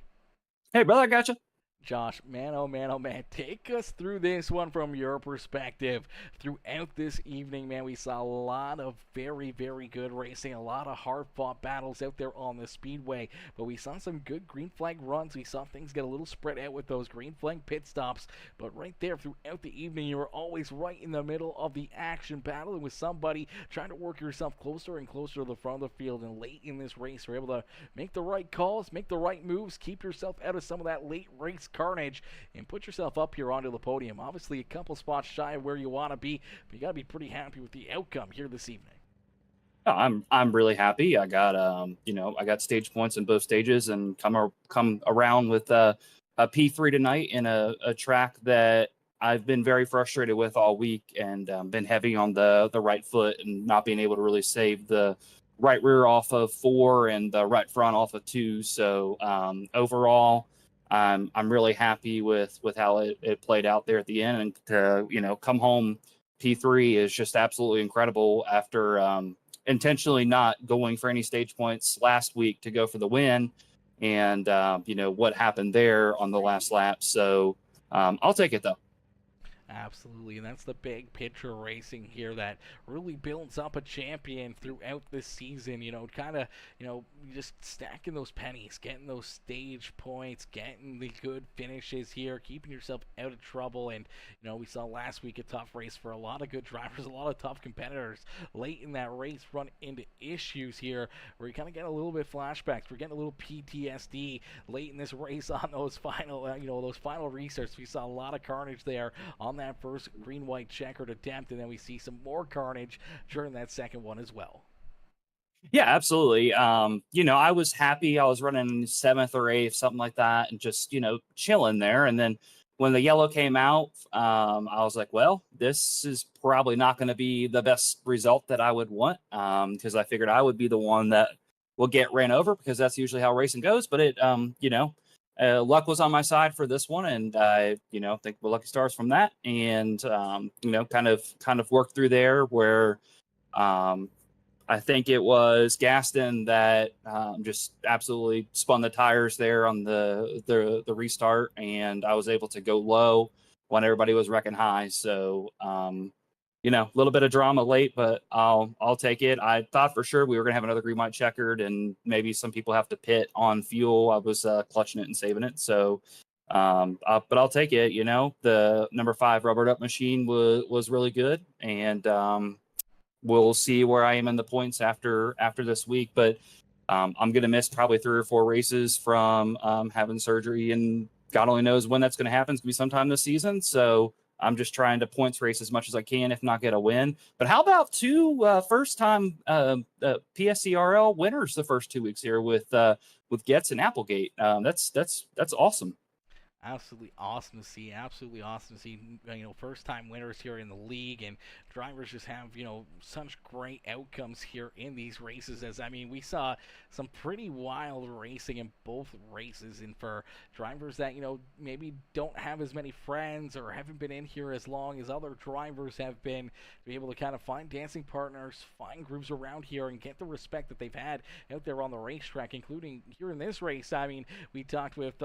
Hey brother, I gotcha. Josh, man, oh man, oh man, take us through this one from your perspective. Throughout this evening, man, we saw a lot of very, very good racing, a lot of hard-fought battles out there on the Speedway, but we saw some good green flag runs. We saw things get a little spread out with those green flag pit stops, but right there throughout the evening, you were always right in the middle of the action, battling with somebody, trying to work yourself closer and closer to the front of the field, and late in this race, you're able to make the right calls, make the right moves, keep yourself out of some of that late race carnage and put yourself up here onto the podium. Obviously a couple spots shy of where you want to be, but you got to be pretty happy with the outcome here this evening. I'm really happy. I got I got stage points in both stages and come around with a P3 tonight in a track that I've been very frustrated with all week and been heavy on the right foot and not being able to really save the right rear off of 4 and the right front off of 2. So overall, I'm really happy with how it played out there at the end, and to come home P3 is just absolutely incredible after intentionally not going for any stage points last week to go for the win, and what happened there on the last lap. So I'll take it though. Absolutely, and that's the big picture racing here that really builds up a champion throughout this season. Kind of, just stacking those pennies, getting those stage points, getting the good finishes here, keeping yourself out of trouble. And, we saw last week a tough race for a lot of good drivers, a lot of tough competitors. Late in that race, run into issues here where you kind of get a little bit flashbacks. We're getting a little PTSD late in this race on those final, those final restarts. We saw a lot of carnage there on that first green-white checkered attempt, and then we see some more carnage during that second one as well. Yeah, absolutely. I was happy. I was running 7th or 8th, something like that, and just chilling there. And then when the yellow came out, I was like, well, this is probably not going to be the best result that I would want, because I figured I would be the one that will get ran over, because that's usually how racing goes. But it luck was on my side for this one, and I think we're lucky stars from that, and kind of worked through there where I think it was Gaston that just absolutely spun the tires there on the restart, and I was able to go low when everybody was wrecking high. So a little bit of drama late, but I'll take it. I thought for sure we were gonna have another green white checkered, and maybe some people have to pit on fuel. I was clutching it and saving it. So, but I'll take it. The number 5 rubbered up machine was really good, and we'll see where I am in the points after this week. But I'm going to miss probably 3 or 4 races from having surgery, and God only knows when that's going to happen. It's going to be sometime this season. So I'm just trying to points race as much as I can, if not get a win. But how about 2 first-time PSCRL winners the first 2 weeks here with Getz and Applegate? That's awesome. Absolutely awesome to see. Absolutely awesome to see. First time winners here in the league, and drivers just have such great outcomes here in these races. As we saw some pretty wild racing in both races, and for drivers that maybe don't have as many friends or haven't been in here as long as other drivers have been, to be able to kind of find dancing partners, find groups around here, and get the respect that they've had out there on the racetrack, including here in this race. We talked with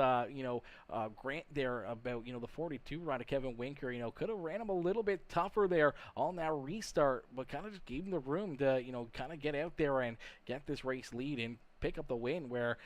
Grant there about the 42 rider Kevin Winker. Could have ran him a little bit tougher there on that restart, but kind of just gave him the room to kind of get out there and get this race lead and pick up the win, where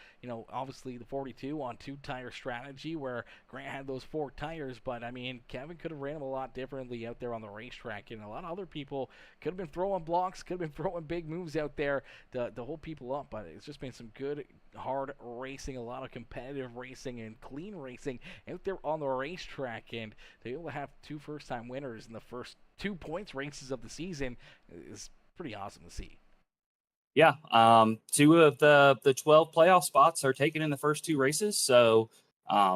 obviously the 42 on 2-tire strategy, where Grant had those 4 tires, but Kevin could have ran him a lot differently out there on the racetrack, and a lot of other people could have been throwing blocks, could have been throwing big moves out there to hold people up. But it's just been some good hard racing, a lot of competitive racing and clean racing out there on the racetrack, and to be able to have 2 first-time winners in the first 2 points races of the season is pretty awesome to see. Yeah, 2 of the 12 playoff spots are taken in the first 2 races, so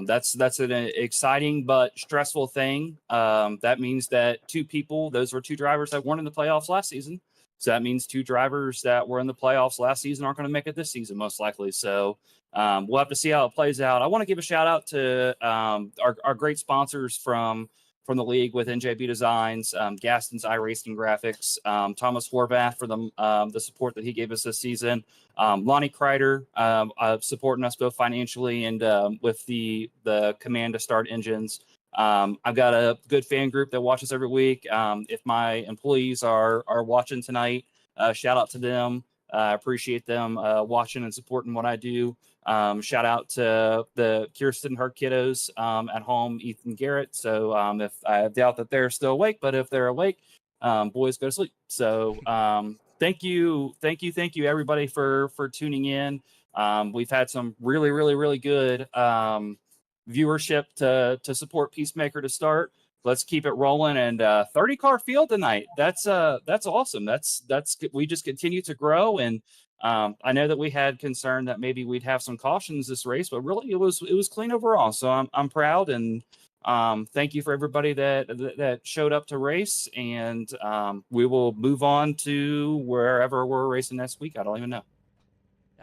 that's an exciting but stressful thing. That means that 2 people, those were 2 drivers that weren't in the playoffs last season, so that means 2 drivers that were in the playoffs last season aren't going to make it this season, most likely. So we'll have to see how it plays out. I want to give a shout out to our great sponsors from the league with NJB Designs, Gaston's iRacing Graphics, Thomas Horvath for the support that he gave us this season, Lonnie Kreider supporting us both financially and with the command to start engines. I've got a good fan group that watches every week. If my employees are watching tonight, shout out to them. I appreciate them watching and supporting what I do. Shout out to the Kirsten, her kiddos at home, Ethan, Garrett. So if I doubt that they're still awake, but if they're awake, boys go to sleep. So thank you everybody for tuning in. We've had some really good viewership to support Peacemaker to start. Let's keep it rolling, and 30-car field tonight. That's awesome. That's we just continue to grow, and I know that we had concern that maybe we'd have some cautions this race, but really it was clean overall. So I'm proud, and thank you for everybody that showed up to race, and we will move on to wherever we're racing next week. I don't even know.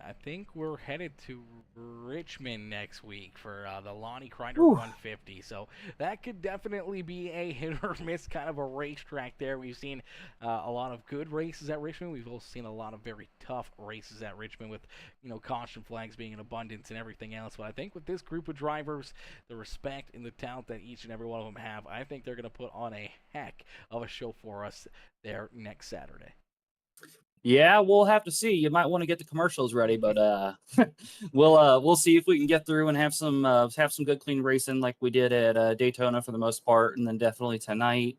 I think we're headed to Richmond next week for the Lonnie Kreider 150. So that could definitely be a hit or miss kind of a racetrack there. We've seen a lot of good races at Richmond. We've also seen a lot of very tough races at Richmond with, caution flags being in abundance and everything else. But I think with this group of drivers, the respect and the talent that each and every one of them have, I think they're going to put on a heck of a show for us there next Saturday. Yeah, we'll have to see. You might want to get the commercials ready, but we'll see if we can get through and have some good clean racing like we did at Daytona for the most part, and then definitely tonight.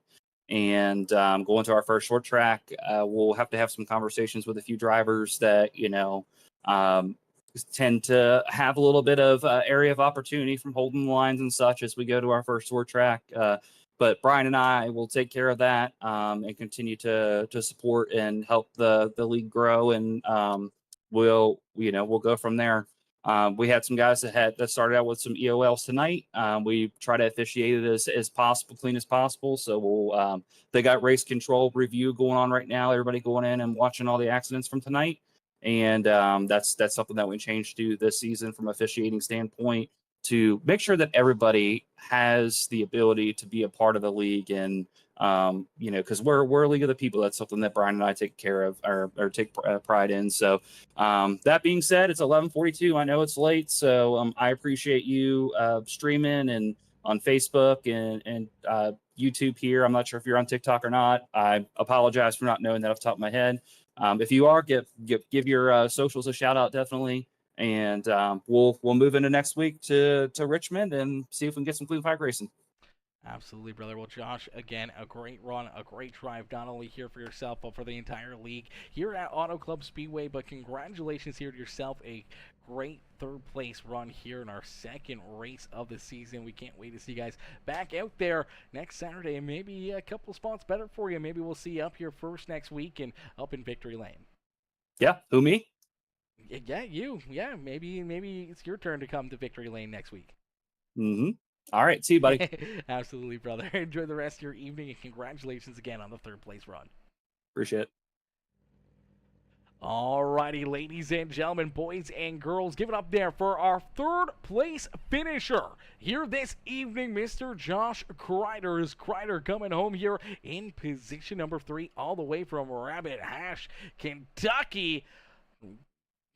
And going to our first short track, we'll have to have some conversations with a few drivers that tend to have a little bit of area of opportunity from holding the lines and such as we go to our first short track. But Brian and I will take care of that and continue to support and help the league grow, and we'll go from there. We had some guys that started out with some EOLs tonight. We try to officiate it as possible, clean as possible. So they got race control review going on right now. Everybody going in and watching all the accidents from tonight, and that's something that we changed to this season from officiating standpoint, to make sure that everybody has the ability to be a part of the league. And, because we're a league of the people. That's something that Brian and I take care of or take pride in. So that being said, it's 11:42. I know it's late, so I appreciate you streaming and on Facebook and YouTube here. I'm not sure if you're on TikTok or not. I apologize for not knowing that off the top of my head. If you are, give your socials a shout out, definitely. And we'll move into next week to Richmond and see if we can get some clean flag racing. Absolutely, brother. Well, Josh, again, a great run, a great drive, not only here for yourself, but for the entire league here at Auto Club Speedway. But congratulations here to yourself. A great third-place run here in our second race of the season. We can't wait to see you guys back out there next Saturday, and maybe a couple spots better for you. Maybe we'll see you up here first next week and up in Victory Lane. Yeah, who, me? Yeah, you. Yeah, maybe it's your turn to come to Victory Lane next week. Mm-hmm. All right, see you, buddy. Absolutely, brother. Enjoy the rest of your evening, and congratulations again on the third-place run. Appreciate it. Alrighty, ladies and gentlemen, boys and girls, give it up there for our third-place finisher here this evening, Mr. Josh Kreider. Is Kreider coming home here in position number 3, all the way from Rabbit Hash, Kentucky.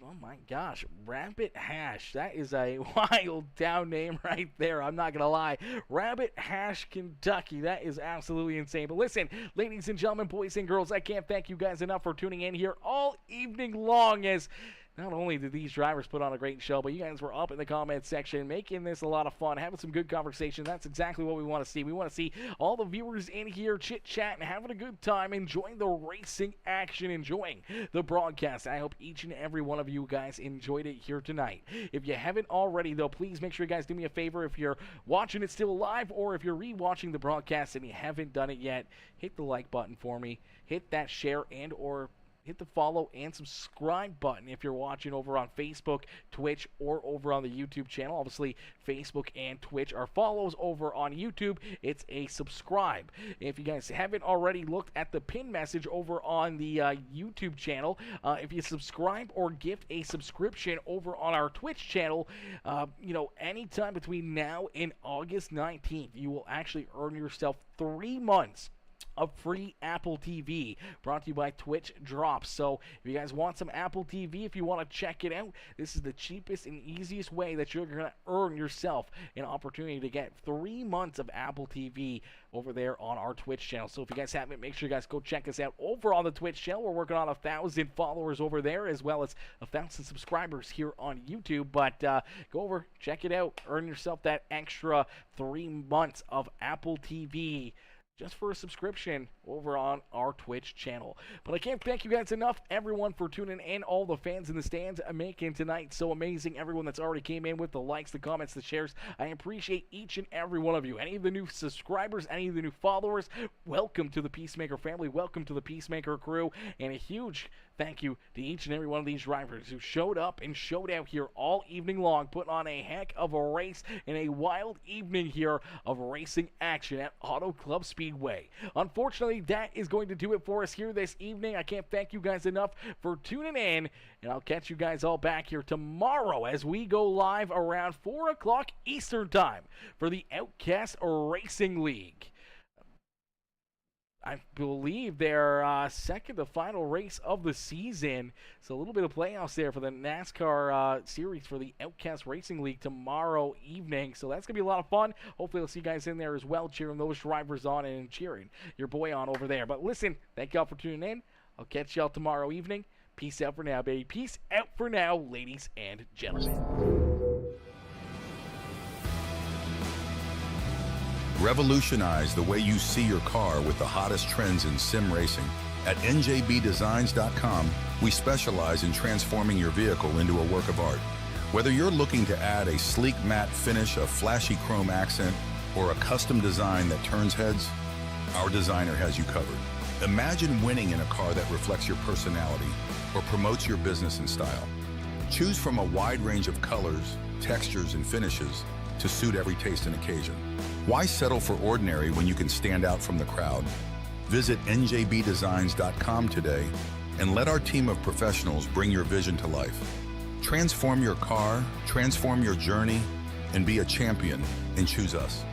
Oh my gosh, Rabbit Hash. That is a wild town name right there. I'm not going to lie. Rabbit Hash, Kentucky. That is absolutely insane. But listen, ladies and gentlemen, boys and girls, I can't thank you guys enough for tuning in here all evening long, as not only did these drivers put on a great show, but you guys were up in the comments section, making this a lot of fun, having some good conversation. That's exactly what we want to see. We want to see all the viewers in here chit-chatting, having a good time, enjoying the racing action, enjoying the broadcast. I hope each and every one of you guys enjoyed it here tonight. If you haven't already, though, please make sure you guys do me a favor. If you're watching it still live, or if you're re-watching the broadcast and you haven't done it yet, hit the like button for me. Hit that share and or hit the follow and subscribe button if you're watching over on Facebook, Twitch, or over on the YouTube channel. Obviously, Facebook and Twitch are follows. Over on YouTube, it's a subscribe. If you guys haven't already looked at the pin message over on the YouTube channel, if you subscribe or gift a subscription over on our Twitch channel, anytime between now and August 19th, you will actually earn yourself 3 months of free Apple TV, brought to you by Twitch Drops. So if you guys want some Apple TV, if you want to check it out, this is the cheapest and easiest way that you're going to earn yourself an opportunity to get 3 months of Apple TV over there on our Twitch channel. So if you guys haven't, make sure you guys go check us out over on the Twitch channel. We're working on 1,000 followers over there, as well as 1,000 subscribers here on YouTube. But go over, check it out, earn yourself that extra 3 months of Apple TV just for a subscription over on our Twitch channel. But I can't thank you guys enough, everyone, for tuning in, all the fans in the stands making tonight so amazing, everyone that's already came in with the likes, the comments, the shares. I appreciate each and every one of you. Any of the new subscribers, any of the new followers, welcome to the Peacemaker family, welcome to the Peacemaker crew, and a huge thank you to each and every one of these drivers who showed up and showed out here all evening long, putting on a heck of a race and a wild evening here of racing action at Auto Club Speedway. Unfortunately, that is going to do it for us here this evening. I can't thank you guys enough for tuning in, and I'll catch you guys all back here tomorrow as we go live around 4 o'clock Eastern Time for the Outcast Racing League. I believe their second to final race of the season. So a little bit of playoffs there for the NASCAR series for the Outcast Racing League tomorrow evening. So that's going to be a lot of fun. Hopefully I'll see you guys in there as well, cheering those drivers on and cheering your boy on over there. But listen, thank y'all for tuning in. I'll catch y'all tomorrow evening. Peace out for now, baby. Peace out for now, ladies and gentlemen. Revolutionize the way you see your car with the hottest trends in sim racing. At njbdesigns.com, we specialize in transforming your vehicle into a work of art. Whether you're looking to add a sleek matte finish, a flashy chrome accent, or a custom design that turns heads, our designer has you covered. Imagine winning in a car that reflects your personality or promotes your business and style. Choose from a wide range of colors, textures, and finishes to suit every taste and occasion. Why settle for ordinary when you can stand out from the crowd? Visit njbdesigns.com today and let our team of professionals bring your vision to life. Transform your car, transform your journey, and be a champion, and choose us.